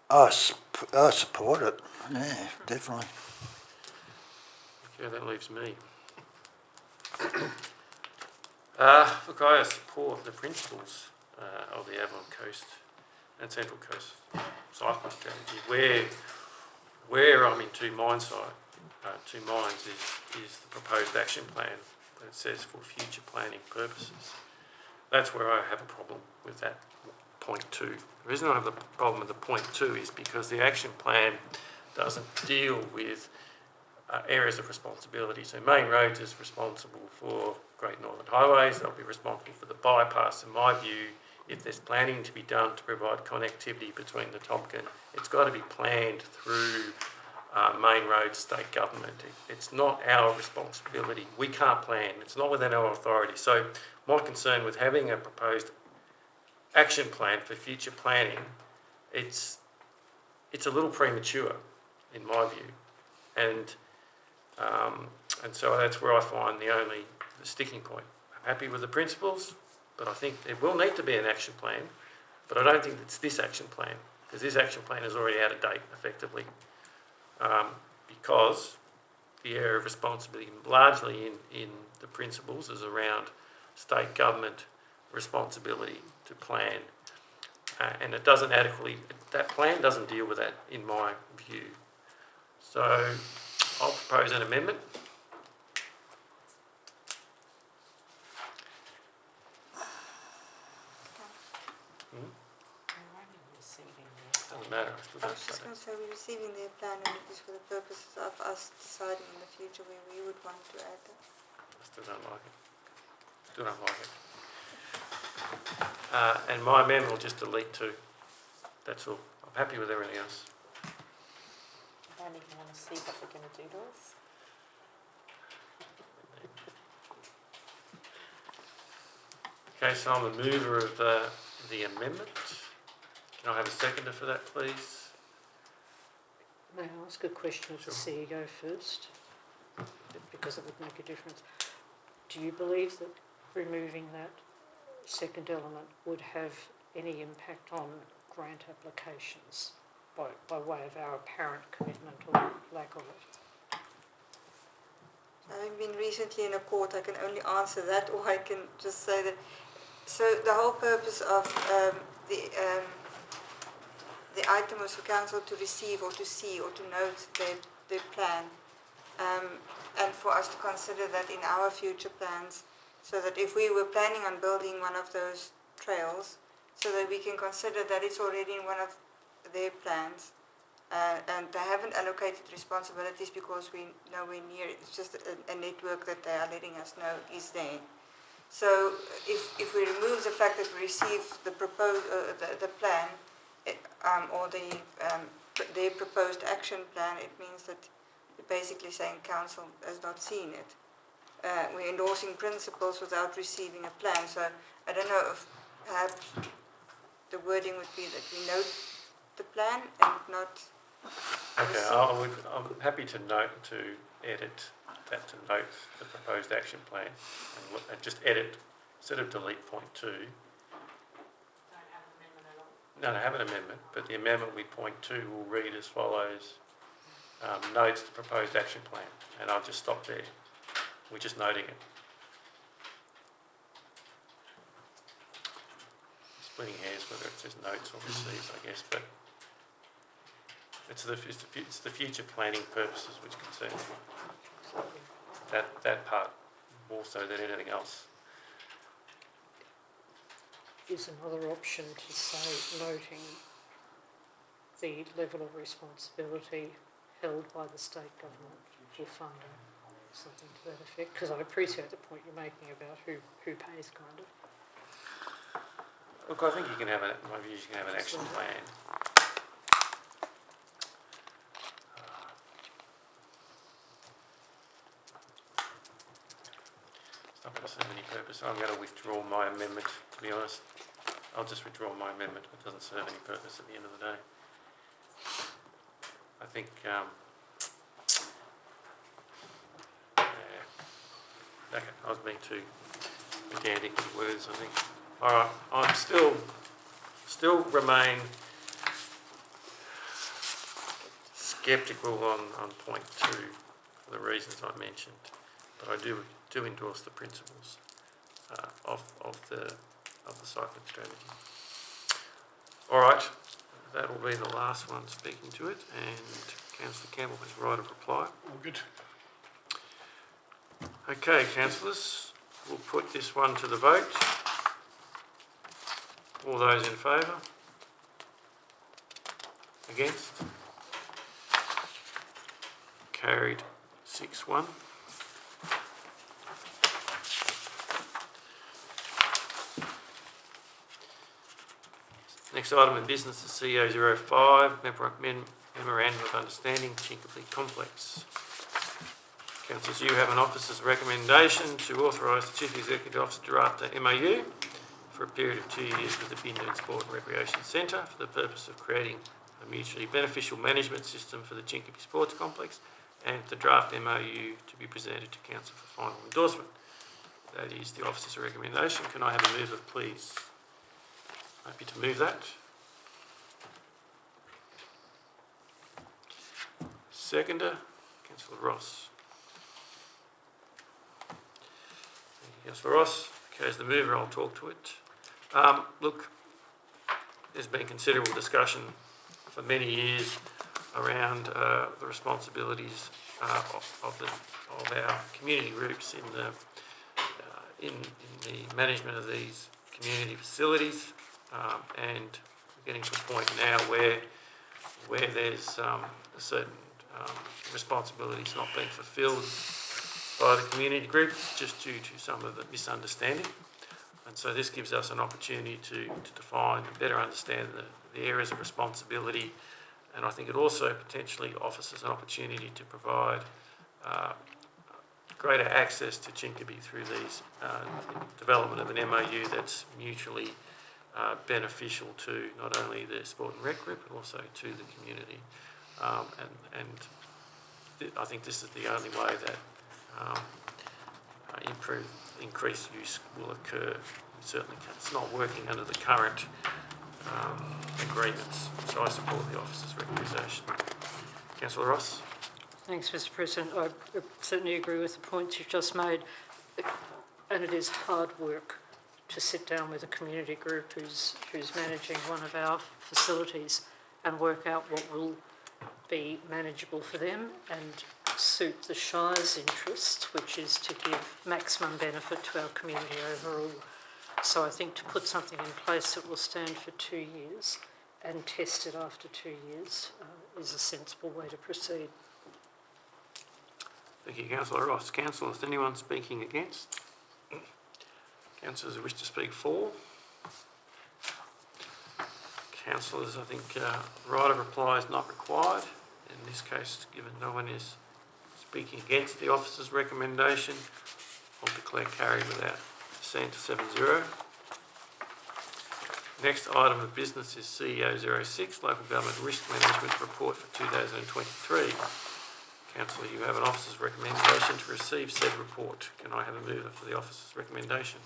I support it. Yeah, definitely. Okay, that leaves me. Look, I support the principles of the Avalon Coast and Central Coast cycling strategy. Where I'm in two minds is the proposed action plan that says for future planning purposes. That's where I have a problem with that point 2. The reason I have the problem with the point 2 is because the action plan doesn't deal with areas of responsibility. So Main Roads is responsible for Great Northern Highways. They'll be responsible for the bypass. In my view, if there's planning to be done to provide connectivity between the Tompkin, it's got to be planned through Main Roads state government. It's not our responsibility. We can't plan. It's not within our authority. So my concern with having a proposed action plan for future planning, it's a little premature in my view, and so that's where I find the sticking point. I'm happy with the principles, but I think there will need to be an action plan, but I don't think it's this action plan, because this action plan is already out of date effectively, because the area of responsibility largely in the principles is around state government responsibility to plan, and it doesn't adequately, that plan doesn't deal with that in my view. So I'll propose an amendment. Doesn't matter. I was just going to say, we're receiving their plan, and it is for the purposes of us deciding in the future where we would want to add that. I still don't like it. Still don't like it. And my amendment will just delete 2. That's all. I'm happy with everything else. I don't even want to see what they're going to do to us. Okay, so I'm the mover of the amendment. Can I have a seconder for that, please? May I ask a question of the CEO first? Because it would make a difference. Do you believe that removing that second element would have any impact on grant applications by way of our apparent commitment or lack of it? Having been recently in a court, I can only answer that, or I can just say that. So the whole purpose of the item was for council to receive or to see or to note their plan, and for us to consider that in our future plans, so that if we were planning on building one of those trails, so that we can consider that it's already in one of their plans, and they haven't allocated responsibilities because we're nowhere near it. It's just a network that they are letting us know is there. So if we remove the fact that we receive the plan, or their proposed action plan, it means that we're basically saying council has not seen it. We're endorsing principles without receiving a plan. So I don't know if perhaps the wording would be that we note the plan and not. Okay, I'm happy to edit that to note the proposed action plan and just edit, instead of delete point 2. Don't have an amendment at all. No, have an amendment, but the amendment we point to will read as follows. Notes the proposed action plan, and I'll just stop there. We're just noting it. Splitting hairs whether it says notes or receives, I guess, but it's the future planning purposes which concern me. That part more so than anything else. Is another option to say noting the level of responsibility held by the state government for funding, something to that effect? Because I appreciate the point you're making about who pays, kind of. Look, I think you can have my view is you can have an action plan. It's not going to serve any purpose. I'm going to withdraw my amendment, to be honest. I'll just withdraw my amendment. It doesn't serve any purpose at the end of the day. I think, okay, I was being too pedantic with words, I think. All right, I'm still remain sceptical on point 2 for the reasons I mentioned, but I do endorse the principles of the cycling strategy. All right, that will be the last one speaking to it, and Councillor Campbell has right of reply. All good. Okay, councillors, we'll put this one to the vote. All those in favour? Against? Carried 6-1. Next item of business is CO05, Memorandum of Understanding, Chincopeed Complex. Councillors, you have an officer's recommendation to authorise the Chief Executive Officer to draft a MOU for a period of 2 years with the Bindon Sport and Recreation Centre for the purpose of creating a mutually beneficial management system for the Chincopeed Sports Complex, and the draft MOU to be presented to Council for final endorsement. That is the officer's recommendation. Can I have a mover, please? Happy to move that. Seconder, Councillor Ross. Thank you, Councillor Ross. Okay, as the mover, I'll talk to it. Look, there's been considerable discussion for many years around the responsibilities of our community groups in the management of these community facilities, and we're getting to a point now where there's a certain responsibilities not being fulfilled by the community group just due to some of the misunderstanding. And so this gives us an opportunity to define and better understand the areas of responsibility, and I think it also potentially offers us an opportunity to provide greater access to Chincopeed through these development of an MOU that's mutually beneficial to not only the Sport and Rec group but also to the community. I think this is the only way that increased use will occur. Certainly, it's not working under the current agreements, so I support the officer's recommendation. Councillor Ross. Thanks, Mr. President. I certainly agree with the points you've just made, and it is hard work to sit down with a community group who's managing one of our facilities and work out what will be manageable for them and suit the Shire's interests, which is to give maximum benefit to our community overall. So I think to put something in place that will stand for 2 years and test it after 2 years is a sensible way to proceed. Thank you, Councillor Ross. Councillors, anyone speaking against? Councillors who wish to speak for? Councillors, I think right of reply is not required. In this case, given no one is speaking against the officer's recommendation, I'll declare carried without dissent 7-0. Next item of business is CEO 06, Local Government Risk Management Report for 2023. Councillor, you have an officer's recommendation to receive said report. Can I have a mover for the officer's recommendation?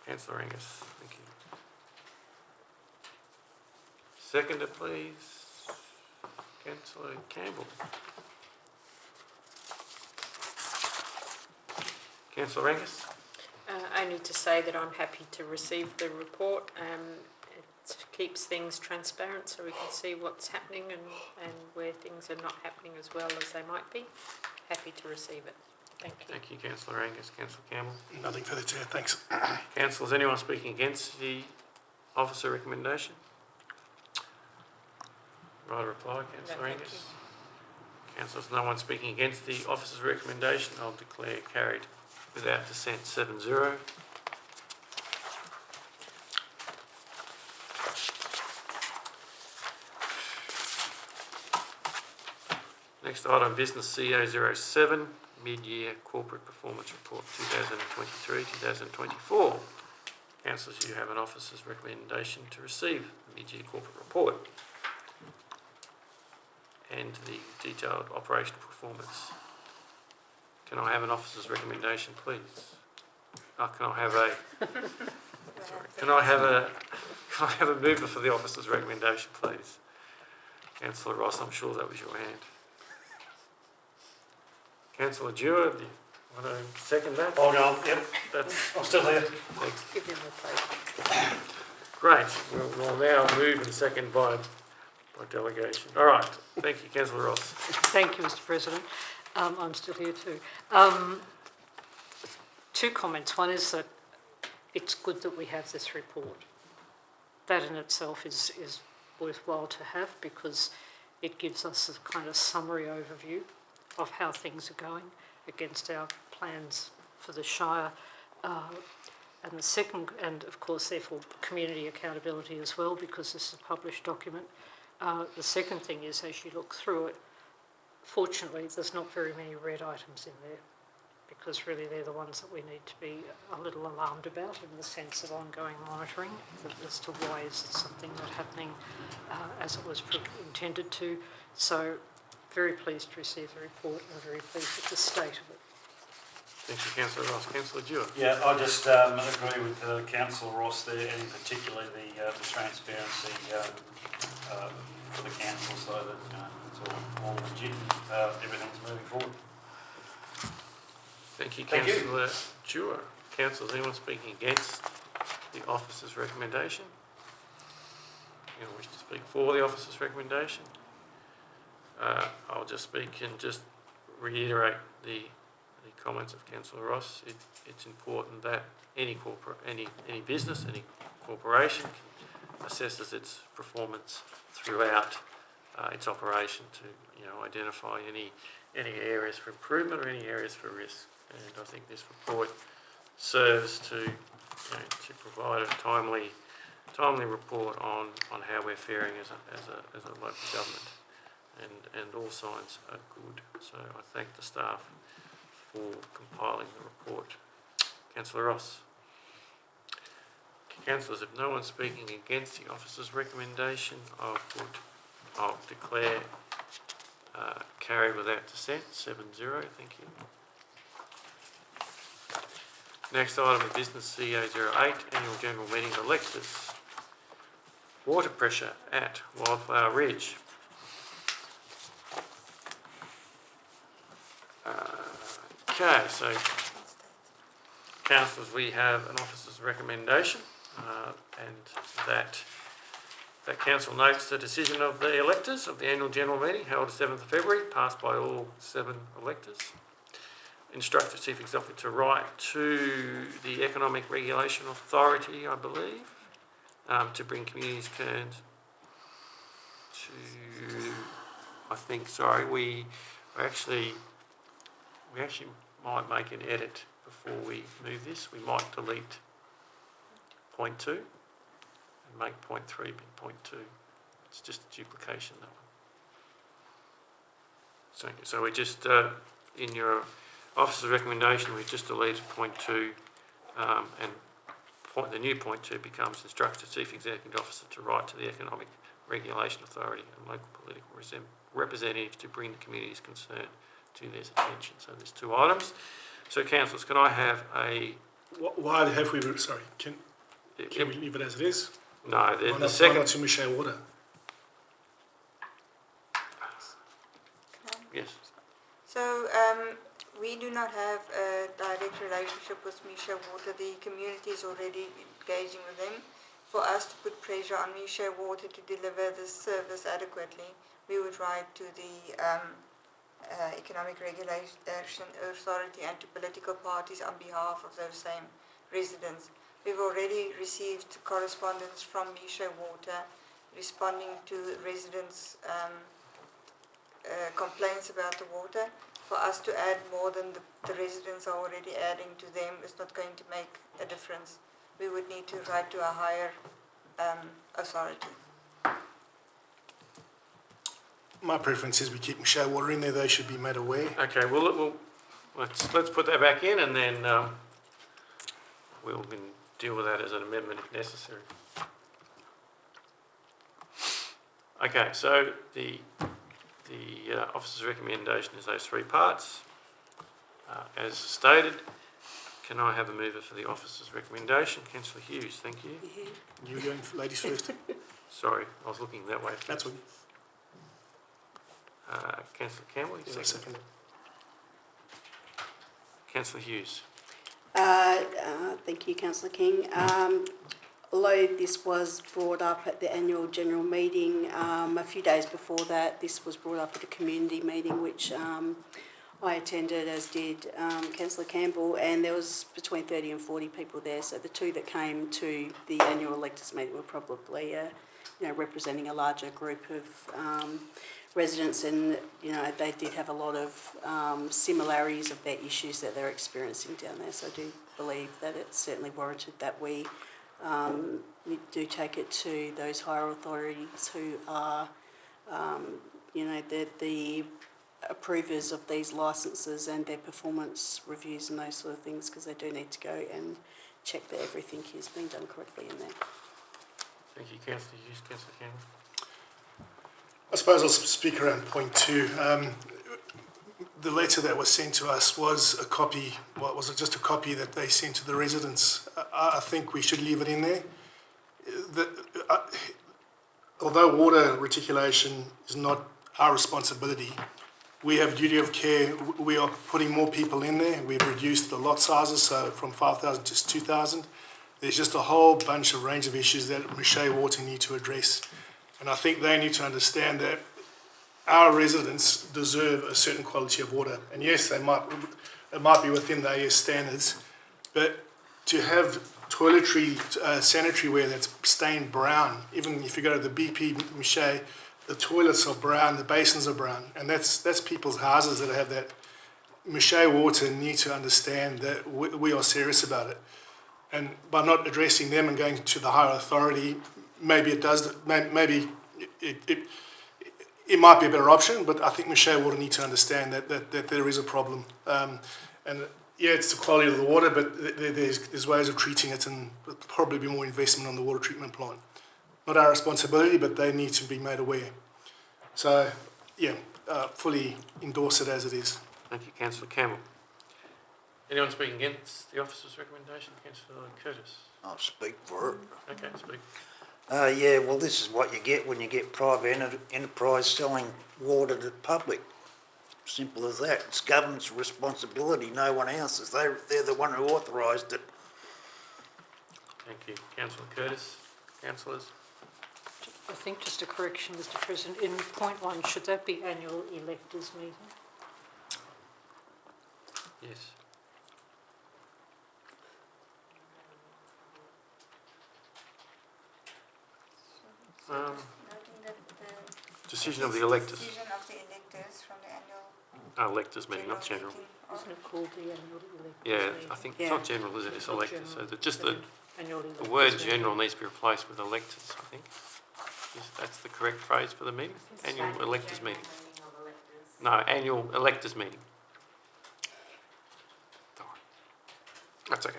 Councillor Angus, thank you. Seconder, please. Councillor Campbell. Councillor Angus? Only to say that I'm happy to receive the report. It keeps things transparent so we can see what's happening and where things are not happening as well as they might be. Happy to receive it. Thank you. Thank you, Councillor Angus. Councillor Campbell? Nothing further, Chair. Thanks. Councillor, is anyone speaking against the officer recommendation? Right reply, Councillor No, Angus. Councillors, no one speaking against the officer's recommendation. I'll declare carried without dissent 7-0. Next item, business CO07, mid-year corporate performance report 2023-2024. Councillors, you have an officer's recommendation to receive the mid-year corporate report and the detailed operational performance. Can I have an officer's recommendation, please? Can I have a mover for the officer's recommendation, please? Councillor Ross, I'm sure that was your hand. Councillor Dewar, do you want to second that? Hold on, yep, That's, I'm still here. thanks. Give him the plate. Great. We'll now move and second by delegation. All right. Thank you, Councillor Ross. Thank you, Mr. President. I'm still here too. Two comments. One is that it's good that we have this report. That in itself is worthwhile to have because it gives us a kind of summary overview of how things are going against our plans for the Shire. And the second, and of course therefore community accountability as well because this is a published document. The second thing is as you look through it, fortunately there's not very many red items in there because really they're the ones that we need to be a little alarmed about in the sense of ongoing monitoring as to why is it something not happening as it was intended to. So very pleased to receive the report and very pleased with the state of it. Thank you, Councillor Ross. Councillor Dewar. Yeah, I just agree with Councillor Ross there, and particularly the transparency for the council, so that it's all legit. Everything's moving forward. Thank you, Thank you. Councillor Dewar. Councillors, anyone speaking against the officer's recommendation? Anyone wish to speak for the officer's recommendation? I'll just speak and just reiterate the comments of Councillor Ross. It's important that any business, any corporation assesses its performance throughout its operation to identify any areas for improvement or any areas for risk. And I think this report serves to provide a timely report on how we're faring as a local government. And all signs are good. So I thank the staff for compiling the report. Councillor Ross. Councillors, if no one's speaking against the officer's recommendation, I'll declare carried without dissent, 7-0. Thank you. Next item of business, CO08, Annual General Meeting of Electors. Water pressure at Wildflower Ridge. Okay, so councillors, we have an officer's recommendation, and that council notes the decision of the electors of the annual general meeting held 7th of February, passed by all 7 electors. Instruct the Chief Executive to write to the Economic Regulation Authority, I believe, to bring communities concerned to, we actually might make an edit before we move this. We might delete point 2 and make point 3 be point 2. It's just a duplication, that one. So we just, in your officer's recommendation, we've just deleted point 2 and the new point 2 becomes instruct the Chief Executive Officer to write to the Economic Regulation Authority and local political representatives to bring the community's concern to their attention. So there's 2 items. So councillors, can I have a... Why have we, sorry, can we leave it as it is? No, Why the not, why second... not to Michelle Water? Yes. So we do not have a direct relationship with Misha Water. The community is already engaging with them. For us to put pressure on Misha Water to deliver this service adequately, we would write to the Economic Regulation Authority and to political parties on behalf of those same residents. We've already received correspondence from Misha Water responding to residents' complaints about the water. For us to add more than the residents are already adding to them is not going to make a difference. We would need to write to a higher authority. My preference is we keep Michelle Water in there. They should be made aware. Okay, well let's put that back in, and then we'll deal with that as an amendment if necessary. Okay, so the officer's recommendation is those 3 parts. As stated, can I have a mover for the officer's recommendation? Councillor Hughes, thank you. You were going for ladies first. Sorry, I was looking that way. That's all. Councillor Campbell, you second. Councillor Hughes. Thank you, Councillor King. Although this was brought up at the annual general meeting, a few days before that, this was brought up at a community meeting, which I attended, as did Councillor Campbell, and there was between 30 and 40 people there. So the 2 that came to the annual electors meeting were probably, representing a larger group of residents, and they did have a lot of similarities of their issues that they're experiencing down there. So I do believe that it's certainly warranted that we do take it to those higher authorities who are, the approvers of these licences and their performance reviews and those sort of things, because they do need to go and check that everything is being done correctly in there. Thank you, Councillor Hughes. Councillor Campbell. I suppose I'll speak around point 2. The letter that was sent to us was a copy. What was it? Just a copy that they sent to the residents. I think we should leave it in there. Although water reticulation is not our responsibility, we have duty of care. We are putting more people in there. We've reduced the lot sizes, so from 5,000 to 2,000. There's just a whole bunch of range of issues that Michelle Water need to address. And I think they need to understand that our residents deserve a certain quality of water. And yes, it might be within the AS standards, but to have toiletry, sanitary ware that's stained brown, even if you go to the BP Michelle, the toilets are brown, the basins are brown, and that's people's houses that have that. Michelle Water need to understand that we are serious about it. And by not addressing them and going to the higher authority, maybe it does. Maybe it might be a better option. But I think Michelle Water need to understand that there is a problem. And yeah, it's the quality of the water, but there's ways of treating it, and probably be more investment on the water treatment plant. Not our responsibility, but they need to be made aware. So yeah, fully endorse it as it is. Thank you, Councillor Campbell. Anyone speaking against the officer's recommendation? Councillor Curtis. I'll speak for it. Okay, speak. Yeah, well, this is what you get when you get private enterprise selling water to the public. Simple as that. It's government's responsibility, no one else's. They're the one who authorised it. Thank you. Councillor Curtis. Councillors. I think just a correction, Mr. President. In point 1, should that be annual electors meeting? Yes. Decision of the electors. Decision of the electors from the annual Electors meeting, not general. Isn't it called the annual electors Yeah, meeting? I think it's not general, is it? It's electors. So just the Annual electors word meeting. general needs to be replaced with electors, I think. That's the correct phrase for the meeting? Annual electors meeting. No, annual electors meeting. That's okay.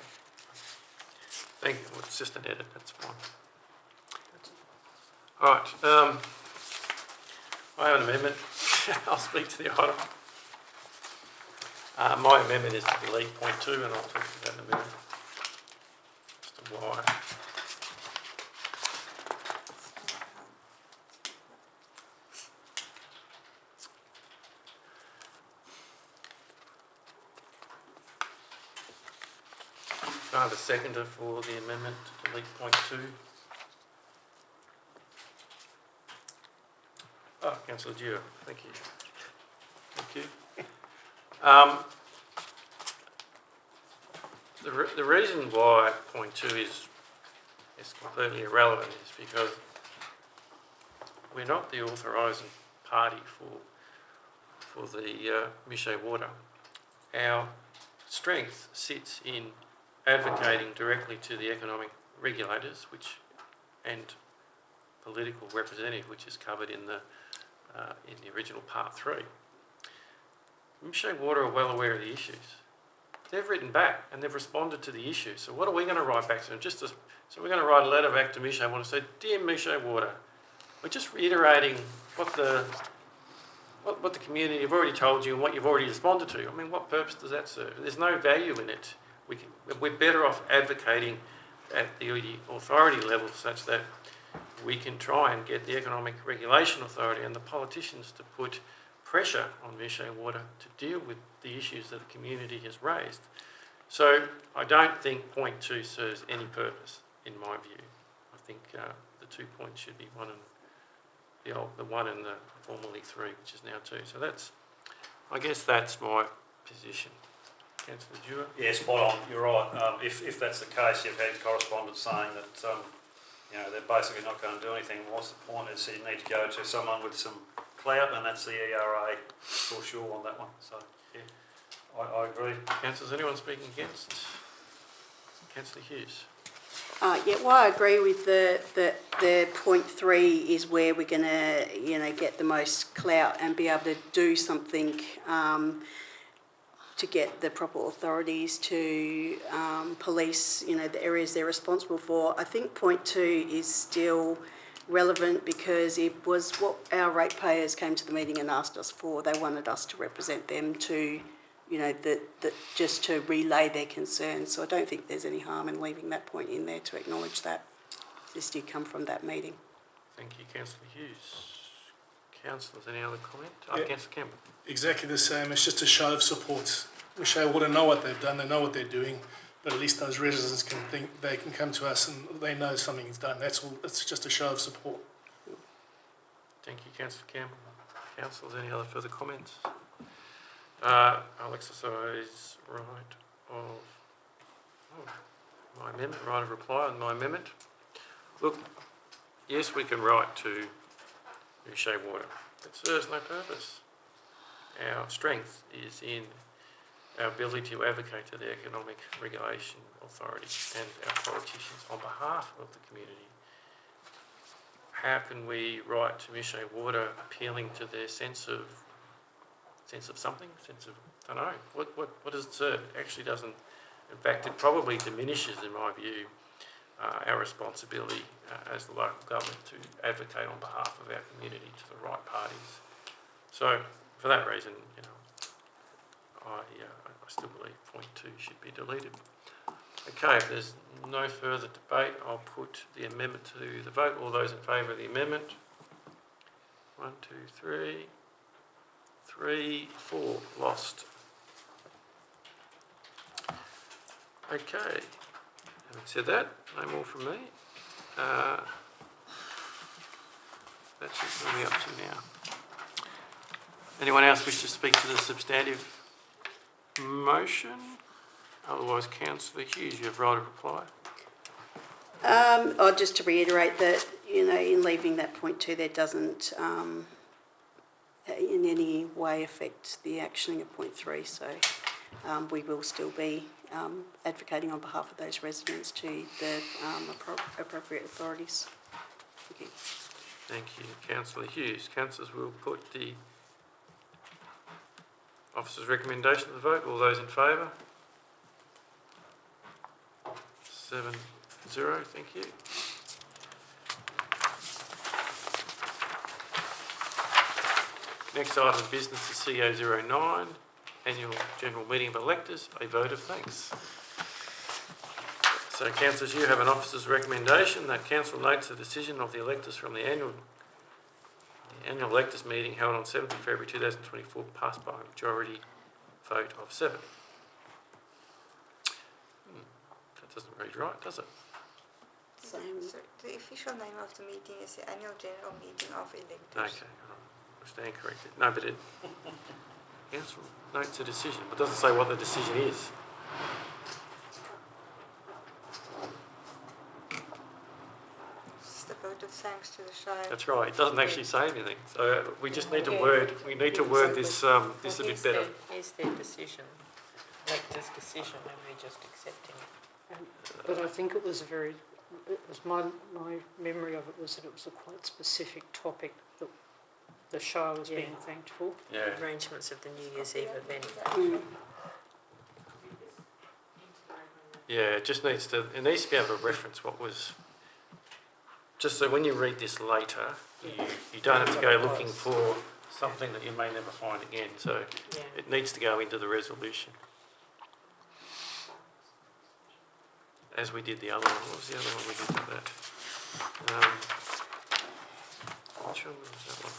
Thank you. Well, it's just an edit, that's fine. All right. I have an amendment. I'll speak to the item. My amendment is to delete point 2, and I'll talk to that in a minute. Just a why. Do I have a seconder for the amendment to delete point 2? Oh, Councillor Dewar, thank you. Thank you. The reason why point 2 is completely irrelevant is because we're not the authorising party for the Miche water. Our strength sits in advocating directly to the economic regulators, and political representative, which is covered in the original part 3. Miche Water are well aware of the issues. They've written back and they've responded to the issues. So what are we going to write back to them? So we're going to write a letter back to Miche Water and say, "Dear Miche Water, we're just reiterating what the community have already told you and what you've already responded to." I mean, what purpose does that serve? There's no value in it. We're better off advocating at the authority level such that we can try and get the Economic Regulation Authority and the politicians to put pressure on Miche Water to deal with the issues that the community has raised. So I don't think point 2 serves any purpose, in my view. I think the 2 points should be one and the formerly 3, which is now 2. So I guess that's my position. Councillor Dewar? Yeah, spot on. You're right. If that's the case, you've had correspondence saying that they're basically not going to do anything. What's the point? Is you need to go to someone with some clout, and that's the ERA for sure on that one. So yeah, I agree. Councillors, anyone speaking against? Councillor Hughes. Well, I agree with the point 3 is where we're going to, get the most clout and be able to do something to get the proper authorities to police, the areas they're responsible for. I think point 2 is still relevant because it was what our ratepayers came to the meeting and asked us for. They wanted us to represent them to, just to relay their concerns. So I don't think there's any harm in leaving that point in there to acknowledge that this did come from that meeting. Thank you, Councillor Hughes. Councillors, any other comment? Yeah. Councillor Campbell. Exactly the same. It's just a show of support. Miche Water know what they've done. They know what they're doing. But at least those residents can think they can come to us and they know something is done. That's all. It's just a show of support. Thank you, Councillor Campbell. Councillors, any other further comments? I'll exercise my amendment, right of reply on my amendment. Look, yes, we can write to Miche Water. It serves no purpose. Our strength is in our ability to advocate to the Economic Regulation Authority and our politicians on behalf of the community. How can we write to Miche Water appealing to their sense of something? I don't know. What does it serve? It actually doesn't. In fact, it probably diminishes, in my view, our responsibility as the local government to advocate on behalf of our community to the right parties. So, for that reason, I still believe point 2 should be deleted. Okay, if there's no further debate, I'll put the amendment to the vote. All those in favour of the amendment? 1, 2, 3. 3, 4. Lost. Okay. Having said that, no more from me. That's just where we're up to now. Anyone else wish to speak to the substantive motion? Otherwise, Councillor Hughes, you have right of reply. Just to reiterate that, in leaving that point 2, that doesn't in any way affect the actioning of point 3. So we will still be advocating on behalf of those residents to the appropriate authorities. Thank you. Thank you, Councillor Hughes. Councillors, will put the officer's recommendation to the vote. All those in favour? 7-0. Thank you. Next item of business is CO09, Annual General Meeting of Electors, a vote of thanks. So, councillors, you have an officer's recommendation that council notes the decision of the electors from the annual electors meeting held on 7th of February 2024 passed by a majority vote of 7. That doesn't read right, does it? So the official name of the meeting is the Annual General Meeting of Electors. Okay, all right. I stand corrected. No, but it council notes the decision, but doesn't say what the decision is. It's the vote of thanks to the Shire. That's right. It doesn't actually say anything. So we just need to word. We need to word this this a bit better. Here's their decision, electors' decision, and we're just accepting it. But I think it was my memory of it was that it was a quite specific topic that the Shire was being thanked for. Yeah. Arrangements of the New Year's Eve event. Yeah. It just needs to. It needs to be able to reference what was. Just so when you read this later, you don't have to go looking for something that you may never find again. So it needs to go into the resolution. As we did the other one. What was the other one we did with that? Which one was that one?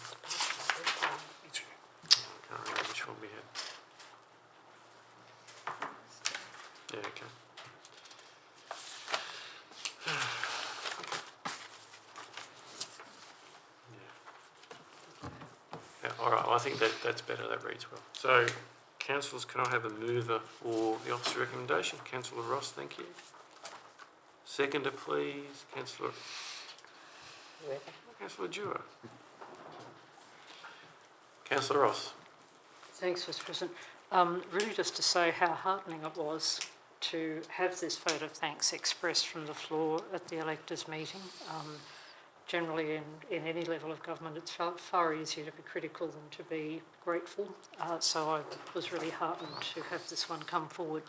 I can't remember which one we had. Yeah, okay. Yeah, all right, well, I think that's better, that reads well. So, councillors, can I have a mover for the officer recommendation? Councillor Ross, thank you. Seconder, please. Councillor Dewar. Councillor Ross. Thanks, Mr. President. Really just to say how heartening it was to have this vote of thanks expressed from the floor at the electors' meeting. Generally in any level of government it's far easier to be critical than to be grateful. So I was really heartened to have this one come forward.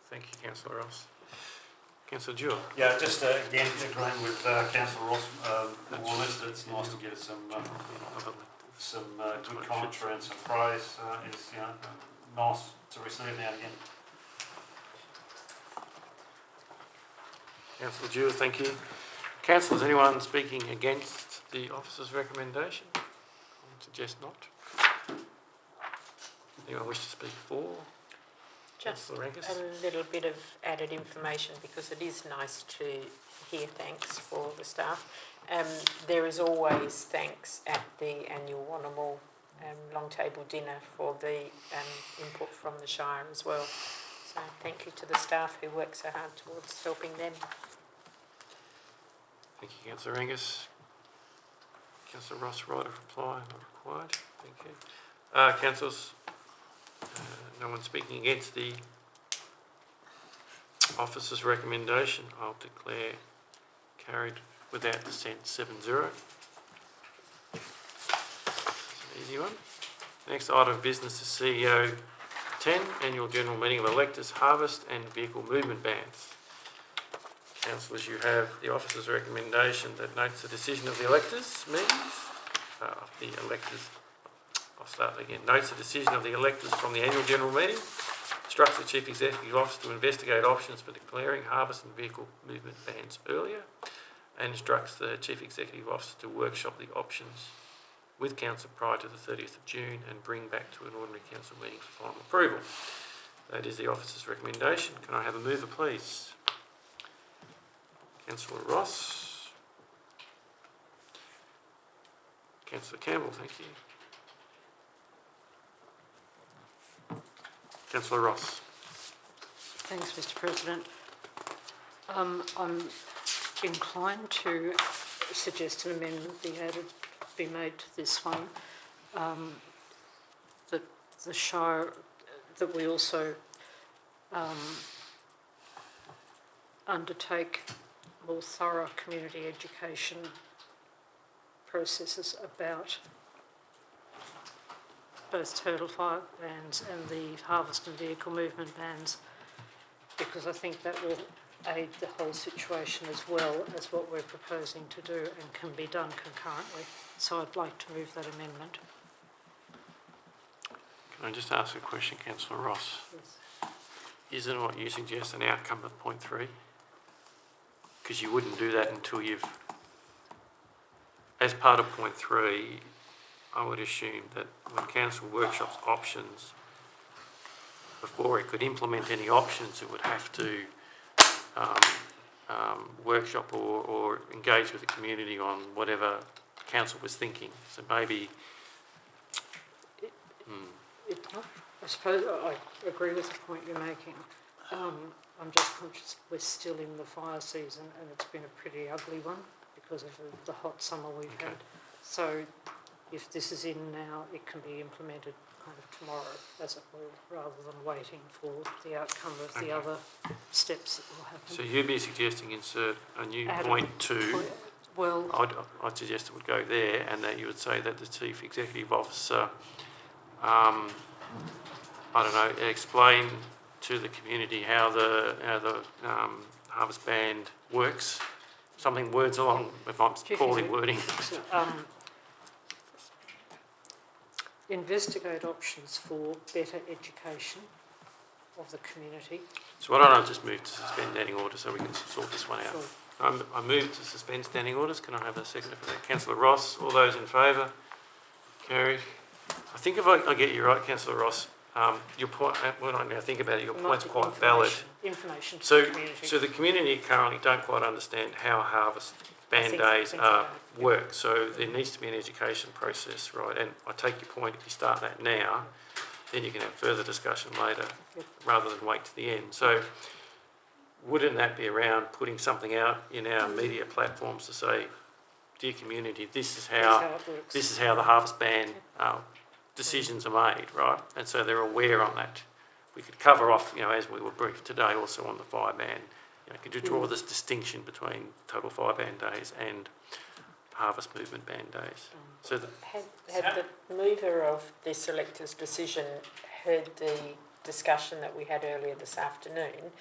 Thank you, Councillor Ross. Councillor Dewar. Yeah, just again agreeing with Councillor Ross, more or less, it's nice to get some good commentary and some praise. Is nice to receive now and again. Councillor Dewar, thank you. Councillors, anyone speaking against the officer's recommendation? I would suggest not. Anyone wish to speak for? Just Councillor Angus? a little bit of added information because it is nice to hear thanks for the staff. There is always thanks at the annual Wannamal long table dinner for the input from the Shire as well. So thank you to the staff who work so hard towards helping them. Thank you, Councillor Angus. Councillor Ross, right of reply, not required. Thank you. Councillors, no one speaking against the officer's recommendation. I'll declare carried without dissent 7-0. It's an easy one. Next item of business is CEO 10, Annual General Meeting of Electors, Harvest and Vehicle Movement Bans. Councillors, you have the officer's recommendation that notes the decision of the electors meetings, I'll start again. Notes the decision of the electors from the annual general meeting, instructs the Chief Executive Officer to investigate options for declaring harvest and vehicle movement bans earlier, and instructs the Chief Executive Officer to workshop the options with Council prior to the 30th of June and bring back to an ordinary Council meeting for final approval. That is the officer's recommendation. Can I have a mover, please? Councillor Ross. Councillor Campbell, thank you. Councillor Ross. Thanks, Mr. President. I'm inclined to suggest an amendment be made to this one, that the Shire, that we also undertake more thorough community education processes about both turtle fire bans and the harvest and vehicle movement bans, because I think that will aid the whole situation as well as what we're proposing to do and can be done concurrently. So I'd like to move that amendment. Can I just ask a question, Councillor Ross? Yes. Isn't what you suggest an outcome of point 3? Because you wouldn't do that until you've, as part of point 3, I would assume that when council workshops options, before it could implement any options, it would have to workshop or engage with the community on whatever council was thinking. So maybe... I suppose I agree with the point you're making. I'm just conscious we're still in the fire season and it's been a pretty ugly one because of the hot summer we've had. So if this is in now, it can be implemented kind of tomorrow, as it were, rather than waiting for the outcome of the other steps that will happen. So you'd be suggesting insert a new point 2. Well, I'd suggest it would go there, and that you would say that the Chief Executive Officer, I don't know, explain to the community how the harvest band works. Something words along, if I'm poorly wording. Investigate options for better education of the community. So why don't I just move to suspend standing orders so we can sort this one out? Sure. I move to suspend standing orders. Can I have a second for that? Councillor Ross, all those in favour? Carried. I think if I get you right, Councillor Ross, your point, when I now think about it, your point's quite valid. Information to So, the community. so the community currently don't quite understand how harvest band days work. So there needs to be an education process, right? And I take your point, if you start that now, then you can have further discussion later, rather than wait to the end. So wouldn't that be around putting something out in our media platforms to say, dear community, this is how the harvest ban decisions are made, right? And so they're aware on that. We could cover off, as we were briefed today, also on the fire ban. Could you draw this distinction between total fire ban days and harvest movement ban days? So had the mover of the selector's decision heard the discussion that we had earlier this afternoon,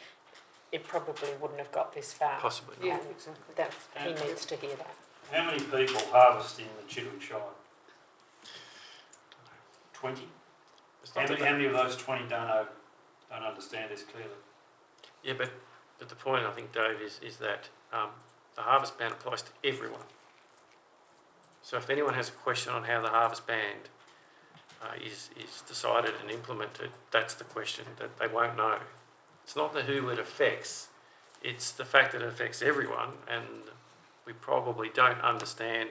it probably wouldn't have got this far. Possibly not. Yeah, exactly. That he needs to hear that. How many people harvest in the Chittering Shire? 20? How many of those 20 don't understand this clearly? Yeah, but the point, I think, Dave, is that the harvest ban applies to everyone. So if anyone has a question on how the harvest ban is decided and implemented, that's the question that they won't know. It's not the who it affects, it's the fact that it affects everyone, and we probably don't understand,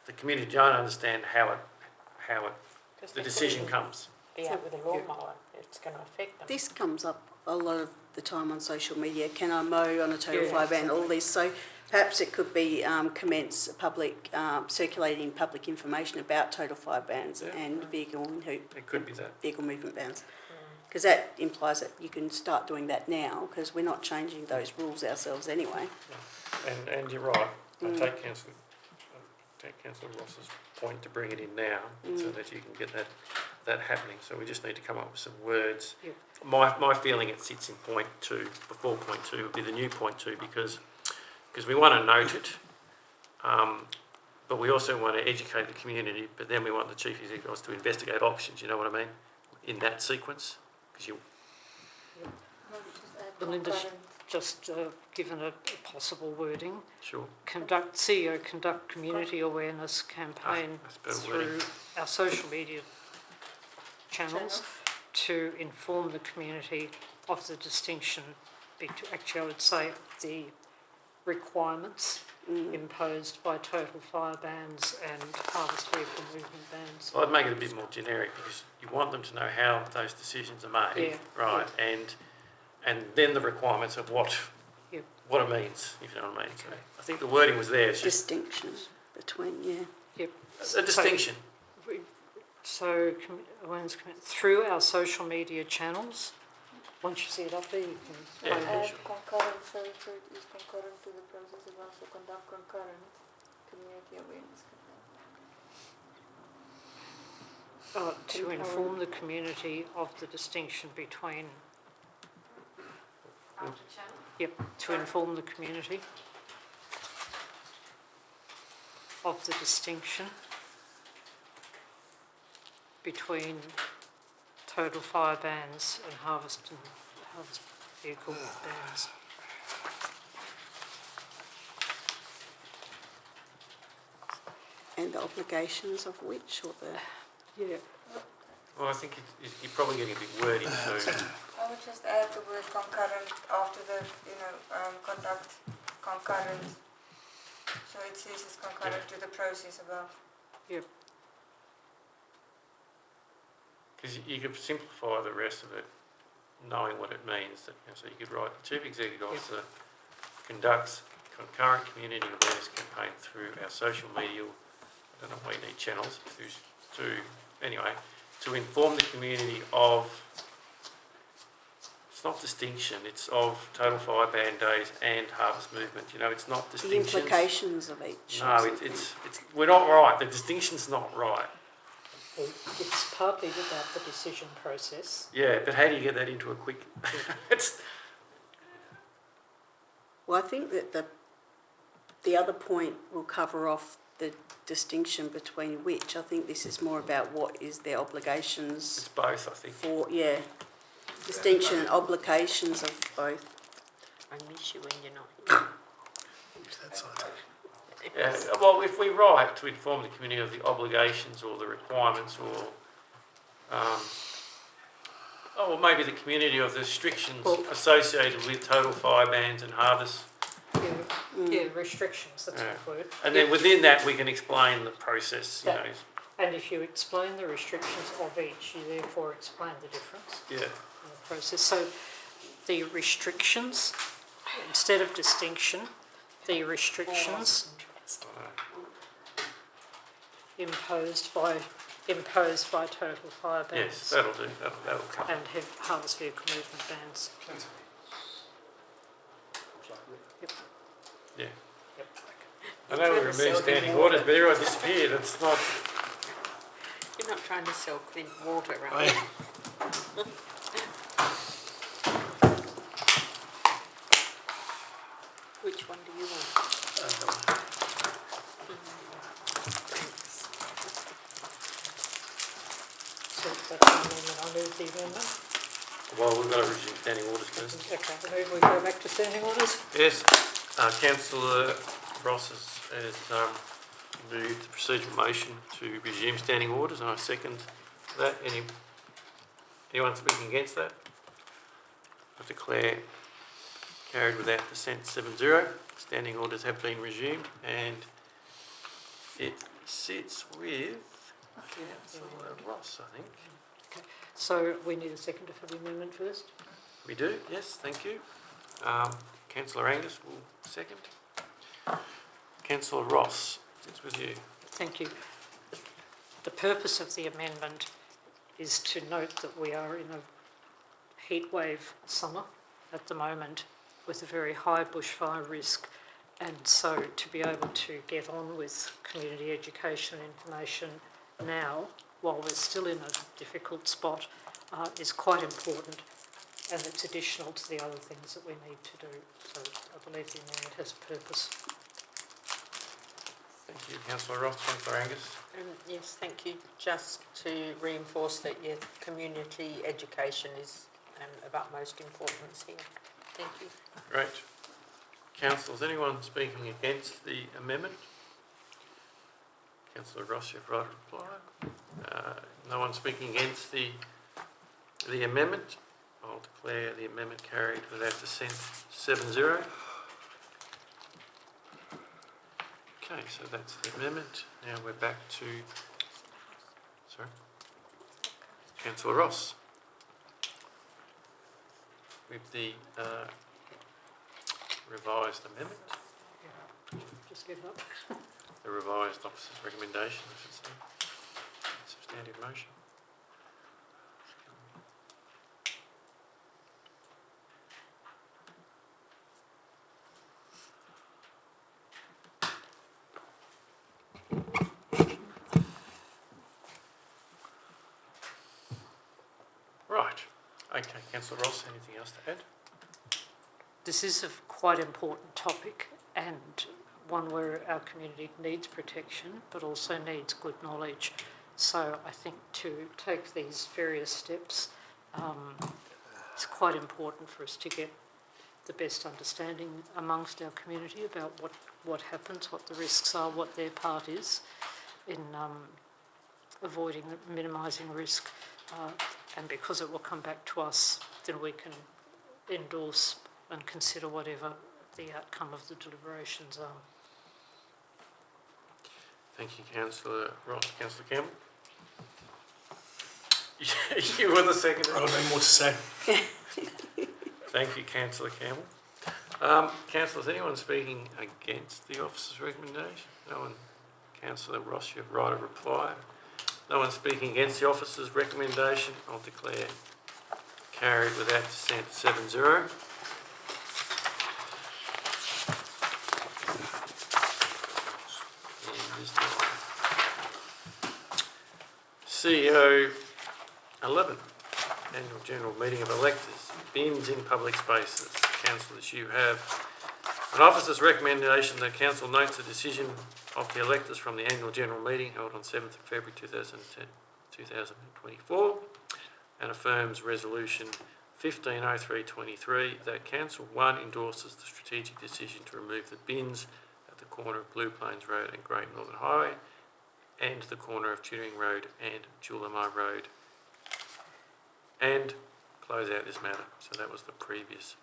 the community don't understand how the decision comes. Be out with a lawnmower, it's going to affect them. This comes up a lot of the time on social media. Can I mow on a total fire ban? All this. So perhaps it could be commence public circulating public information about total fire bans and vehicle movement bans. Because that implies that you can start doing that now, because we're not changing those rules ourselves anyway. Yeah. And you're right. I take Councillor Ross's point to bring it in now, so that you can get that happening. So we just need to come up with some words. Yeah. My feeling it sits in point 2, before point 2 would be the new point 2, because we want to note it, but we also want to educate the community, but then we want the Chief Executive to investigate options, you know what I mean, in that sequence. Belinda's just given a possible wording. Sure. CEO conduct community awareness campaign through our social media channels to inform the community of the distinction, actually I would say the requirements imposed by total fire bans and harvest vehicle movement bans. I'd make it a bit more generic, because you want them to know how those decisions are made, right? Yeah. And then the requirements of what it means, if you know what I mean. So I think the wording was there. It's distinction between, a distinction. So through our social media channels, once you see it up there, you can... concurrent, so it is concurrent to the process of also conduct concurrent community awareness campaign. To inform the community of the distinction between... Yep, to inform the community of the distinction between total fire bans and harvest vehicle bans. And the obligations of which, or the... Yeah. Well, I think you're probably getting a bit wordy, so I would just add the word concurrent after the, conduct concurrent. So it says it's concurrent to the process above. Yep. because you could simplify the rest of it, knowing what it means. So you could write, the Chief Executive Officer conducts concurrent community awareness campaign through our social media, I don't know why you need channels, to inform the community of, it's not distinction, it's of total fire ban days and harvest movement. You know, it's not The distinctions. implications of each. No, it's we're not right. The distinction's not right. Well, it's partly about the decision process. Yeah, but how do you get that into a quick? Well, I think that the other point will cover off the distinction between which. I think this is more about what is their obligations It's both, I think. for, distinction and obligations of both. I miss you when you're not here. Use that side. Yeah, well, if we write to inform the community of the obligations or the requirements or, or maybe the community of the restrictions associated with total fire bans and harvest. Yeah, restrictions, that's a good word. And then within that we can explain the process, you know. And if you explain the restrictions of each, you therefore explain the difference Yeah. in the process. So the restrictions, instead of distinction, the restrictions imposed by total fire bans. Yes, that'll do. That'll cover. And harvest vehicle movement bans. Yep. Yeah. Yep. I know we removed standing orders, but everyone disappeared. It's not. You're not trying to sell clean water, Oh, right? yeah. Which one do you want? So that's the amendment. I move the amendment. Well, we've got to resume standing orders first. Okay, I move we go back to standing orders. Yes, Councillor Ross has moved the procedural motion to resume standing orders, and I second that. Anyone speaking against that? I declare carried without dissent 7-0. Standing orders have been resumed, and it sits with Councillor Ross, I think. So we need a seconder for the amendment first. We do, yes, thank you. Councillor Angus will second. Councillor Ross, it's with you. Thank you. The purpose of the amendment is to note that we are in a heatwave summer at the moment with a very high bushfire risk, and so to be able to get on with community education and information now, while we're still in a difficult spot, is quite important, and it's additional to the other things that we need to do. So I believe the amendment has a purpose. Thank you, Councillor Ross. Councillor Angus. Yes, thank you. Just to reinforce that your community education is of utmost importance here. Thank you. Great. Councillors, anyone speaking against the amendment? Councillor Ross, you've right to reply. No one speaking against the amendment. I'll declare the amendment carried without dissent 7-0. Okay, so that's the amendment. Now we're back to, sorry, Councillor Ross with the revised amendment, Just give it up. the revised officer's recommendation, I should say. Substantive motion. Right. Okay, Councillor Ross, anything else to add? this is a quite important topic and one where our community needs protection but also needs good knowledge. So I think to take these various steps, it's quite important for us to get the best understanding amongst our community about what happens, what the risks are, what their part is in avoiding, minimising risk. And because it will come back to us, then we can endorse and consider whatever the outcome of the deliberations are. Thank you, Councillor Ross. Councillor Campbell? You were the second. I don't know more to say. Thank you, Councillor Campbell. Councillors, anyone speaking against the officer's recommendation? No one. Councillor Ross, you have right of reply. No one speaking against the officer's recommendation. I'll declare carried without dissent 7-0. CEO 11, Annual General Meeting of Electors, bins in public spaces. Councillors, you have an officer's recommendation that Council notes the decision of the electors from the Annual General Meeting held on 7th of February 2024 and affirms Resolution 150323 that Council 1 endorses the strategic decision to remove the bins at the corner of Blue Plains Road and Great Northern Highway and the corner of Chittering Road and Julamar Road, and close out this matter. So that was the previous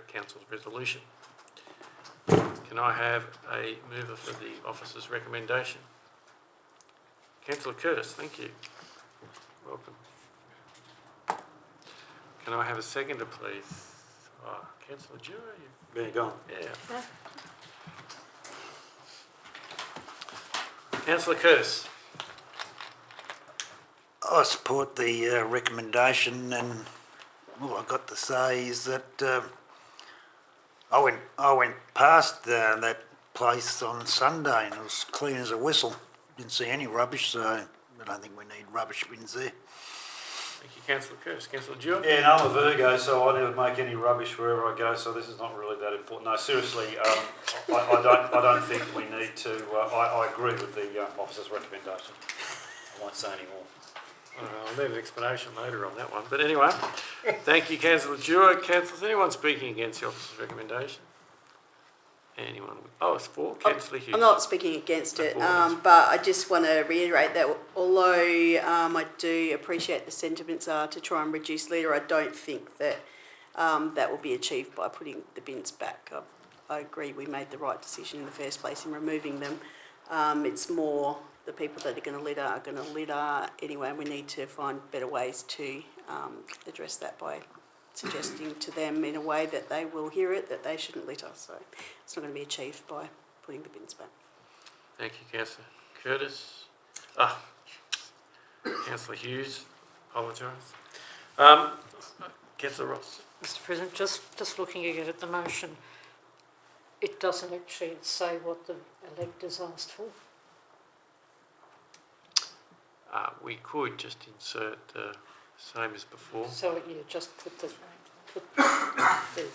Council's resolution. Can I have a mover for the officer's recommendation? Councillor Curtis, thank you. Welcome. Can I have a seconder, please? Oh, Councillor Dewar, There you go. yeah. Councillor Curtis. I support the recommendation, and all I've got to say is that I went past that place on Sunday and it was clean as a whistle. Didn't see any rubbish, so I don't think we need rubbish bins there. Thank you, Councillor Curtis. Councillor Dewar? Yeah, and I'm a Virgo, so I never make any rubbish wherever I go, so this is not really that important. No, seriously, I don't think we need to. I agree with the officer's recommendation. I won't say any more. I'll need an explanation later on that one. But anyway, thank you, Councillor Dewar. Councillors, anyone speaking against the officer's recommendation? Anyone? Oh, it's for Councillor Hughes. I'm not speaking against it, but I just want to reiterate that although I do appreciate the sentiments are to try and reduce litter, I don't think that that will be achieved by putting the bins back. I agree we made the right decision in the first place in removing them. It's more the people that are going to litter anyway, and we need to find better ways to address that by suggesting to them in a way that they will hear it that they shouldn't litter. So it's not going to be achieved by putting the bins back. Thank you, Councillor Curtis. Councillor Hughes, apologise. Councillor Ross. Mr. President, just looking again at the motion, it doesn't actually say what the electors asked for. We could just insert the same as before. So yeah, just put the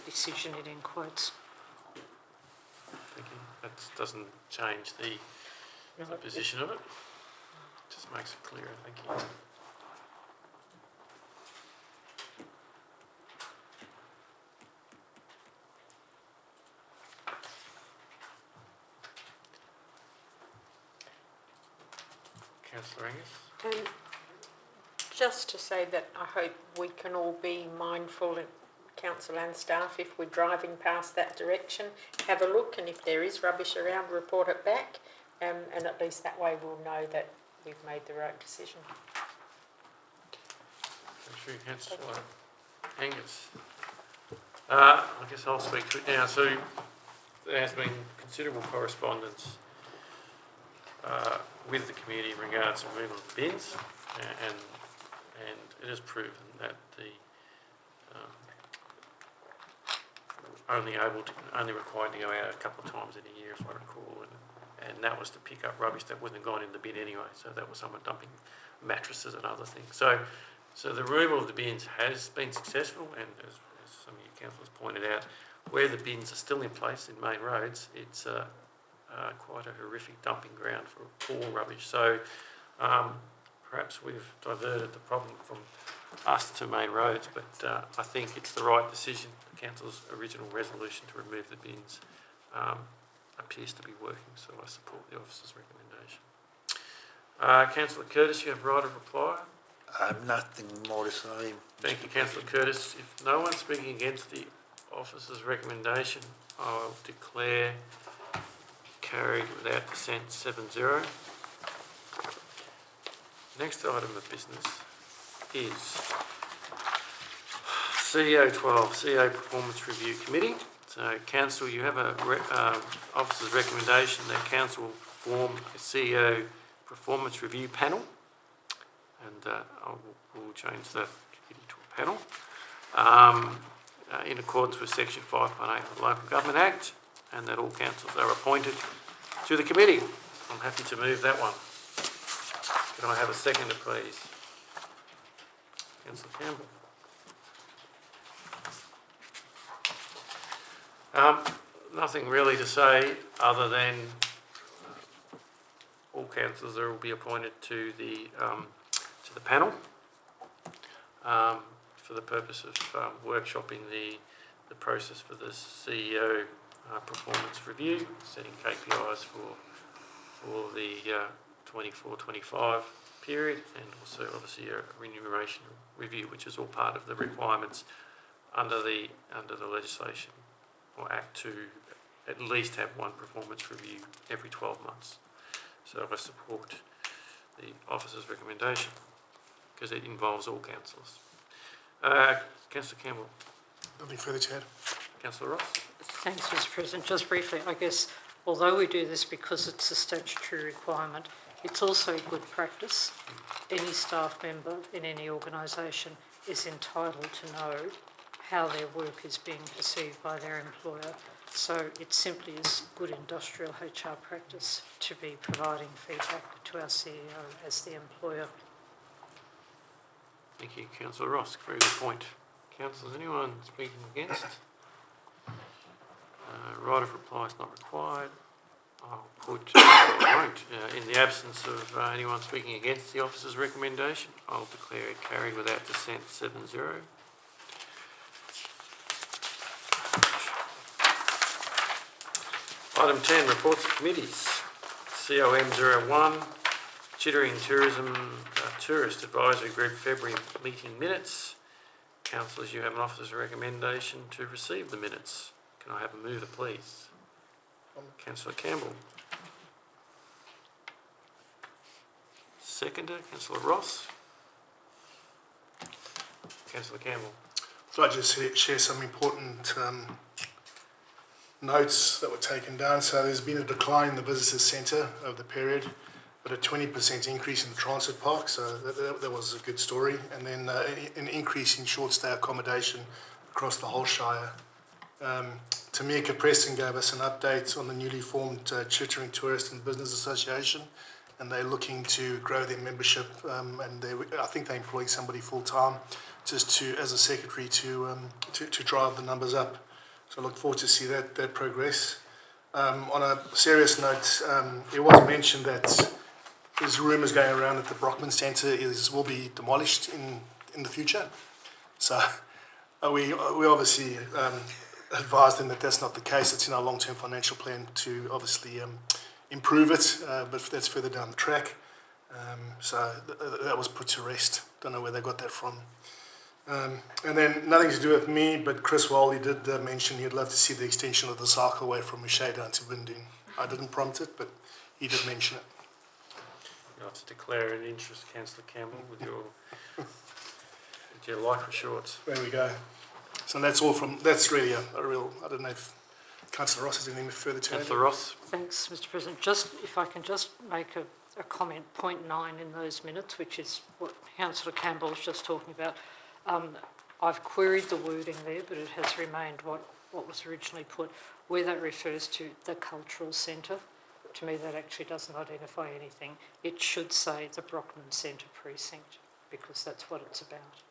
decision in quotes. Thank you. That doesn't change the position of it. Just makes it clearer. Thank you. Councillor Angus. Just to say that I hope we can all be mindful, council and staff, if we're driving past that direction, have a look, and if there is rubbish around, report it back, and at least that way we'll know that we've made the right decision. Thank you, Councillor Angus. I guess I'll speak to it now. So there has been considerable correspondence with the community in regards to removal of bins, and it has proven that the only required to go out a couple of times in a year, as I recall, and that was to pick up rubbish that wouldn't have gone in the bin anyway. So that was someone dumping mattresses and other things. So the removal of the bins has been successful, and as some of you councillors pointed out, where the bins are still in place in main roads, it's quite a horrific dumping ground for all rubbish. So perhaps we've diverted the problem from us to main roads, but I think it's the right decision. The council's original resolution to remove the bins appears to be working, so I support the officer's recommendation. Councillor Curtis, you have right of reply. I have nothing more to say. Thank you, Councillor Curtis. If no one's speaking against the officer's recommendation, I'll declare carried without dissent 7-0. Next item of business is CEO 12, CEO Performance Review Committee. So, Council, you have a officer's recommendation that Council form a CEO Performance Review Panel, and we'll change that committee to a panel in accordance with Section 5.8 of the Local Government Act, and that all councils are appointed to the committee. I'm happy to move that one. Can I have a seconder, please? Councillor Campbell. Nothing really to say other than all councillors will be appointed to the panel for the purpose of workshopping the process for the CEO performance review, setting KPIs for the 24-25 period, and also obviously a remuneration review, which is all part of the requirements under the legislation or Act to at least have one performance review every 12 months. So I support the officer's recommendation because it involves all councillors. Councillor Campbell. Nothing further to add. Councillor Ross. Thanks, Mr. President. Just briefly, I guess, although we do this because it's a statutory requirement, it's also good practice. Any staff member in any organisation is entitled to know how their work is being perceived by their employer. So it simply is good industrial HR practice to be providing feedback to our CEO as the employer. Thank you, Councillor Ross. Very good point. Councillors, anyone speaking against? Right of reply is not required. I won't. In the absence of anyone speaking against the officer's recommendation, I'll declare it carried without dissent 7-0. Item 10, reports of committees. COM 01, Chittering Tourism Tourist Advisory Group February meeting minutes. Councillors, you have an officer's recommendation to receive the minutes. Can I have a mover, please? Councillor Campbell. Seconder, Councillor Ross. Councillor Campbell. So I just share some important notes that were taken down. So there's been a decline in the visitor centre over the period, but a 20% increase in the transit park, so that was a good story. And then an increase in short stay accommodation across the whole Shire. Tamika Preston gave us an update on the newly formed Chittering Tourist and Business Association, and they're looking to grow their membership, and I think they're employing somebody full-time just to, as a secretary, to drive the numbers up. So I look forward to see that progress. On a serious note, it was mentioned that there's rumours going around that the Brockman Centre will be demolished in the future. So we obviously advised them that that's not the case. It's in our long-term financial plan to obviously improve it, but that's further down the track. So that was put to rest. Don't know where they got that from. And then nothing to do with me, but Chris Wally did mention he'd love to see the extension of the cycleway from Mouchet down to Winding. I didn't prompt it, but he did mention it. You'll have to declare an interest, Councillor Campbell, with your lycra shorts. There we go. So that's all from, that's really a real, I don't know if Councillor Ross has anything further to add. Councillor Ross. Thanks, Mr. President. If I can just make a comment, point 9 in those minutes, which is what Councillor Campbell was just talking about. I've queried the wording there, but it has remained what was originally put. Where that refers to the cultural centre, to me that actually doesn't identify anything. It should say the Brockman Centre precinct, because that's what it's about.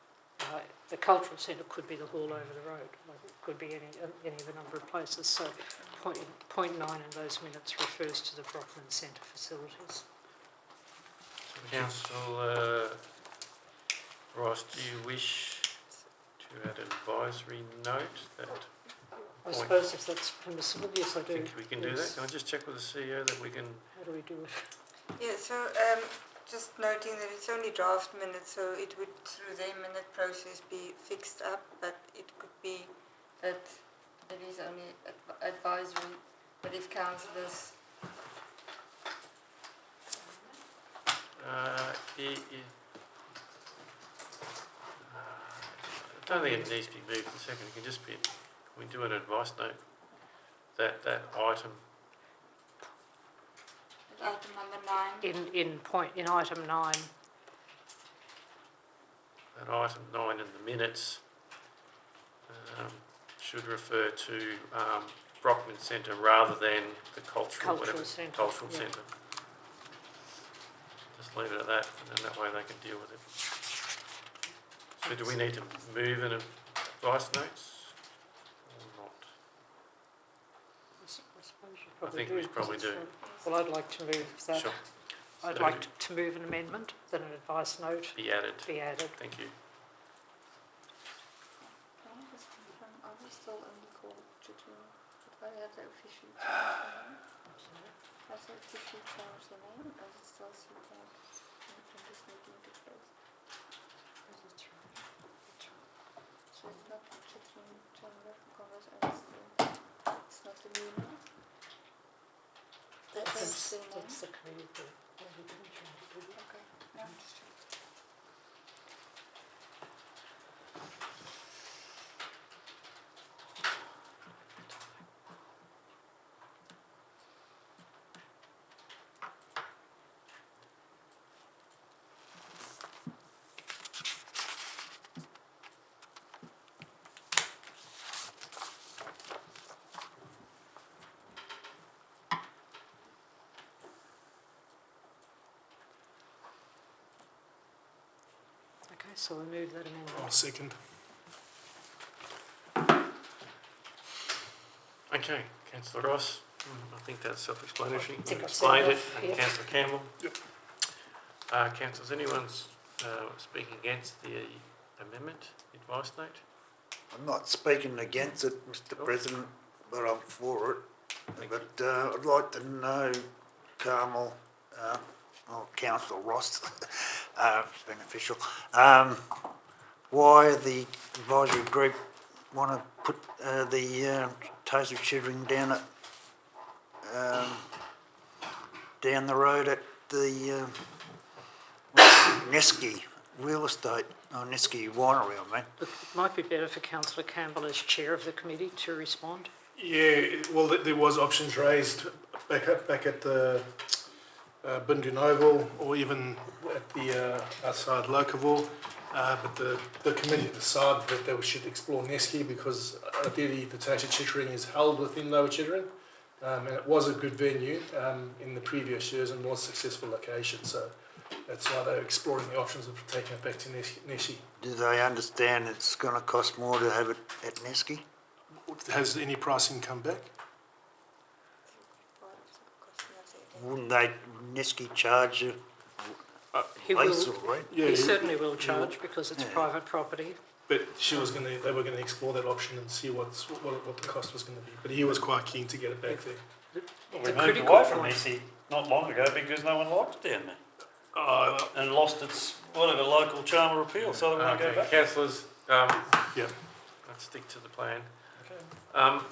The cultural centre could be the hall over the road, like it could be any of a number of places. So point 9 in those minutes refers to the Brockman Centre facilities. Councillor Ross, do you wish to add an advisory note that I suppose if that's permissible, yes, I do. think we can do that? Can I just check with the CEO that we can? How do we do it? Yeah, so just noting that it's only draft minutes, so it would, through their minute process, be fixed up, but it could be that it is only advisory, but if councillors... I don't think it needs to be moved in a second. It can just be, can we do an advice note that item? Item number 9. In item 9. That item 9 in the minutes should refer to Brockman Centre rather than the cultural centre. Cultural Yeah. Centre. Just leave it at that, and then that way they can deal with it. So do we need to move an advice notes or not? I suppose you I probably think do. we probably do. Well, I'd like to move that. Sure. I'd So like to move an amendment that an advice note be added. be added. Thank you. Can I just confirm, are we still only called Chittering? Did I have the official change the name? Has the official changed the name, or is it still CTAG from this meeting to close? So it's not Chittering Chamber of Commerce, and it's not the new name? That's the name? That's the committee that we didn't change it, did we? Okay, no, just checking. Okay, so I move that amendment. I'll second. Okay, Councillor Ross. I think that's self-explanatory. I think We've I've said explained it. enough, And yeah. Councillor Campbell. Yep. Councillors, anyone's speaking against the amendment, advice note? I'm not speaking against it, Mr President, but I'm for it. But I'd like to know, Carmel, or Councillor Ross, beneficial, why the advisory group want to put the Taste of Chittering down at down the road at the Neski Real Estate, or Neski Winery, I mean. It might be better for Councillor Campbell as chair of the committee to respond. Yeah, well, there was options raised back at the Bindu Noble, or even at the outside Locaville, but the committee decided that they should explore Neski because ideally the Taste of Chittering is held within Lower Chittering, and it was a good venue in the previous years and was a successful location, so that's why they're exploring the options of taking it back to Neski. Do they understand it's going to cost more to have it at Neski? Has any pricing come back? Wouldn't they, Neski charge you He lease will, or rent? Yeah, he certainly will charge because it's Yeah. private property. But they were going to explore that option and see what the cost was going to be. But he was quite keen to get it back there. Well, It's we a moved critical away from point. Messi not long ago because no one liked it down there Uh, and lost its whatever local charm or appeal, so they won't go back. Councillors, yeah. let's stick to the plan. Okay.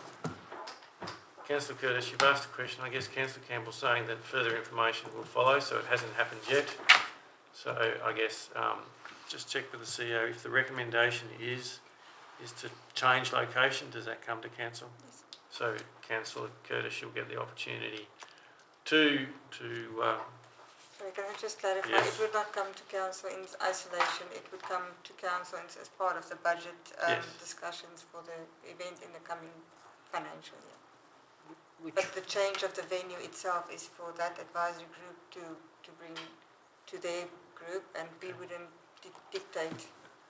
Councillor Curtis, you've asked a question. I guess Councillor Campbell's saying that further information will follow, so it hasn't happened yet. So I guess just check with the CEO if the recommendation is to change location. Does that come to council? Yes. So Councillor Curtis, you'll get the opportunity to Sorry, can I just clarify? Yes. It would not come to council in isolation, it would come to council as part of the budget Yes. discussions for the event in the coming financial year. Which, But the change of the venue itself is for that advisory group to bring to their group, and we wouldn't dictate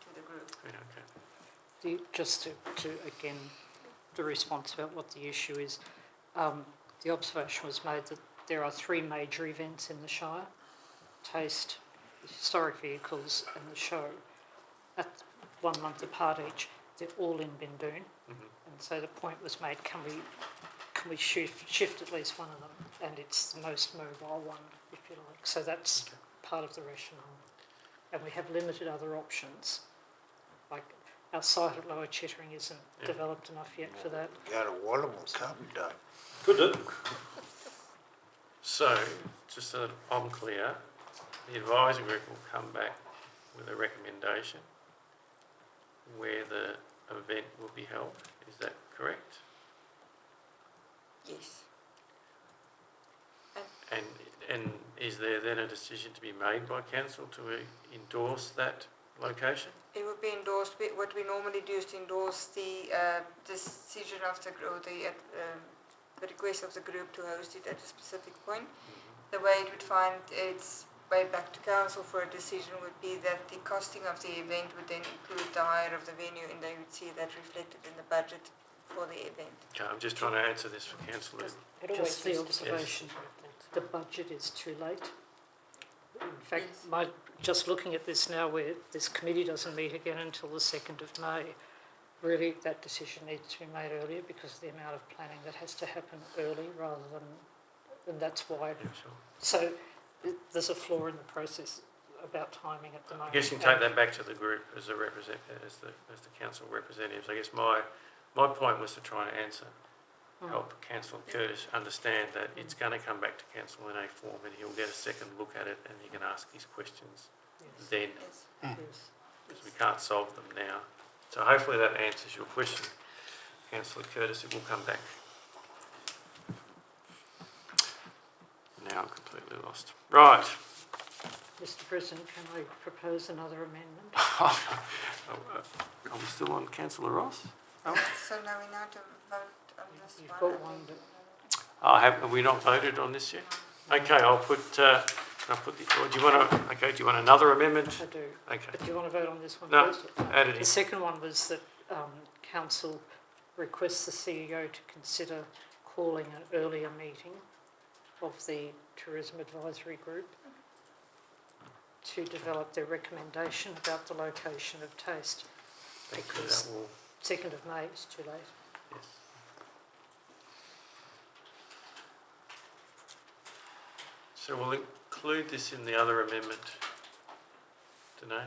to the group. Yeah, okay. Just to again, the response about what the issue is, the observation was made that there are 3 major events in the Shire: Taste, the historic vehicles and the show, at 1 month apart each. They're all in Bindoon. And so the point was made, can we shift at least one of them? And it's the most mobile one, if you like. So that's part of the rationale. And we have limited other options. Like our site at Lower Chittering isn't developed enough yet for that. Go to Wallamore, can't we, Dave? Could do. So, just so that I'm clear, the advisory group will come back with a recommendation where the event will be held. Is that correct? Yes. And is there then a decision to be made by council to endorse that location? It would be endorsed. What we normally do is to endorse the decision of the group, the request of the group to host it at a specific point. The way it would find its way back to council for a decision would be that the costing of the event would then include the hire of the venue, and they would see that reflected in the budget for the event. Okay, I'm just trying to answer this for council. Just the observation, the budget is too late. In fact, just looking at this now, where this committee doesn't meet again until the 2nd of May, really that decision needs to be made earlier because of the amount of planning that has to happen early rather than, and that's why. Yeah, sure. So there's a flaw in the process about timing at the moment. I guess you can take that back to the group as the council representatives. I guess my point was to try and help Councillor Curtis understand that it's going to come back to council in a form, and he'll get a second look at it, and he can ask his questions then, because we can't solve them now. So hopefully that answers your question, Councillor Curtis. It will come back. Now I'm completely lost. Right. Mr. President, can I propose another amendment? Are we still on Councillor Ross? So now we now to vote on this You've one. got one that Have we not voted on this yet? Okay, I'll put. Or do you want to? Okay, do you want another amendment? I do. Okay. But do you want to vote on this one No, first? add it in. The second one was that council requests the CEO to consider calling an earlier meeting of the Tourism Advisory Group to develop their recommendation about the location of Taste. Thank you. Because That will. 2nd of May is too late. Yes. So we'll include this in the other amendment, Danae?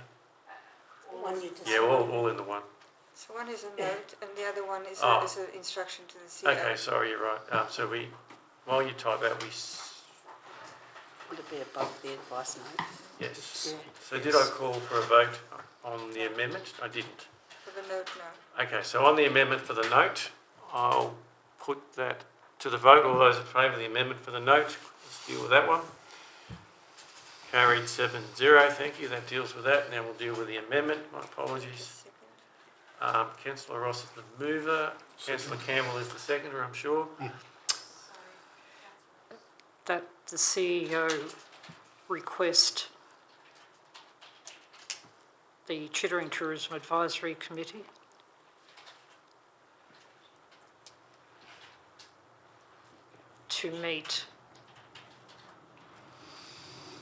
Yeah, all in the one. So one is a note, and the other one is Oh. is an instruction to the CEO. Okay, sorry, you're right. So while you type that, Would it be above the advice note? yes. Yeah. So did I call for a vote on the amendment? I didn't. For the note, no. Okay, so on the amendment for the note, I'll put that to the vote. All those in favour of the amendment for the note, let's deal with that one. Carried 7-0, thank you. That deals with that. Now we'll deal with the amendment. My apologies. Councillor Ross is the mover. Councillor Campbell is the seconder, I'm sure. That the CEO request the Chittering Tourism Advisory Committee to meet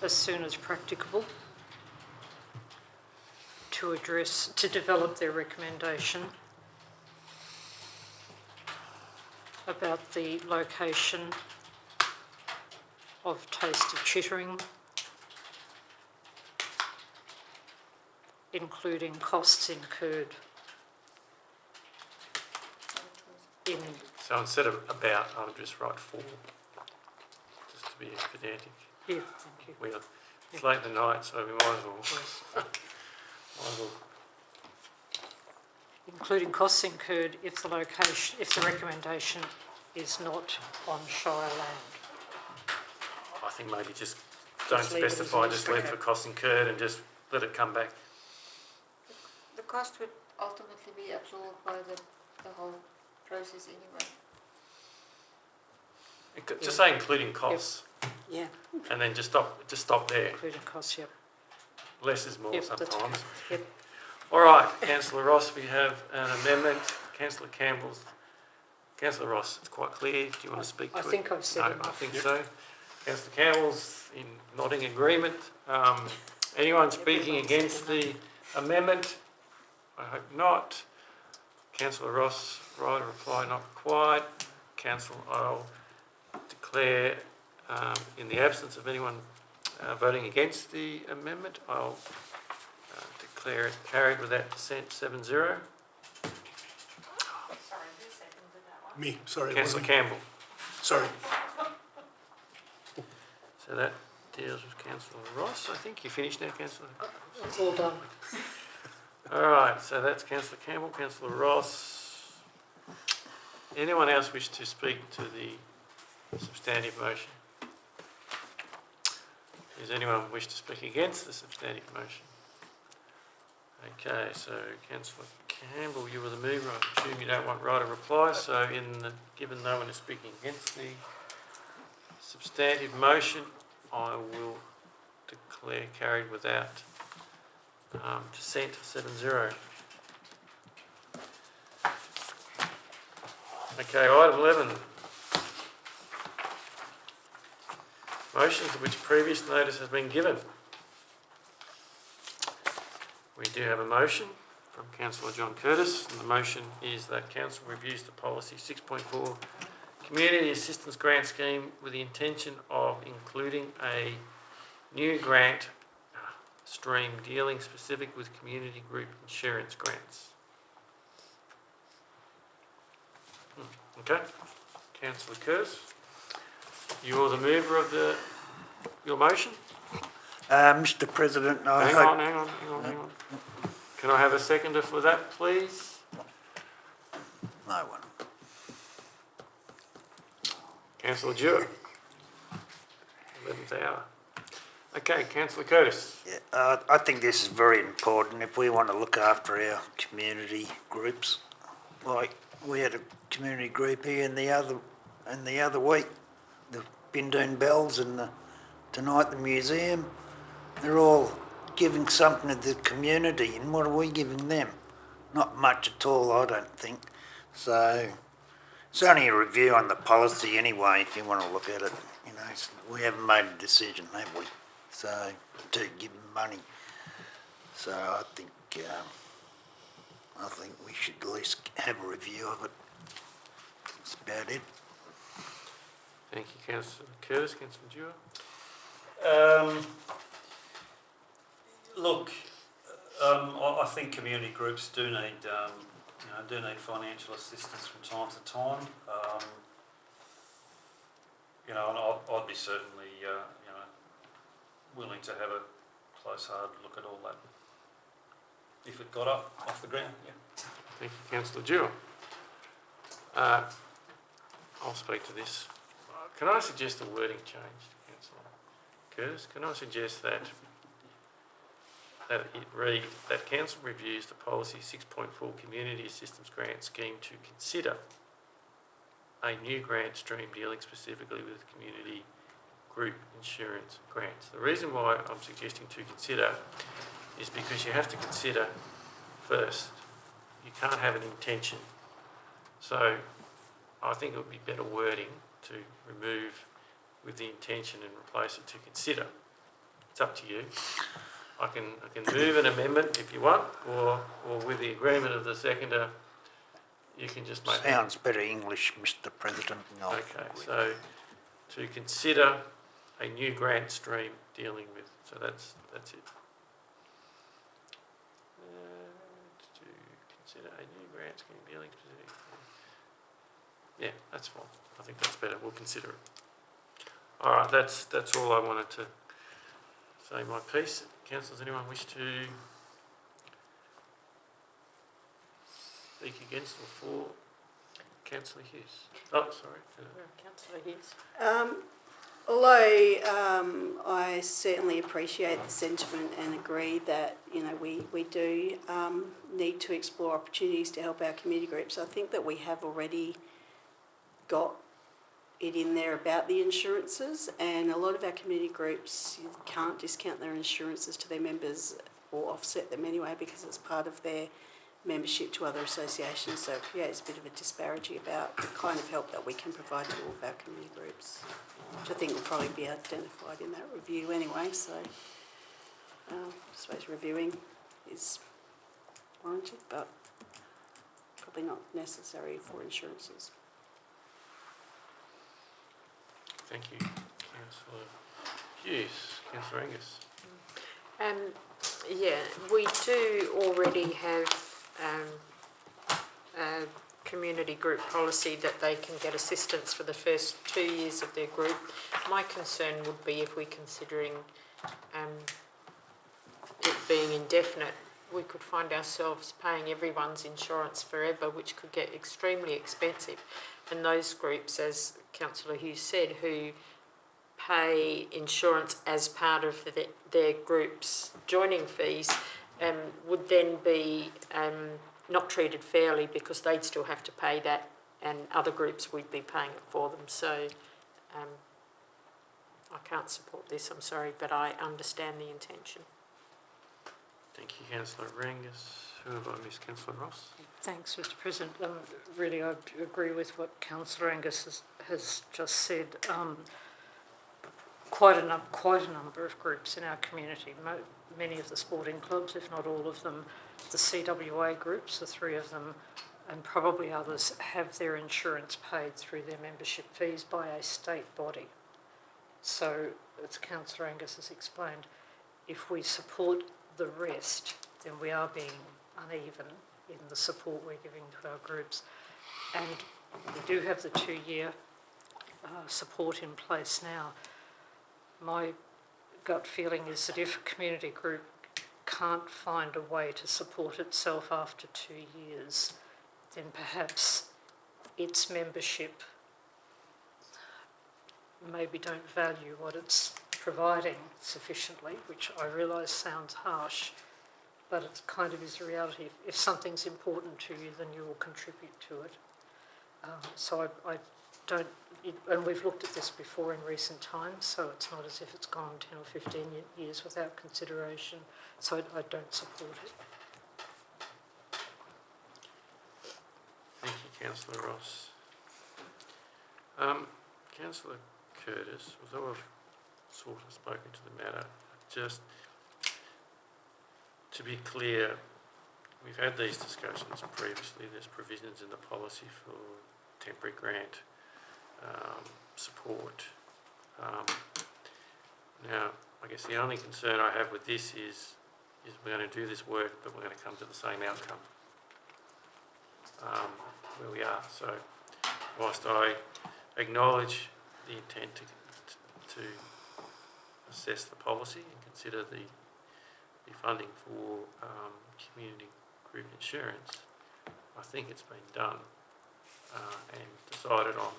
as soon as practicable to develop their recommendation about the location of Taste of Chittering, including costs incurred in. So instead of about, I'll just write for, just to be pedantic. Yeah, thank you. It's late in the night, so we might as well. Yes. Might as well. Including costs incurred if the recommendation is not on Shire land. I think maybe just don't Just leave it as specify, is. just leave Okay. the costs incurred and just let it come back. The cost would ultimately be absorbed by the whole process anyway. Just say including costs, Yeah. and then just stop there. Including costs, yep. Less is more Yep, that's sometimes. okay. Yep. All right, Councillor Ross, we have an amendment. Councillor Campbell's. Councillor Ross, it's quite clear. Do you want to speak to it? I think I've said No, enough. I think so. Councillor Campbell's in nodding agreement. Anyone speaking against the amendment? I hope not. Councillor Ross, right, reply not required. Council, I'll declare, in the absence of anyone voting against the amendment, I'll declare it carried without dissent, 7-0. Sorry, who seconded that one? Me, sorry. it Councillor wasn't- Campbell. Sorry. So that deals with Councillor Ross. I think you finished now, Councillor. It's all done. All right, so that's Councillor Campbell, Councillor Ross. Anyone else wish to speak to the substantive motion? Does anyone wish to speak against the substantive motion? Okay, so Councillor Campbell, you were the mover. I assume you don't want right of reply. So given no one is speaking against the substantive motion, I will declare carried without dissent, 7-0. Okay, item 11. Motions of which previous notice has been given. We do have a motion from Councillor John Curtis, and the motion is that Council reviews the policy 6.4 Community Assistance Grant Scheme with the intention of including a new grant stream dealing specific with community group insurance grants. Okay, Councillor Curtis, you're the mover of your motion? Mr President, Hang on. Can I have a seconder for that, please? No one. Councillor Dewar. 11th hour. Okay, Councillor Curtis. Yeah, I think this is very important if we want to look after our community groups. Like we had a community group here in the other week, the Bindoon Bells and tonight the museum. They're all giving something to the community, and what are we giving them? Not much at all, I don't think. So it's only a review on the policy anyway, if you want to look at it. You know, we haven't made a decision, have we? So to give them money. So I think we should at least have a review of it. That's about it. Thank you, Councillor Curtis. Councillor Dewar. Look, I think community groups do need, financial assistance from time to time. And I'd be certainly, willing to have a close, hard look at all that if it got up off the ground. Yeah. Thank you, Councillor Dewar. I'll speak to this. Can I suggest a wording change, Councillor Curtis? Can I suggest that it read that Council reviews the policy 6.4 Community Assistance Grant Scheme to consider a new grant stream dealing specifically with community group insurance grants. The reason why I'm suggesting to consider is because you have to consider first. You can't have an intention. So I think it would be better wording to remove with the intention and replace it to consider. It's up to you. I can move an amendment if you want, or with the agreement of the seconder, you can just make Sounds better English, Mr President. No. Okay, so to consider a new grant stream dealing with, so that's it. To consider a new grant scheme dealing specific. Yeah, that's fine. I think that's better. We'll consider it. All right, that's all I wanted to say my piece. Councillors, anyone wish to speak against or for? Councillor Hughes. Oh, sorry. Councillor Hughes. Although I certainly appreciate the sentiment and agree that we do need to explore opportunities to help our community groups, I think that we have already got it in there about the insurances, and a lot of our community groups can't discount their insurances to their members or offset them anyway because it's part of their membership to other associations. So it creates a bit of a disparity about the kind of help that we can provide to all of our community groups, which I think will probably be identified in that review anyway. So I suppose reviewing is warranted, but probably not necessary for insurances. Thank you, Councillor Hughes. Councillor Angus. Yeah, we do already have a community group policy that they can get assistance for the first 2 years of their group. My concern would be if we're considering it being indefinite, we could find ourselves paying everyone's insurance forever, which could get extremely expensive. And those groups, as Councillor Hughes said, who pay insurance as part of their group's joining fees, would then be not treated fairly because they'd still have to pay that, and other groups would be paying it for them. So I can't support this, I'm sorry, but I understand the intention. Thank you, Councillor Angus. Who have I missed? Councillor Ross? Thanks, Mr President. Really, I agree with what Councillor Angus has just said. Quite a number of groups in our community, many of the sporting clubs, if not all of them, the CWA groups, the 3 of them, and probably others, have their insurance paid through their membership fees by a state body. So, as Councillor Angus has explained, if we support the rest, then we are being uneven in the support we're giving to our groups. And we do have the 2-year support in place now. My gut feeling is that if a community group can't find a way to support itself after 2 years, then perhaps its membership maybe don't value what it's providing sufficiently, which I realise sounds harsh, but it kind of is a reality. If something's important to you, then you will contribute to it. So I don't, and we've looked at this before in recent times, so it's not as if it's gone 10 or 15 years without consideration, so I don't support it. Thank you, Councillor Ross. Councillor Curtis, although I've sort of spoken to the matter, just to be clear, we've had these discussions previously. There's provisions in the policy for temporary grant support. Now, I guess the only concern I have with this is we're going to do this work, but we're going to come to the same outcome where we are. So, whilst I acknowledge the intent to assess the policy and consider the funding for community group insurance, I think it's been done and decided on,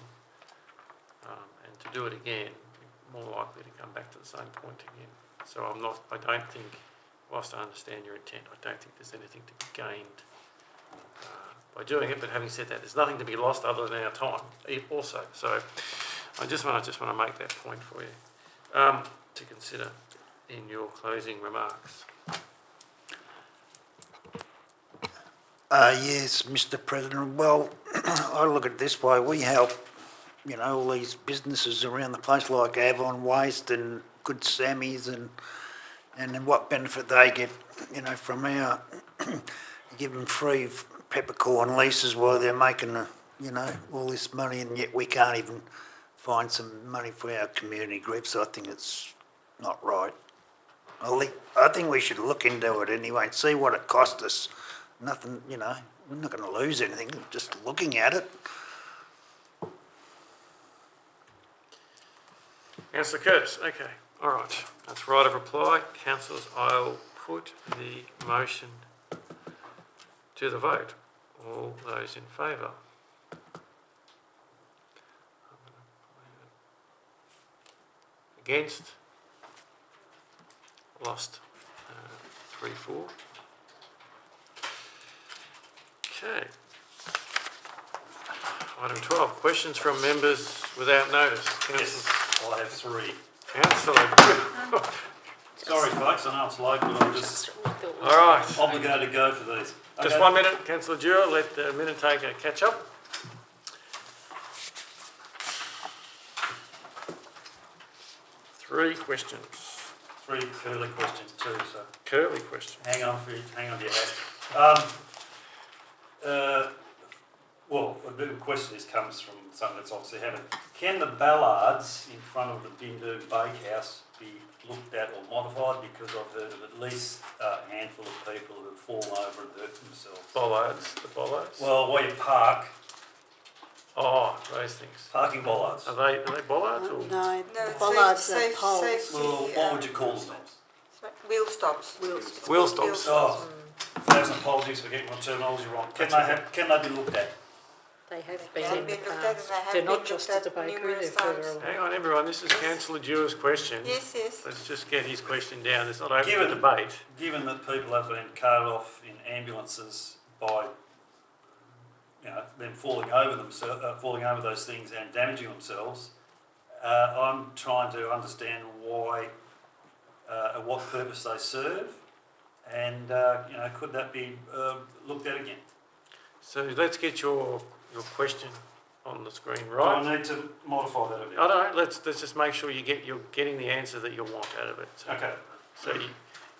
and to do it again, more likely to come back to the same point again. So I don't think, whilst I understand your intent, I don't think there's anything to be gained by doing it. But having said that, there's nothing to be lost other than our time also. So I just want to make that point for you to consider in your closing remarks. Yes, Mr. President. Well, I look at it this way. We help, all these businesses around the place like Avon Waste and Good Sammy's and then what benefit they get, from our, give them free peppercorn leases while they're making, all this money, and yet we can't even find some money for our community groups. So I think it's not right. I think we should look into it anyway and see what it cost us. Nothing, we're not going to lose anything just looking at it. Councillor Curtis, okay, all right. That's right of reply. Councillors, I'll put the motion to the vote. All those in favour? Against? Lost 3-4. Okay. Item 12, questions from members without notice. Yes, I have 3. Councillor. Sorry folks, I know it's late, but I'm just thought All right. Obligated to go for these. Just Okay. 1 minute, councillor Dewar, let the minute taker catch up. Three questions. 3 curly questions too, so Curly question. hang on to your hat. Well, a bit of a question this comes from something that's obviously happened. Can the ballards in front of the Bindu Bakehouse be looked at or modified? Because I've heard of at least a handful of people who have fallen over and hurt themselves. Bollards, the bollards. Well, where you park, Oh, those things. parking bollards. Are they bollards or? No, No, the it's bollards safe- are poles. safety, Well, what would you call them? Wheel stops. Wheels. Wheel stops. Oh, 1,000 apologies for getting my terminology wrong. Can they be looked at? they have They been have in the been looked at and past. they have They're been not just looked at the at bakery, numerous they're further times. along. Hang on, everyone. This is councillor Dewar's question. Yes, yes. Let's just get his question down. It's not open for Given- debate. Given that people have been carted off in ambulances by, them falling over those things and damaging themselves, I'm trying to understand why, what purpose they serve, and could that be looked at again? So let's get your question on the screen, Do right? I need to modify that a bit? I don't know. Let's just make sure you're getting the answer that you want out of it. So, Okay. so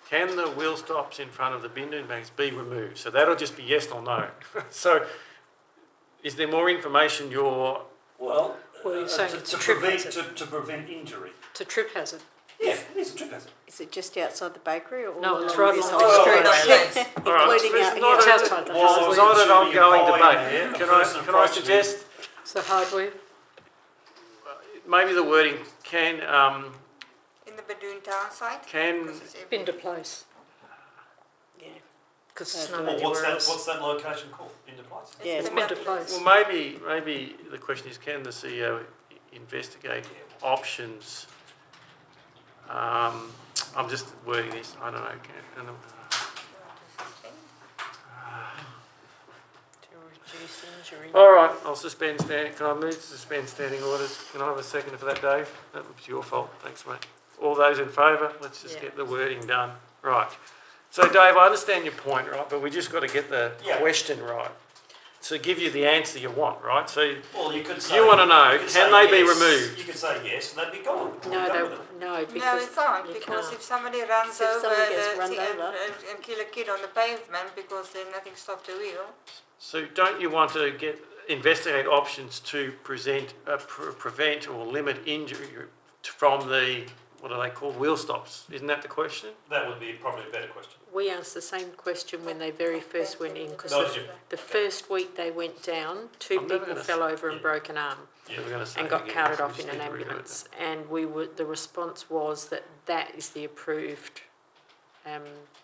can the wheel stops in front of the bin bags be removed? So that'll just be yes or no. So is there more information you're? Well, Well, you're saying to, it's a to trip prevent hazard. to prevent injury. It's a trip hazard. Yeah, it is a trip hazard. Is it just outside the bakery or No, all it's along right this along whole the street? street. All right, Including it's out not It's here. outside the Well, house. It's not an assuming you ongoing buy debate. there, a Can person I approaching suggest It's the hardware. maybe the wording can In the Badoon town site? can Because it's every- Binder Place. Yeah. Because it's Well, not Well, anywhere else. what's that location called? Into place? Yeah. It's Binder Binder Place. well maybe the question is can the CEO investigate options? I'm just wording this. I don't know. To reduce injury. All right, I'll suspend standing. Can I move to suspend standing orders? Can I have a second for that, Dave? That was your fault. Thanks, mate. All those in favour? Let's just Yeah. get the wording done. Right. So, Dave, I understand your point, right? But we just got to get the Yeah. question right to give you the answer you want, right? So, Well, you could say. you want to know, you could can say they be yes. removed? You could say yes, and they'd be gone. No, Done they, with it. no, No, because it's not, you because can't. if somebody runs If over somebody gets the run thing over. and kill a kid on the pavement because there's nothing stopped the wheel, So, don't you want to investigate options to prevent or limit injury from the, what are they called, wheel stops? Isn't that the question? That would be probably a better question. We asked the same question when they very first went in, because No, did you? the first week they went down, two I'm never people gonna fell over and broke an arm Yeah, we're going to say and it got again, carted so we off just in an need to reword ambulance. And the response was that is the approved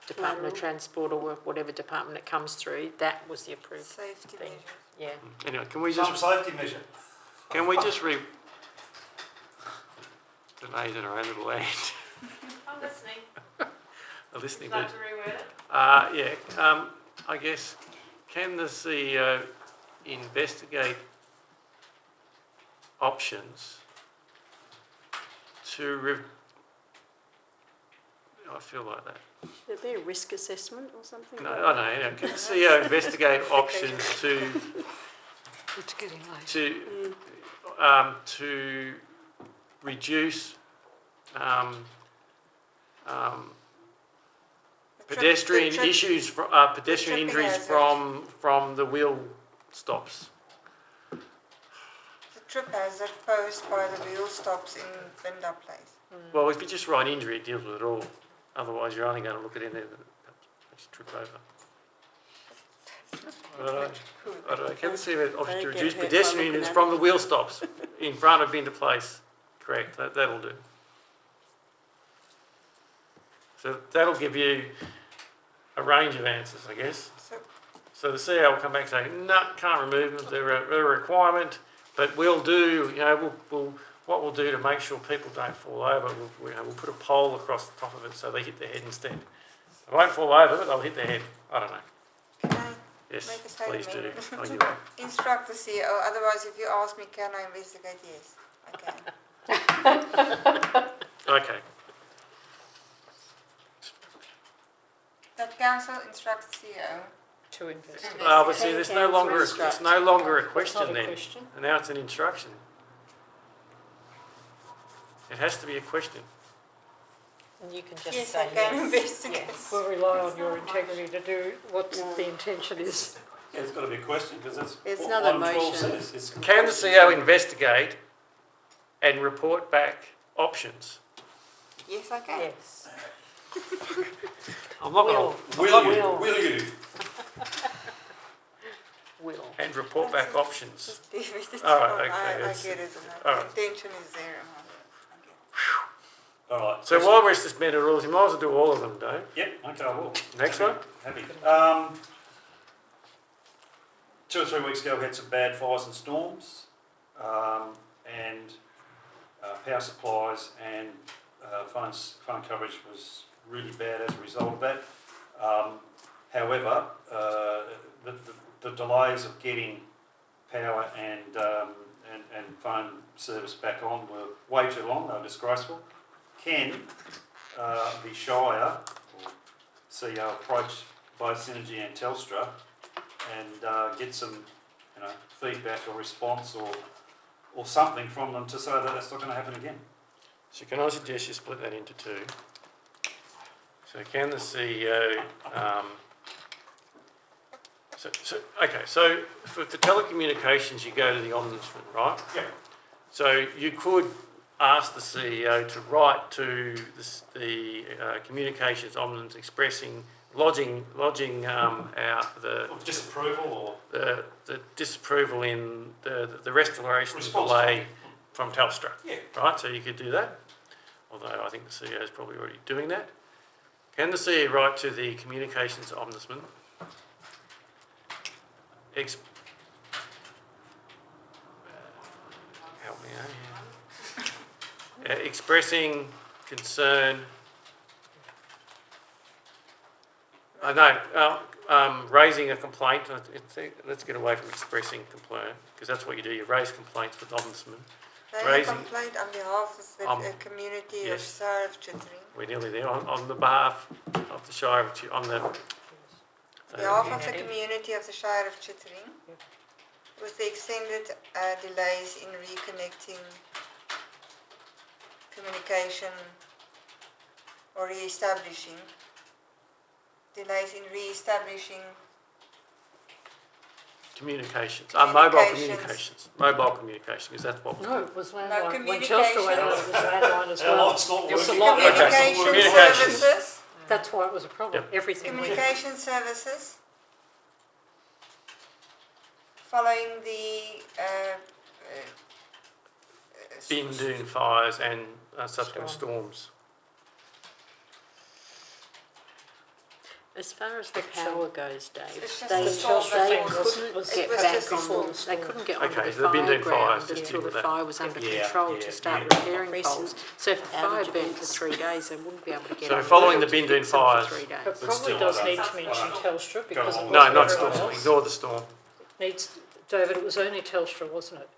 Department of Transport or whatever department it comes through. That was the approved safety thing. measures. Yeah. that. Anyway, can we Some just safety measure. Danae's in her own little land. I'm listening. I'm listening Would you to like to reword it? I guess, can the CEO investigate options to I feel like that. Should there be a risk assessment or something? No, I know. Can the CEO investigate options It's getting late. to reduce pedestrian issues, pedestrian tripping injuries hazard. from the wheel stops? The trip hazard posed by the wheel stops in Binder Place. Well, if you just write injury, it deals with it all. Otherwise, you're only going to look at it and makes you trip over. I don't know. Can the CEO option to Don't get reduce hurt by pedestrian looking injuries at from the wheel stops in front of Binder Place? Correct. That'll do. So that'll give you a range of answers, I guess. So the CEO will come back and say, no, can't remove them. They're a requirement, but we'll do, what we'll do to make sure people don't fall over, we'll put a pole across the top of it so they hit their head instead. They won't fall over, but they'll hit their head. I don't know. Can I Yes, make a please do. statement? I'll give that. Instruct the CEO, otherwise if you ask me, can I investigate? Yes, I can. Okay. That council instructs CEO. To investigate. Well, but see, there's no longer, it's no longer a That's question not a then. question. And now it's an instruction. It has to be a question. And you can just Yes, say I can yes. investigate. Yes. We'll rely on your integrity to do what the intention is. Yeah, it's got to be a question because that's It's what not a item 12 motion. says. It's Can the CEO investigate and report back options? Yes, I can. Yes. I'm not going Will you? Will. and report back options. Just leave it. It's All right, fine. okay, I that's- get it. all The right. intention is there. All right. So while we're suspended rules, you might as well do all of them, Dave. Yep, okay, I will. Next one. Happy. 2 or 3 weeks ago, we had some bad fires and storms, and power supplies and phone coverage was really bad as a result of that. However, the delays of getting power and phone service back on were way too long. They were disgraceful. Can the Shire or CEO approach both Synergy and Telstra and get some, feedback or response or something from them to say that that's not going to happen again? So can I suggest you split that into two? So can the CEO, so for the telecommunications, you go to the Ombudsman, right? Yeah. So you could ask the CEO to write to the Communications Ombudsman expressing, lodging the Disapproval or the disapproval in the restoration Response delay from Telstra. Yeah. Right, so you could do that, although I think the CEO is probably already doing that. Can the CEO write to the Communications Ombudsman help me out here. Expressing concern, raising a complaint. Let's get away from expressing complaint, because that's what you do. You raise complaints with Ombudsman. Raising a complaint on behalf of the community of yes. Shire of Chittering. We're nearly there. On the behalf of the Shire of Chittering, Behalf of the community of the Shire of Chittering, with the extended delays in reconnecting communication or re-establishing, delays in re-establishing communications. Mobile communications. Mobile communication, because that's what was... No, it was landline. When communication. Telstra went out, it was landline as well. it's not It was a working. lot. Okay. communication Communications. services, That's why it was a problem. Yep. Everything went. communication services, following the Bin Dune fires and subsequent storms. As far as the power goes, Dave, It's just they the storm they thing couldn't was- get it was back just the on. storm. They couldn't get onto Okay, the so the bin fire doing fires, ground just until deal the with that. fire was under Yeah, control yeah, to start yeah. repairing Recent poles. So if the fire outage burned for events. 3 days, they wouldn't be able to get So on following the to bin fix doing them for fires. 3 days. It But probably still, does I need don't- to mention Telstra because on. it No, wasn't not everyone storm. else. Ignore the storm. Needs, David, it was only Telstra, wasn't it?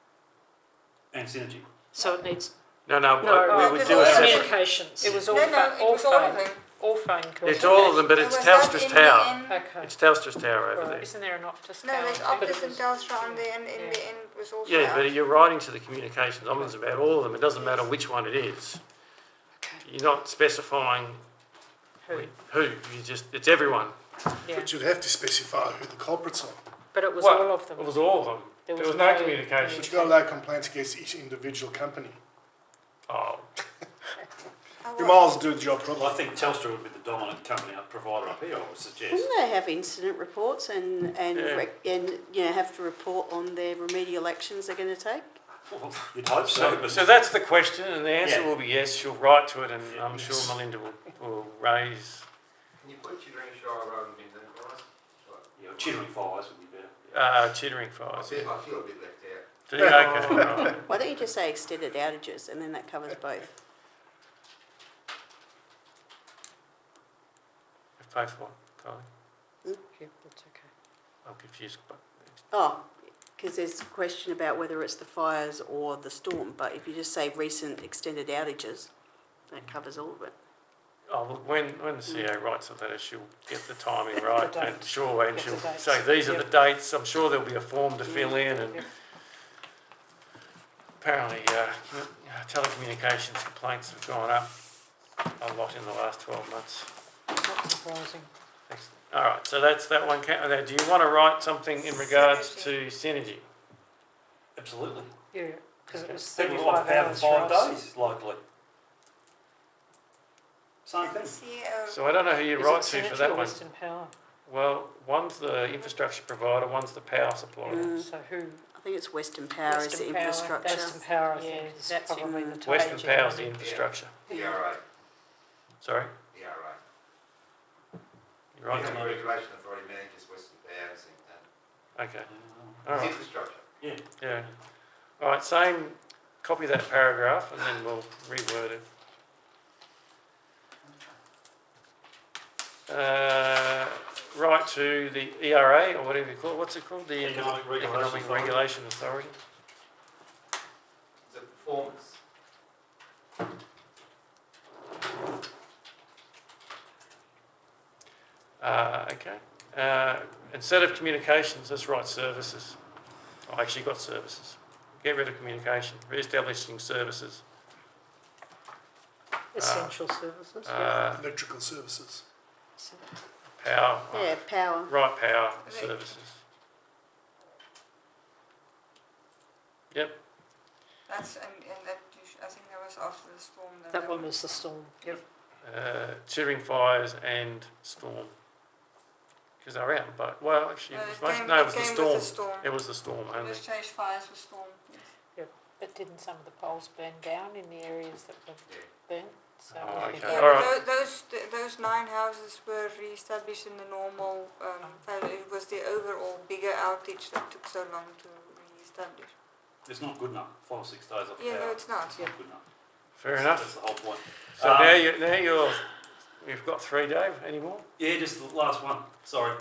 And Synergy. So it needs, No, no, we would because do a all separate... communications. It was all no, fa- it was all of phone. them. All phone It's all of them, but It it's was that Telstra's in the tower. end. Okay. It's Telstra's tower over Right. there. Isn't there an Optus No, tower? there's But it Optus and was- Telstra on there, and in the end was also Yeah, out. but you're writing to the Communications Ombudsman about all of them. It doesn't matter which one it is. You're not specifying who. You just, it's everyone. Yeah. But you'd have to specify who the culprits are. But it was Well, all of them. It was all of them. There was no communication. But you've got to allow complaints against each individual company. Oh, Oh, You well, might as well do the job Well, I properly. think Telstra would be the dominant company provider up here, I would suggest. Wouldn't they have incident reports and Yeah. have to report on their remedial actions they're going to take? Well, you'd hope so, but so that's the question, and the answer Yeah. will be yes. She'll write to it, and I'm Yes. sure Melinda will raise. Can you put Chittering Shire rather than Bindon for us? yeah, Chittering fires would be better. Chittering fires. I Yeah. feel a bit left out. Do you? Okay. All right. Why don't you just say extended outages and then that covers both? Both what, Kylie? Yeah, that's okay. I'm confused. But Oh, because there's a question about whether it's the fires or the storm, but if you just say recent extended outages, that covers all of it. Oh, look, when the CEO writes a letter, she'll get the timing right, The and dates. sure, and Get the she'll dates. say, these are Yep. the dates. I'm sure there'll be a form to fill in, and Yep. apparently telecommunications complaints have gone up a lot in the last 12 months. Not surprising. Excellent. All right, so that's that one. Now, do you want to write something in regards to synergy? Absolutely. Yeah, because it was People 35 occupy hours for for 5 us. days locally. Same And thing. CEO, So I don't know who you Is write it to for Synergy that or one. Western Power? Well, one's the infrastructure provider, one's the power supplier. So who? I think it's Western Power is the Western Power. infrastructure. Western Power, I Yeah, think, is that's probably the top. Western agent Power's the money. infrastructure. ERA. Sorry? ERA. You're right. Economic Regulation Authority manages Western Power, think that. Okay. Uh, All It's right. infrastructure. Yeah. Yeah. All right, same, copy that paragraph and then we'll reword it. Right to the ERA, or whatever you call it, what's it called? The Economic Regulation Economic Authority. Regulation Authority. Is it performance? Okay. Instead of communications, let's write services. I actually got services. Get rid of communication, re-establishing services. Essential services. Electrical services. Power. Yeah, power. Right, power Right. services. Yep. that's, and that, I think that was after the storm. That one was the storm. Yep. Chittering fires and storm. Because they were out, but well, actually, it was It no, it was came the with storm. the storm. It was the storm only. Just changed fires for storm. Yes. But didn't some of the poles burn down in the areas that were burnt? So Oh, we okay. Yeah, All but right. those 9 houses were re-established in the normal. It was the overall bigger outage that took so long to re-establish. It's not good enough. 5 or 6 days of Yeah, power. no, it's not. It's not good enough. Fair That's enough. the whole point. So you've got 3, Dave. Any more? Yeah, just the last one. Sorry.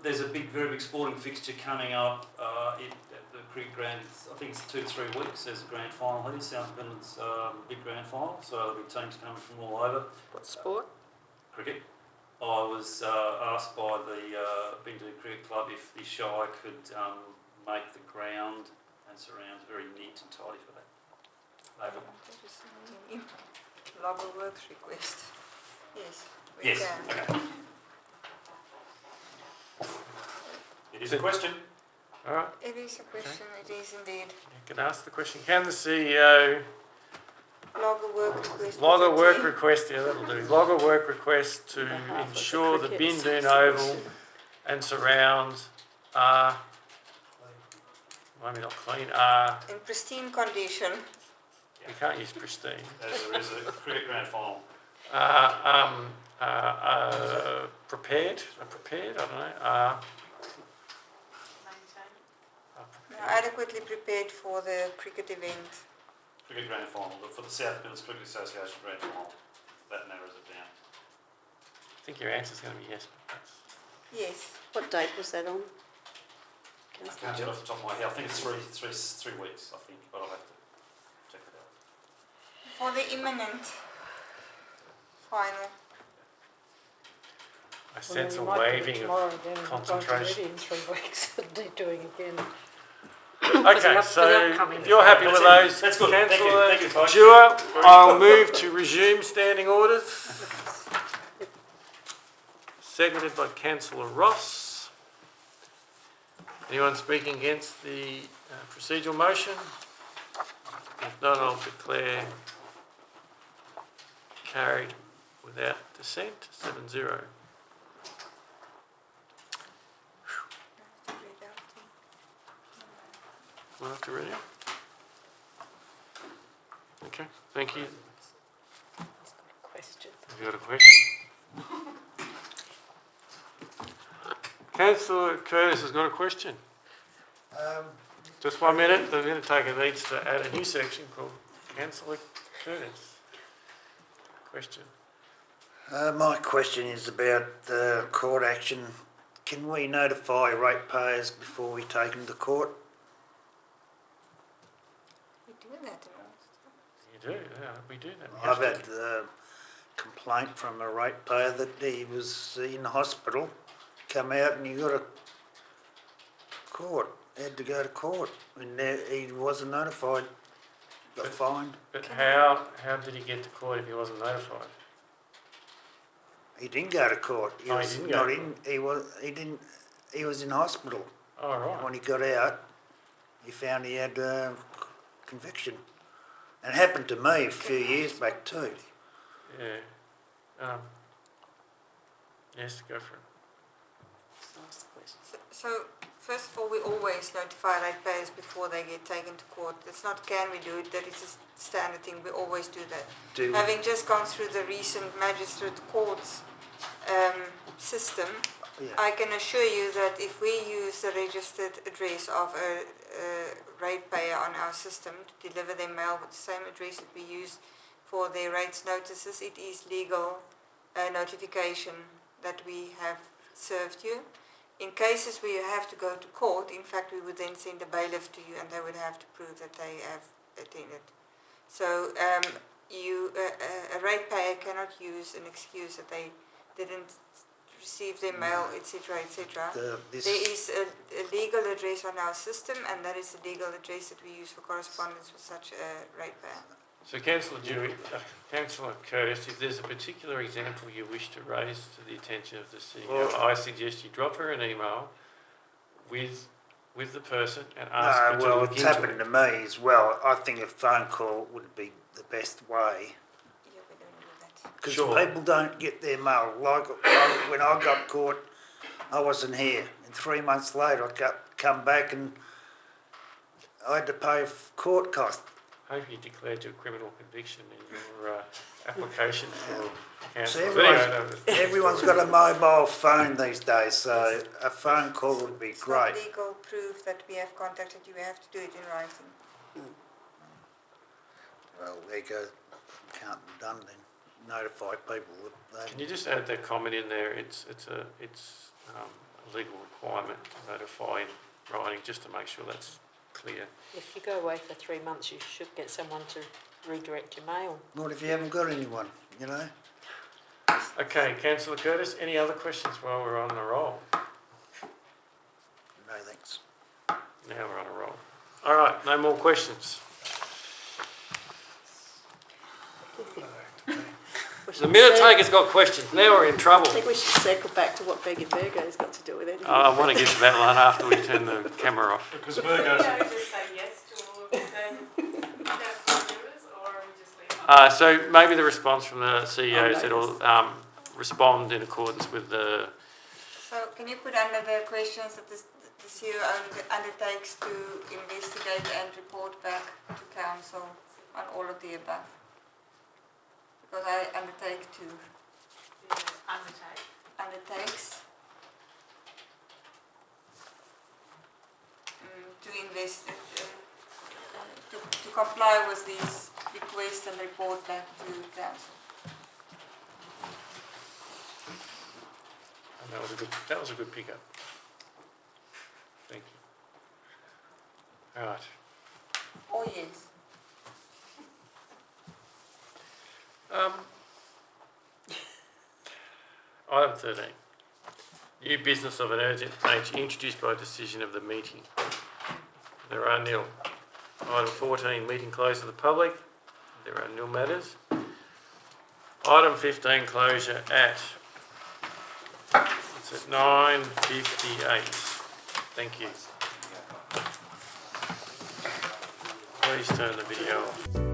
There's a very big sporting fixture coming up at the Creek Grand. I think it's 2 to 3 weeks. There's a grand final here, South Midlands big grand final. So there'll be teams coming from all over. What sport? Cricket. I was asked by the Bindoo Cricket Club if the Shire could make the ground and surrounds very neat and tidy for that. Over. Log of works request. Yes, we Yes. can. Okay. It is a question. All right. It is a question, it is indeed. You can ask the question. Can the CEO Log of work request. log a work request. request? Yeah, that'll do. Log a work request to Behalf of the ensure the crickets. Bindoon Oval and surrounds are, maybe not clean, In pristine condition. you can't use pristine, As there is a cricket grand final. prepared, I don't know, maintain. Adequately prepared for the cricket event. Cricket grand final. But for the South Midlands Cricket Association grand final, that narrows it down. I think your answer's going to be yes. But that's, Yes. What date was that on? I can't get off the top of my head. I think it's three weeks, I think, but I'll have to check it out. For the imminent final. I sense a you might do it waving tomorrow, of then concentration. won't be ready in 3 weeks. They're doing again. Okay, the so upcoming- if you're happy with those, That's good. Thank you. Councillor Thank you, folks. Dewar, I'll move to resume standing orders. Seconded by Councillor Ross. Anyone speaking against the procedural motion? If not, I'll declare carried without dissent, 7-0. We'll have to read it. Okay, thank you. He's got a question. Have you got a question? Councillor Curtis has got a question. Just 1 minute, the minute taker needs to add a new section called Councillor Curtis. Question. My question is about the court action. Can we notify ratepayers before we take them to court? We do that in all. You do, yeah, we do that. We I've have had to. a complaint from a ratepayer that he was in hospital, come out and he got a court, had to go to court, and he wasn't notified, got fined. But how did he get to court if he wasn't notified? He didn't go to court. He Oh, was he didn't go not to in. He was in hospital. Oh, right. When he got out, he found he had conviction. And it happened to me a few years back too. Yeah. Yes, go for it. So, first of all, we always notify ratepayers before they get taken to court. It's not can we do it, that is a standard thing, we always do that. Having just gone through the recent magistrate courts system, I can assure you that if we use the registered address of a ratepayer on our system to deliver their mail with the same address that we use for their rates notices, it is legal notification that we have served you. In cases where you have to go to court, in fact, we would then send a bailiff to you and they would have to prove that they have attended. So a ratepayer cannot use an excuse that they didn't receive their mail, etc., etc. There is a legal address on our system, and that is the legal address that we use for correspondence with such a ratepayer. So, Councillor Curtis, if there's a particular example you wish to raise to the attention of the CEO, I suggest you drop her an email with the person and ask her to look it's into happened to me as well. I think a phone call would be the best way. Yeah, we don't do that. Because Sure. people don't get their mail. Like when I got caught, I wasn't here. And 3 months later, I come back and I had to pay court costs. I hope you declared your criminal conviction in your application for council. So everyone's got a mobile phone these days, so a phone call would be It's great. not legal proof that we have contacted you, we have to do it in writing. Well, there you go. Can't be done then. Notify people that Can you just add that comment in there? It's a legal requirement to notify in writing, just to make sure that's clear. If you go away for 3 months, you should get someone to redirect your mail. What if you haven't got anyone, you know? Okay, Councillor Curtis, any other questions while we're on the roll? No thanks. Now we're on a roll. All right, no more questions. The minute taker's got questions. Now we're in trouble. I think we should circle back to what Beg and Virgo's got to do with it. I want to get to that one after we turn the camera off. Because Virgo's... So maybe the response from the CEO is it'll respond in accordance with the... So can you put under the questions that the CEO undertakes to investigate and report back to council on all of the above? Because I undertake to... Undertakes to to comply with these requests and report back to council. And that was a good pickup. Thank you. All right. Oh yes. Item 13. New business of an urgent nature introduced by decision of the meeting. There are nil. Item 14, meeting closed to the public. There are nil matters. Item 15, closure at 9:58. Thank you. Please turn the video off.